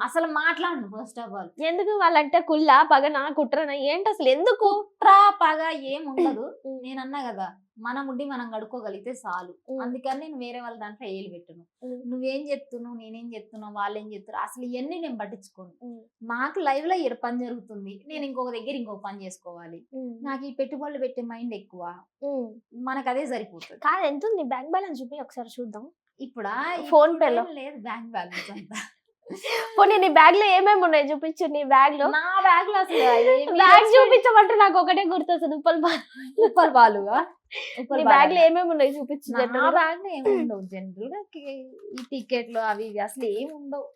అసలు మాట్లాడను. ఫస్ట్ ఆఫ్ ఆల్ ఎందుకు? వాళ్ళంటే కుళ్ళా పగనా కుట్రనా ఏంటి అసలు? ఎందుకు కుట్రా పగ ఏం ఉండదు. నేను అన్నా కదా, మన ముడ్డి మనం గడుక్కోగలిగితే చాలు. అందుకని నేను వేరే వాళ్ళ దాంట్లో ఏలు పెట్టను. నువ్వేం చెప్తున్నావు, నేనేం చెప్తున్నావు, వాళ్ళేం చెప్తున్నారు, అసలు ఇవన్నీ నేను పట్టించుకోను. నాకు లైవ్ లో ఇక్కడ పని జరుగుతుంది, నేను ఇంకొక దగ్గర ఇంకొక పని చేసుకోవాలి. నాకు ఈ పెట్టుబడులు పెట్టే మైండ్ ఎక్కువ, మనకు అదే సరిపోతుంది. కాదు ఎంత ఉంది బ్యాంక్ బ్యాలెన్స్ చూపి ఒకసారి చూద్దాం. ఇప్పుడా ఫోన్ పే లో లేదు బ్యాంక్ బ్యాలెన్స్ అంతా. పోనీ నీ బ్యాగ్ లో ఏమేమి ఉన్నాయి చూపించు. నీ బ్యాగ్ లో, నా బ్యాగ్ లో అసలు బ్యాగ్ చూపించమంటే నాకు ఒకటే గుర్తొస్తుంది, ఉప్పల్ బాలుగా. నీ బ్యాగ్ లో ఏమేమి ఉన్నాయి చూపించు. నా బ్యాగ్ లో ఏమి ఉండవు జనరల్ గా, ఈ టికెట్లు అవి ఇవి అసలు ఏమి ఉండవు.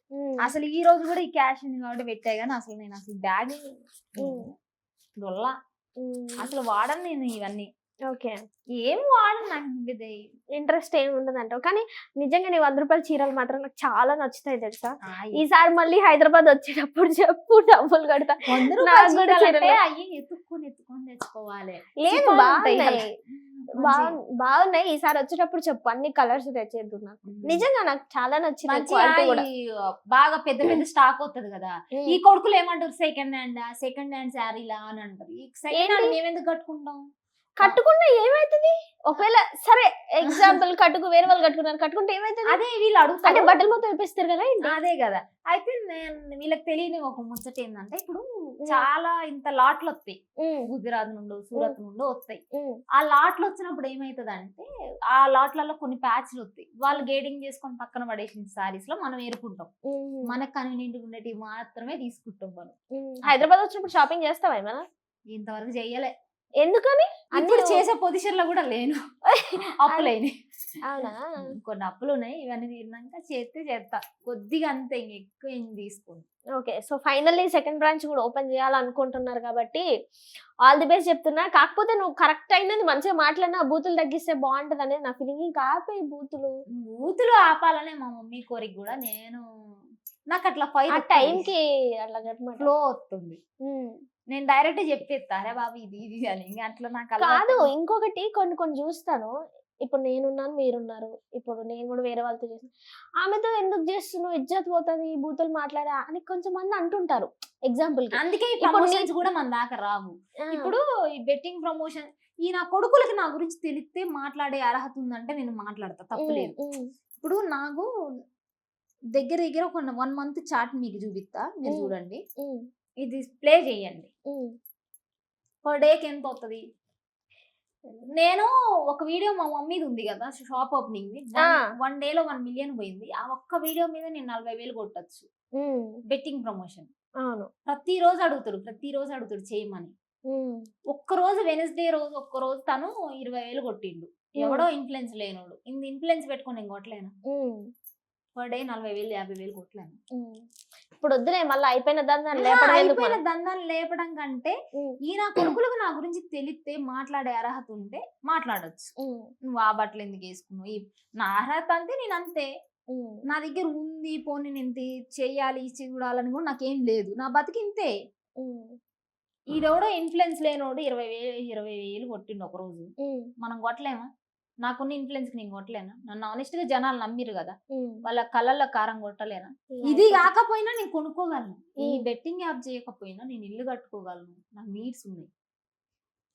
అసలు ఈ రోజు కూడా ఈ క్యాష్ ఉంది కాబట్టి పెట్టాయి, కానీ అసలు నేను అసలు బ్యాగ్ అసలు వాడను నేను ఇవన్నీ. ఓకే, ఏం వాడను, నాకు ఇంట్రెస్ట్ ఏమి ఉండదు అంటావు. కానీ నిజంగా నీ 100 రూపాయల చీరలు మాత్రం నాకు చాలా నచ్చుతాయి తెలుసా. ఈసారి మళ్ళీ హైదరాబాద్ వచ్చేటప్పుడు చెప్పు, డబ్బులు కడతా. అయ్యి ఎత్తుకొని తెచ్చుకోవాలి. లేదు బాగున్నాయి, ఈసారి వచ్చేటప్పుడు చెప్పు, అన్ని కలర్స్ తెచ్చేద్దు. నాకు నిజంగా నాకు చాలా నచ్చింది. బాగా పెద్ద పెద్ద స్టాక్ అవుతుంది కదా, ఈ కొడుకులు ఏమంటారు సెకండ్ హ్యాండ్ శారీలా అని అంటారు. సెకండ్ హ్యాండ్ మేము ఎందుకు కట్టుకుంటాం? కట్టుకున్నా ఏమైతుంది? ఒకవేళ సరే ఎగ్జాంపుల్ వేరే వాళ్ళు కట్టుకుంటే ఏమైతుంది? అదే వీళ్ళు అంటే అడుగుతారు. బట్టలు మొత్తం విప్పేస్తారు కదా ఏంటి? అదే కదా. అయితే వీళ్ళకి తెలియని ఒక ముచ్చట ఏంటంటే ఇప్పుడు చాలా ఇంత లాట్లు వస్తాయి, ఉమ్, గుజరాత్ నుండో సూరత్ నుండో వస్తాయి. ఉమ్, ఆ లాట్లు వచ్చినప్పుడు ఏమైతుంది అంటే ఆ లాట్లలో కొన్ని ప్యాచ్లు వస్తాయి, వాళ్ళు గేడింగ్ చేసుకొని పక్కన పడేసిన సారీస్ లో మనం ఏరుకుంటాం. ఉమ్, మనకు కన్వీనియంట్ ఉండేవి మాత్రమే తీసుకుంటాం మనం. ఉమ్. హైదరాబాద్ వచ్చినప్పుడు షాపింగ్ చేస్తావా ఏమన్నా? ఇంతవరకు చెయ్యలే, ఎందుకని? ఇప్పుడు అన్ని చేసే పొజిషన్ లో కూడా లేను. అప్పులైనాయి, అవునా? కొన్ని అప్పులు ఉన్నాయి. ఇవన్నీ తీరినాక చేస్తా కొద్దిగా అంతే, ఇంక ఎక్కువ ఏం తీసుకోండి. Okay, so finally second branch కూడా ఓపెన్ చేయాలనుకుంటున్నారు కాబట్టి ఆల్ ది బెస్ట్ చెప్తున్నా. కాకపోతే నువ్వు కరెక్ట్ అయినది మంచిగా మాట్లాడినా బూతులు తగ్గిస్తే బాగుంటది అనేది నా ఫీలింగ్. ఇంకా ఆపే బూతులు బూతులు ఆపాలనే మా మమ్మీ కోరిక కూడా. నాకు అట్లా ఆ ఫైర్ టైంకి అట్లా గట్మాట. ఫ్లో వస్తుంది. నేను డైరెక్ట్ చెప్పేస్తా, అరే బాబు ఇది ఇది అని. ఇంకా అట్లా నాకు కాదు, అలవాటు. ఇంకొకటి కొన్ని చూస్తాను. ఇప్పుడు నేనున్నాను, మీరున్నారు. ఇప్పుడు నేను కూడా వేరే వాళ్ళతో చేస్తాను. ఆమెతో ఎందుకు చేస్తున్నావు, ఇజ్జత్ పోతుంది, బూతులు మాట్లాడా అని కొంచెం మంది అంటుంటారు. ఎగ్జాంపుల్ అందుకే ఈ ఇప్పుడు ప్రమోషన్స్ కూడా మన దాకా రావు. ఇప్పుడు ఈ బెట్టింగ్ ప్రమోషన్ ఈ నా కొడుకులకి నా గురించి తెలిస్తే మాట్లాడే అర్హత ఉందంటే నేను మాట్లాడతా, తప్పులేదు. ఇప్పుడు నాకు దగ్గర ఒక 1 month చాట్ మీకు చూపిస్తా, మీరు చూడండి. ఇది ప్లే చేయండి. పర్ డేకి ఎంత వస్తుంది? నేను ఒక వీడియో మా మమ్మీది ఉంది కదా, షాప్ ఓపెనింగ్, 1 డేలో 1 million పోయింది. ఆ ఒక్క వీడియో మీద నేను 40,000 కొట్టచ్చు. బెట్టింగ్ ప్రమోషన్ అవును. ప్రతిరోజు అడుగుతాడు చేయమని. ఒక్కరోజు వెనస్డే రోజు ఒక్కరోజు తను 20,000 కొట్టిండు. ఎవడో ఇన్ఫ్లుయెన్స్ లేనోడు. ఇన్ఫ్లుయెన్స్ పెట్టుకుని నేను కొట్టలేను. Per day 40,000 50,000 కొట్టలేను. ఇప్పుడు వద్దులే, మళ్ళీ అయిపోయిన దాన్ని అయిపోయిన దందాన్ని లేపడం కంటే ఈ నా కొడుకులకు నా గురించి తెలిస్తే మాట్లాడే అర్హత ఉంటే మాట్లాడొచ్చు. నువ్వు ఆ బట్టలు ఎందుకు వేసుకున్నావు, నా అర్హత అంతే, నేను అంతే. నా దగ్గర ఉంది, పోనీ నేను చెయ్యాలి చూడాలని కూడా నాకేం లేదు. నా బతికి ఇంతే. ఈడెవడో ఇన్ఫ్లుయెన్స్ లేనోడు 20,000 కొట్టిండు ఒక రోజు. మనం కొట్టలేమా? నాకున్న ఇన్ఫ్లుయెన్స్ కి నేను కొట్టలేనా? నన్ను ఆనెస్ట్ గా జనాలు నమ్మిరు కదా, వాళ్ళ కళ్ళల్లో కారం కొట్టలేనా? ఇది కాకపోయినా నేను కొనుక్కోగలను. ఈ బెట్టింగ్ యాప్ చేయకపోయినా నేను ఇల్లు కట్టుకోగలను. నాకు నీడ్స్ ఉన్నాయి.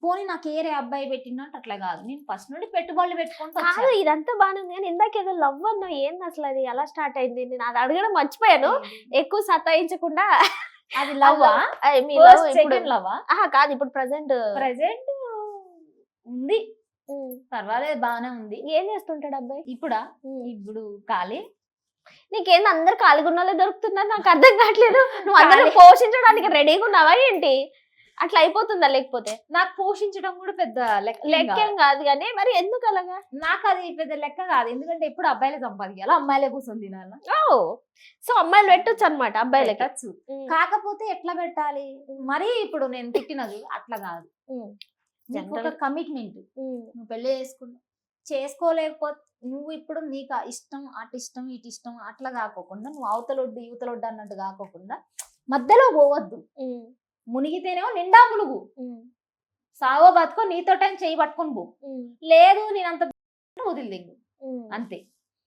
పోనీ నాకు ఏరే అబ్బాయి పెట్టినట్టు అట్లా కాదు, నేను ఫస్ట్ నుండి పెట్టుబడులు పెట్టుకుంటా. కాదు, ఇదంతా బాగానే ఉంది కానీ ఇందాక ఏదో లవ్ అన్నా, ఏంది అసలు అది ఎలా స్టార్ట్ అయింది? నేను అది అడగడం మర్చిపోయాను. ఎక్కువ సతాయించకుండా అది లవ్ కాదు, ఇప్పుడు ప్రెసెంట్ ఉంది, పర్వాలేదు, బాగానే ఉంది. ఏం చేస్తుంటాడు అబ్బాయి? ఇప్పుడు ఖాళీ. నీకేంది అందరు ఖాళీగా ఉన్నోళ్ళే దొరుకుతున్నారు? నాకు అర్థం కావట్లేదు. నువ్వు అందరూ పోషించడానికి రెడీగా ఉన్నావా ఏంటి? అట్లా అయిపోతుందా? లేకపోతే నాకు పోషించడం కూడా పెద్ద లెక్కేం కాదు కానీ మరి ఎందుకు అలాగా? నాకు అది పెద్ద లెక్క కాదు, ఎందుకంటే ఎప్పుడు అబ్బాయిలే సంపాదించాలి, అమ్మాయిలే కూర్చొని తినాలి. సో అమ్మాయిలు పెట్టొచ్చు అనమాట, అబ్బాయిలకి. కాకపోతే ఎట్లా పెట్టాలి మరి? ఇప్పుడు నేను తిట్టినది అట్లా కాదు, ఒక కమిట్మెంట్. నువ్వు పెళ్లి చేసుకోలేకపోతే నువ్వు ఇప్పుడు నీకు ఇష్టం, అటు ఇష్టం, ఇటు ఇష్టం అట్లా కాకోకుండా, నువ్వు అవతలొడ్డు యువతలొడ్డు అన్నట్టు కాకోకుండా మధ్యలో పోవద్దు. మునిగితేనేమో నిండా మునుగు, సావో బతుకో, నీతో టైం చేయి పట్టుకొని పో. లేదు నేను అంత వదిలింగు అంతే.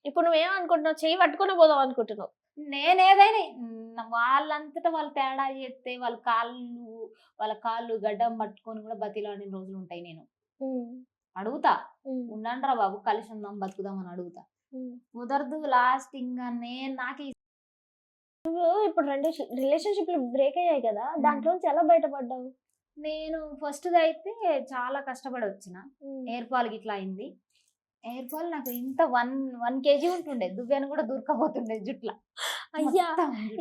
ఇప్పుడు నువ్వేమనుకుంటున్నావు? చేయి పట్టుకుని పోదాం అనుకుంటున్నావు? నేనేదైనా వాళ్ళంతటా వాళ్ళు తేడా చేస్తే వాళ్ళ కాళ్ళు గడ్డం పట్టుకొని కూడా బతిలాడిన రోజులు ఉంటాయి. నేను అడుగుతా, ఉండండిరా బాబు కలిసి ఉందాం బతుకుదాం అని అడుగుతా. కుదరదు లాస్ట్. ఇంకా నాకు ఇప్పుడు 2 రిలేషన్షిప్లు బ్రేక్ అయ్యాయి కదా, దాంట్లోంచి ఎలా బయటపడ్డావు? నేను ఫస్ట్ అయితే చాలా కష్టపడి వచ్చిన. హెయిర్ ఫాల్ ఇట్లా అయింది. హెయిర్ ఫాల్ నాకు ఇంత 1 kg ఉంటుండే, దువ్వాను కూడా దూరకపోతుండే జుట్ల. అయ్యా,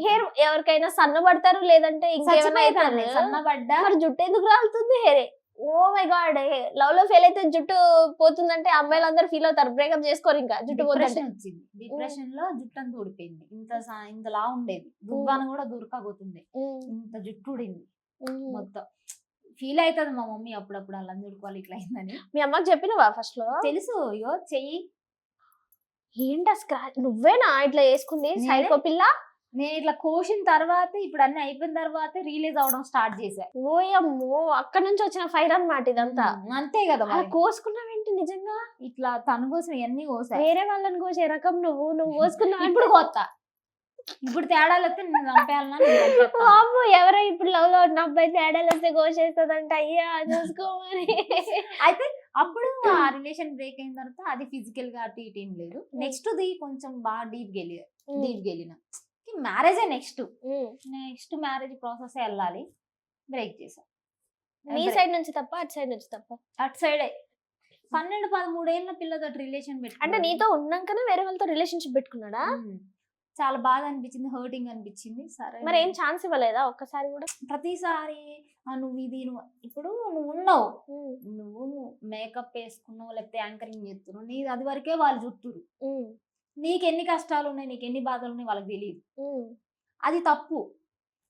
హెయిర్ ఎవరికైనా సన్నబడతారు, లేదంటే ఇంకేమైనా సన్నబడ్డా. మరి జుట్టు ఎందుకు రాలుతుంది? Hair, oh my god, love లో ఫెయిల్ అయితే జుట్టు పోతుందంటే అమ్మాయిలు అందరు ఫీల్ అవుతారు, బ్రేకప్ చేసుకోరు, ఇంకా జుట్టు పోతుంది. వచ్చింది డిప్రెషన్ లో, జుట్టు అంతా ఊడిపోయింది. ఇంతలా ఉండేది, దువ్వాను కూడా దూరకపోతుండే, ఇంత జుట్టు ఊడింది మొత్తం. ఫీల్ అవుతుంది మా మమ్మీ అప్పుడప్పుడు, అలా చూడుకోవాలి ఇట్లా అయిందని. మీ అమ్మకి చెప్పినవా ఫస్ట్ లో? తెలుసు. ఇగో చెయ్యి ఏంటా స్క్రాచ్, నువ్వేనా ఇట్లా వేసుకుంది సైకో పిల్ల? నేను ఇట్లా కోసిన తర్వాత, ఇప్పుడు అన్ని అయిపోయిన తర్వాత రిలీజ్ అవడం స్టార్ట్ చేశా. ఓయమ్మో, అక్కడ నుంచి వచ్చిన ఫైర్ అన్నమాట ఇదంతా. అంతే కదా, కోసుకున్నావేంటి నిజంగా? ఇట్లా తన కోసం ఎన్ని కోసా. వేరే వాళ్ళని కోసే రకం నువ్వు కోసుకున్నావు. ఇప్పుడు కోస్తా. ఇప్పుడు తేడాలు వస్తే నేను చంపేయాలన్నా నేను చంపేస్తాను. అమ్మో ఎవరో ఇప్పుడు లవ్ లో ఉన్న అబ్బాయి తేడాలు వస్తే కోసేస్తుందంట, అయ్యా చూసుకోమని. అయితే అప్పుడు ఆ రిలేషన్ బ్రేక్ అయిన తర్వాత అది ఫిజికల్ గా అటు ఇటు ఏం లేదు. నెక్స్ట్ ది కొంచెం బాగా డీప్ వెళ్ళిన మ్యారేజే నెక్స్ట్ మ్యారేజ్ ప్రాసెస్ వెళ్ళాలి. బ్రేక్ చేసా. నీ సైడ్ నుంచి తప్ప అటు సైడ్ నుంచి తప్ప? అటు సైడే 12-13 ఏళ్ళ పిల్లతో రిలేషన్ అంటే పెట్టుకున్నాడు. నీతో ఉన్నాకనే వేరే వాళ్ళతో రిలేషన్షిప్ పెట్టుకున్నాడా? చాలా బాధ అనిపించింది, హర్టింగ్ అనిపించింది. సరే మరి ఏం ఛాన్స్ ఇవ్వలేదా ఒక్కసారి కూడా? ప్రతిసారి నువ్వు ఇప్పుడు నువ్వు ఉన్నావు, నువ్వు మేకప్ వేసుకున్నావు లేకపోతే యాంకరింగ్ చేస్తున్నావు, నీ అది వరకే వాళ్ళు చుట్టూరు. నీకు ఎన్ని కష్టాలు ఉన్నాయి, నీకు ఎన్ని బాధలు ఉన్నాయి వాళ్ళకి తెలియదు. అది తప్పు.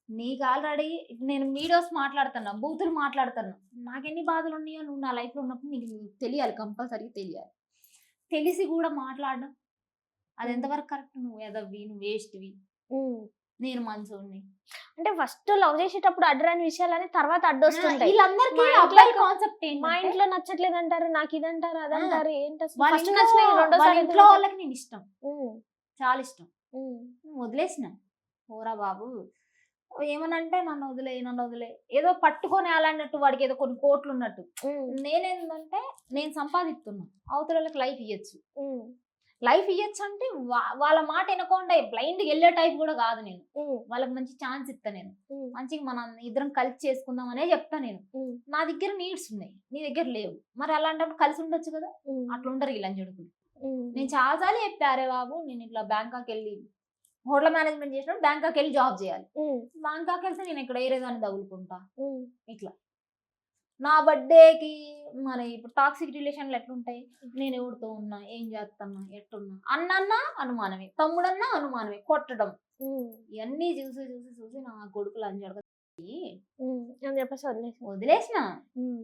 నీకు ఆల్రెడీ నేను వీడియోస్ మాట్లాడుతున్నా, బూతులు మాట్లాడుతున్నా, నాకెన్ని బాధలు ఉన్నాయో నువ్వు నా లైఫ్లో ఉన్నప్పుడు నీకు తెలియాలి, కంపల్సరీగా తెలియాలి. తెలిసి కూడా మాట్లాడడం అది ఎంతవరకు కరెక్ట్? నువ్వు ఎదవి, నువ్వు వేస్ట్వి, నేను మంచోడిని. అంటే ఫస్ట్ లవ్ చేసేటప్పుడు అడ్డరాని విషయాలని తర్వాత అడ్డొస్తుంటాయి. వీళ్ళందరికీ మా అబ్బాయి ఇంట్లో- కాన్సెప్ట్ మా ఏంటంటే ఇంట్లో నచ్చట్లేదు అంటారు, నాకు ఇదంటారు అదంటారు, ఏంటి అసలు? వాళ్ళ First ఇంట్లో- నచ్చినాయి, వాళ్ళ రెండోసారి ఇంట్లో వాళ్ళకి నేను ఇష్టం, చాలా ఇష్టం. వదిలేసిన, పోరా బాబు ఏమనంటే నన్ను వదిలే ఏదో పట్టుకొని అలాంటట్టు, వాడికి ఏదో కొన్ని కోట్లు ఉన్నట్టు. నేనేందంటే నేను సంపాదిస్తున్నా, అవతల వాళ్ళకి లైఫ్ ఇయ్యచ్చు. లైఫ్ ఇయ్యచ్చు అంటే వాళ్ళ మాట వినకుండా బ్లైండ్కి వెళ్ళే టైప్ కూడా కాదు నేను. వాళ్ళకి మంచి ఛాన్స్ ఇస్తా, నేను మంచిగా మనం ఇద్దరం కలిసి చేసుకుందాం అనే చెప్తా. నేను నా దగ్గర నీడ్స్ ఉన్నాయి, నీ దగ్గర లేవు, మరి అలాంటప్పుడు కలిసి ఉండొచ్చు కదా. అట్లా ఉండరు ఇలా జడుకులు. నేను చాలాసార్లు చెప్పారే బాబు, నేను ఇట్లా బ్యాంకాక్ వెళ్ళి హోటల్ మేనేజ్మెంట్ చేసినప్పుడు బ్యాంకాక్ వెళ్ళి జాబ్ చేయాలి. బ్యాంకాక్ వెళ్తే నేను ఇక్కడ ఏరేదాన్ని తగులుకుంటా. ఇట్లా నా బర్త్డేకి మన ఇప్పుడు టాక్సిక్ రిలేషన్లు ఎట్లుంటాయి, నేను ఎవరితో ఉన్నా, ఏం చేస్తున్నా, ఎట్టున్నా, అన్నన్నా అనుమానమే, తమ్ముడన్నా అనుమానమే, కొట్టడం, ఇవన్నీ చూసి నా కొడుకులు అంజడగా వదిలేసిన.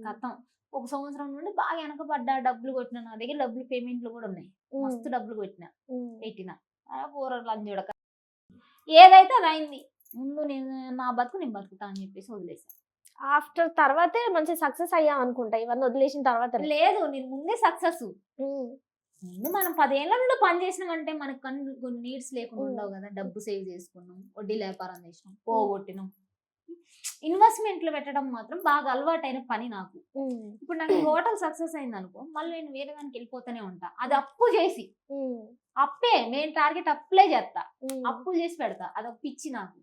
కథం ఒక సంవత్సరం నుండి బాగా వెనకబడ్డా, డబ్బులు కొట్టినా, నా దగ్గర డబ్బులు పేమెంట్లు కూడా ఉన్నాయి, మస్తు డబ్బులు పెట్టిన పూరలు అంజడక. ఏదైతే అది అయింది, ముందు నేను నా బతుకు నేను బతుకుతా అని చెప్పేసి వదిలేసాను. ఆఫ్టర్ తర్వాతే మంచి సక్సెస్ అయ్యాం అనుకుంటా, ఇవన్నీ వదిలేసిన తర్వాత. లేదు, నేను ముందే సక్సెస్. ముందు మనం 10 ఏళ్ల నుండి పని చేసినామంటే మనకు కొన్ని నీడ్స్ లేకుండా ఉండవు కదా. డబ్బు సేవ్ చేసుకున్నాం, వడ్డీ వ్యాపారం చేసినాం, పోగొట్టినాం. ఇన్వెస్ట్మెంట్లు పెట్టడం మాత్రం బాగా అలవాటైన పని నాకు. ఇప్పుడు నాకు హోటల్ సక్సెస్ అయింది అనుకో, మళ్ళీ నేను వేరే దానికి వెళ్ళిపోతూనే ఉంటా. అది అప్పు చేసి, అప్పే మెయిన్ టార్గెట్, అప్పులే చేస్తా, అప్పులు చేసి పెడతా. అది ఒక పిచ్చి నాకు.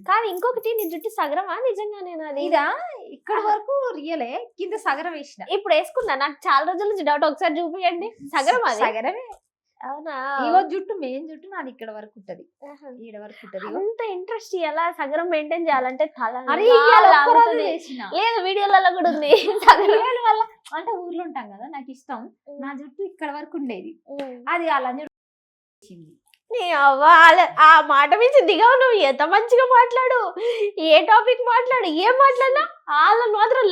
కానీ ఇంకొకటి, నీ జుట్టు సగరమా నిజంగానే? ఇదా ఇక్కడ వరకు రియలే, కింద సగరం వేసిన. ఇప్పుడు వేసుకున్నా, నాకు చాలా రోజుల నుంచి డౌట్, ఒకసారి చూపియండి. సగరమా? సగరమే. అవునా? ఇగో జుట్టు, మెయిన్ జుట్టు నాది ఇక్కడ వరకు ఉంటది, ఈడ వరకు ఉంటది. అంత ఇంట్రెస్ట్ ఎలా సగరం మెయింటైన్ చేయాలంటే చేసిన లేదు, వీడియోలలో కూడా ఉంది. సగరం వల్ల అంటే ఊర్లో ఉంటాం కదా, నాకు ఇష్టం. నా జుట్టు ఇక్కడ వరకు ఉండేది, అది అలా ఆ మాట మించి దిగవు నువ్వు. ఎంత మంచిగా మాట్లాడు, ఏ టాపిక్ మాట్లాడు, ఏం మాట్లాడినా వాళ్ళని మాత్రం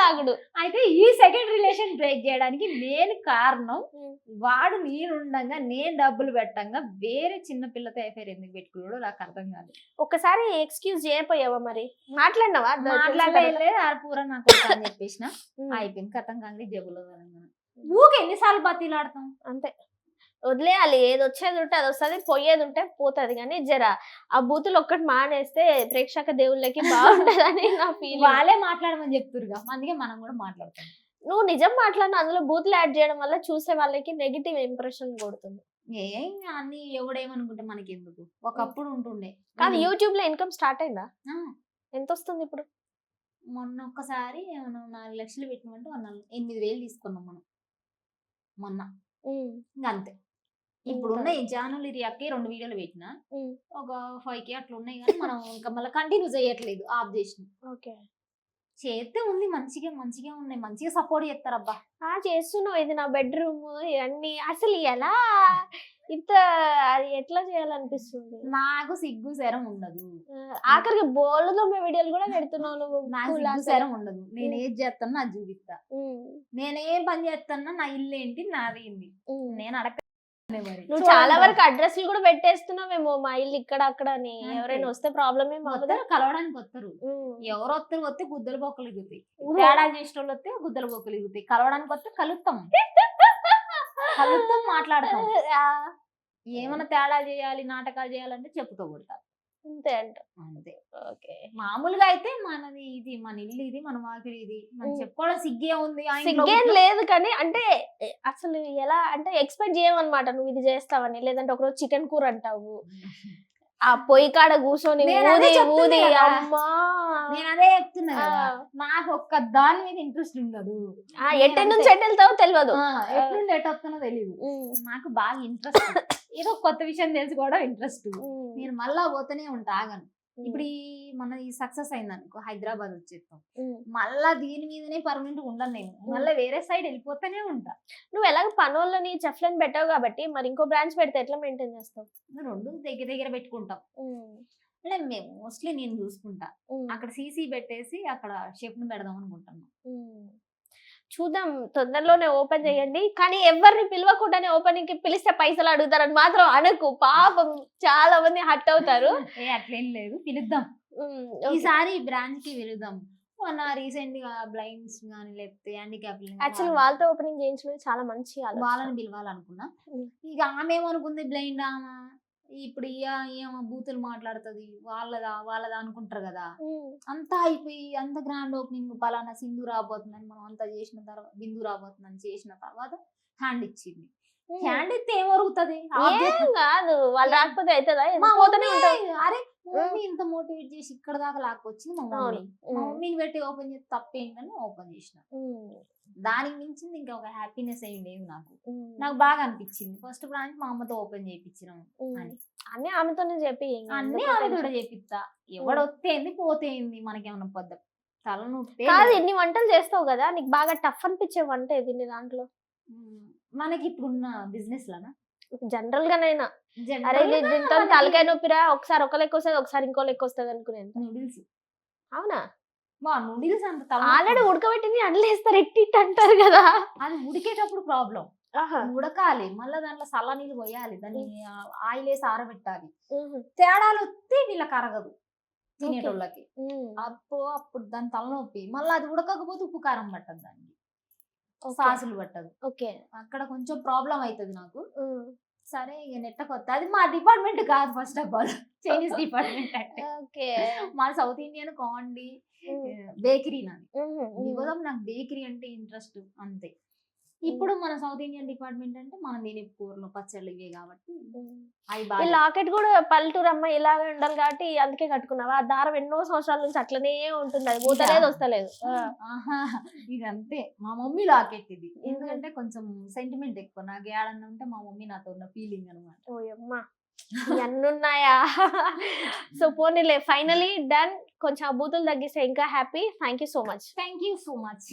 లాగుడు. అయితే ఈ సెకండ్ రిలేషన్ బ్రేక్ చేయడానికి మెయిన్ కారణం, వాడు నేనుండగా, నేను డబ్బులు పెట్టంగా వేరే చిన్న పిల్లతో ఎఫైర్ ఎందుకు పెట్టుకున్నాడో నాకు అర్థం కాదు. ఒకసారి ఎక్స్క్యూజ్ చేయపోయావా? మరి మాట్లాడినావా? మాట్లాడలేదు, పూర నాకు అని చెప్పేసిన, అయిపోయింది. కథం కాంగ్రీ జబ్బులో ఊకే ఎన్నిసార్లు బతీలాడతాం, అంతే. వదిలేయాలి, ఏది వచ్చేది ఉంటే అది వస్తుంది, పోయేది ఉంటే పోతుంది. కానీ జర ఆ బూతులు ఒక్కటి మానేస్తే ప్రేక్షక దేవుళ్ళకి బాగుంటదని నా ఫీల్. వాళ్ళే మాట్లాడమని చెప్తురుగా, అందుకే మనం కూడా మాట్లాడతాం. నువ్వు నిజం మాట్లాడిన అందులో బూతులు యాడ్ చేయడం వల్ల చూసే వాళ్ళకి నెగిటివ్ ఇంప్రెషన్ కొడుతుంది. ఏం అన్ని ఎవడేమనుకుంటే మనకి ఎందుకు, ఒకప్పుడు ఉంటుండే. కానీ యూట్యూబ్ లో ఇన్కమ్ స్టార్ట్ అయిందా? ఎంత వస్తుంది ఇప్పుడు? మొన్న ఒక్కసారి మనం 4 లక్షలు పెట్టినామంటే 8,000 తీసుకున్నాం మనం మొన్న, ఇంకా అంతే. ఇప్పుడు ఉన్నాయి ఛానల్ రియాక్ట్ 2 వీడియోలు పెట్టినా, ఒక 5K అట్లా ఉన్నాయి. కానీ మనం ఇంకా మళ్ళీ కంటిన్యూ చేయట్లేదు, ఆఫ్ చేసిన. ఓకే, చేస్తే ఉంది, మంచిగా ఉన్నాయి, మంచిగా సపోర్ట్ చేస్తారు. అబ్బా చేస్తున్నావు, ఇది నా బెడ్రూమ్, ఇవన్నీ అసలు ఎలా ఇంత అది ఎట్లా చేయాలనిపిస్తుంది? నాకు సిగ్గు శరం ఉండదు, ఆఖరికి బోళ్ళు తొమ్మే వీడియోలు కూడా పెడుతున్నావు నువ్వు. నాకు సిగ్గు శరం ఉండదు, నేను ఏది చేస్తాను అది చూపిస్తా. నేనేం పని చేస్తానా, నా ఇల్లు ఏంటి, నాది ఏంటి, నేను అడగ. నువ్వు చాలా వరకు అడ్రస్లు కూడా పెట్టేస్తున్నావేమో, మా ఇల్లు ఇక్కడ అక్కడ అని. ఎవరైనా వస్తే ప్రాబ్లమ్ ఏమో, కలవడానికి వస్తారు. ఎవరు వస్తే గుద్దల బొక్కలు ఎగుతాయి, తేడాలు చేసిన వాళ్ళు వస్తే గుద్దల బొక్కలు ఎగుతాయి. కలవడానికి వస్తే కలుస్తాం, మాట్లాడతాం. ఏమైనా తేడా చేయాలి నాటకాలు చేయాలంటే చెప్పుతో కొడతారు అంతే అంట. అంతే. ఓకే. మామూలుగా అయితే మనది ఇది మన ఇల్లు ఇది మన వాకిలి ఇది మనం ఉమ్. చెప్పుకోవడం సిగ్గే ఉంది ఆ ఇంట్లో సిగ్గేం కూర్చో- లేదు కానీ అంటే అసలు ఎలా అంటే ఎక్స్పెక్ట్ చేయమన్నమాట నువ్వు ఇది చేస్తావని. లేదంటే ఒకరోజు చికెన్ కూర అంటావు, ఆ పొయ్యి కాడ కూర్చొని నేను అదే ఊది చెప్తున్నా ఊది కదా. అమ్మా నేను అదే చెప్తున్నా ఆ, కదా నాకు ఒక్క దాని మీద ఇంట్రెస్ట్ ఉండదు ఎట్టె నుంచి ఎటు వెళ్తావో తెలియదు. ఎట్లుండి ఎట్ వస్తానో తెలియదు ఉమ్, నాకు బాగా ఇంట్రెస్ట్ ఏదో కొత్త విషయం తెలుసుకోవడం ఇంట్రెస్ట్ ఉమ్, నేను మళ్ళా పోతూనే ఉంటా ఆగను ఉమ్, ఇప్పుడు ఈ మన ఈ సక్సెస్ అయింది అనుకో హైదరాబాద్ వచ్చేస్తాం ఉమ్. మళ్ళా దీని మీదనే పర్మనెంట్ ఉండను నేను మళ్ళీ వేరే సైడ్ వెళ్ళిపోతూనే ఉంటా నువ్వు ఎలాగ పనులని చెఫ్లని పెట్టావు కాబట్టి మరి ఇంకో బ్రాంచ్ పెడితే ఎట్లా మెయింటైన్ చేస్తావు? రెండు దగ్గర దగ్గర పెట్టుకుంటాం ఉమ్, అంటే మేము మోస్ట్లీ నేను చూసుకుంటా ఉమ్, అక్కడ సీసీ పెట్టేసి అక్కడ షెఫ్ ని పెడదాం అనుకుంటున్నాం ఉమ్. చూద్దాం, తొందరలోనే ఓపెన్ చేయండి. కానీ ఎవరిని పిలవకుండానే ఓపెనింగ్ కి పిలిస్తే పైసలు అడుగుతారని మాత్రం అనకు, పాపం చాలా మంది హట్ అవుతారు. ఏ అట్లేం లేదు పిలుద్దాం ఉమ్, ఓకే. ఈసారి బ్రాంచ్ కి వెళుదాం మొన్న రీసెంట్ గా బ్లైండ్స్ గానీ లేకపోతే హ్యాండిక్యాప్ యాక్చువల్లీ వాళ్ళతో ఓపెనింగ్ చేయించడం చాలా మంచి ఆలోచన. వాళ్ళని పిలవాలనుకున్నా ఉమ్. ఇక ఆమె ఏమనుకుంది బ్లైండ్ ఆమె ఇప్పుడు ఏమో బూతులు మాట్లాడుతుంది వాళ్ళదా అనుకుంటారు కదా ఉమ్, అంతా అయిపోయి అంత గ్రాండ్ ఓపెనింగ్ పలానా సింధు రాబోతుందని మనం అంతా చేసిన తర్వాత బిందు రాబోతుందని చేసిన తర్వాత హ్యాండ్ ఇచ్చింది ఉమ్. హ్యాండ్ ఇస్తే ఏం వరుగుతుంది ఏం కాదు, వాళ్ళు రాకపోతే అవుతుందా? మా పోతూనే మమ్మీ, ఉంటావు. అరే మా మమ్మీ ఇంత మోటివేట్ చేసి ఇక్కడ దాకా లాక్కొచ్చింది మా మమ్మీ అవును. మా ఉమ్, మమ్మీని పెట్టి ఓపెన్ చేసి తప్పేంటని ఓపెన్ చేసిన ఉమ్, దానికి మించింది ఇంకా ఒక హ్యాపీనెస్ ఏం లేదు నాకు ఉమ్, నాకు బాగా అనిపించింది ఫస్ట్ బ్రాంచ్ మా అమ్మతో ఓపెన్ చేయించినాం ఉమ్. అని అన్ని ఆమెతోనే చెప్పి ఏం కాదు. అన్ని ఎందుకు ఆమె tension? కూడా చేపిస్తా ఎవడొత్తేంది పోతేంది మనకేమన్నా పొద్దు తలనొప్పి కాదు, ఇన్ని వంటలు చేస్తావు కదా, నీకు బాగా టఫ్ అనిపించే వంట ఏది నీ దాంట్లో? మనకి ఇప్పుడున్న బిజినెస్ లానా జనరల్ గానైనా అరే దీంతో తలకాయ నొప్పిరా, ఒకసారి ఒక లెక్క వస్తుంది, ఒకసారి ఇంకో లెక్క వస్తుంది అనుకునేది. నూడిల్స్ అవునా? మా నూడిల్స్ అంత తల ఆల్రెడీ ఉడకబెట్టింది అండ్లేస్తారు ఎట్టిట్ అంటారు కదా. అది ఉడికేటప్పుడు ప్రాబ్లం ఉడకాలి మళ్ళీ దాంట్లో చల్ల నీళ్ళు పోయాలి దాన్ని ఆయిల్ వేసి ఆరబెట్టాలి తేడాలు వస్తే వీళ్ళకి అరగదు తినేటోళ్ళకి అప్పుడు దాని తలనొప్పి మళ్ళీ అది ఉడకకపోతే ఉప్పు కారం పట్టదు దానికి సాసులు పట్టదు ఓకే. అక్కడ కొంచెం ప్రాబ్లం అవుతుంది నాకు సరే ఇక నెట్టకొత్త అది మా డిపార్ట్మెంట్ కాదు first of all Chinese department అంటే ఓకే. మా సౌత్ ఇండియన్ కాండి బేకరీ నాది బికాజ్ నాకు బేకరీ అంటే ఇంట్రెస్ట్ అంతే ఇప్పుడు మన సౌత్ ఇండియన్ డిపార్ట్మెంట్ అంటే మనం తినే కూరలు పచ్చళ్ళు ఇవే కాబట్టి అవి ఈ బాగా లాకెట్ కూడా పల్లెటూరు అమ్మాయి ఇలాగే ఉండాలి కాబట్టి అందుకే కట్టుకున్నావా? ఆ దారం ఎన్నో సంవత్సరాల నుంచి అట్లనే ఉంటుంది, అది పోతలేదు వస్తలేదు. ఆహా ఇది అంతే మా మమ్మీ లాకెట్ ఇది ఎందుకంటే కొంచెం సెంటిమెంట్ ఎక్కువ నాకు ఏడన్నా ఉంటే మా మమ్మీ నాతో ఉన్న ఫీలింగ్ అనమాట ఓయమ్మా ఇవన్నీ ఉన్నాయా? సో పోనీలే, ఫైనలీ డన్. కొంచెం ఆ బూతులు తగ్గిస్తే ఇంకా happy. Thank you so much. Thank you so much.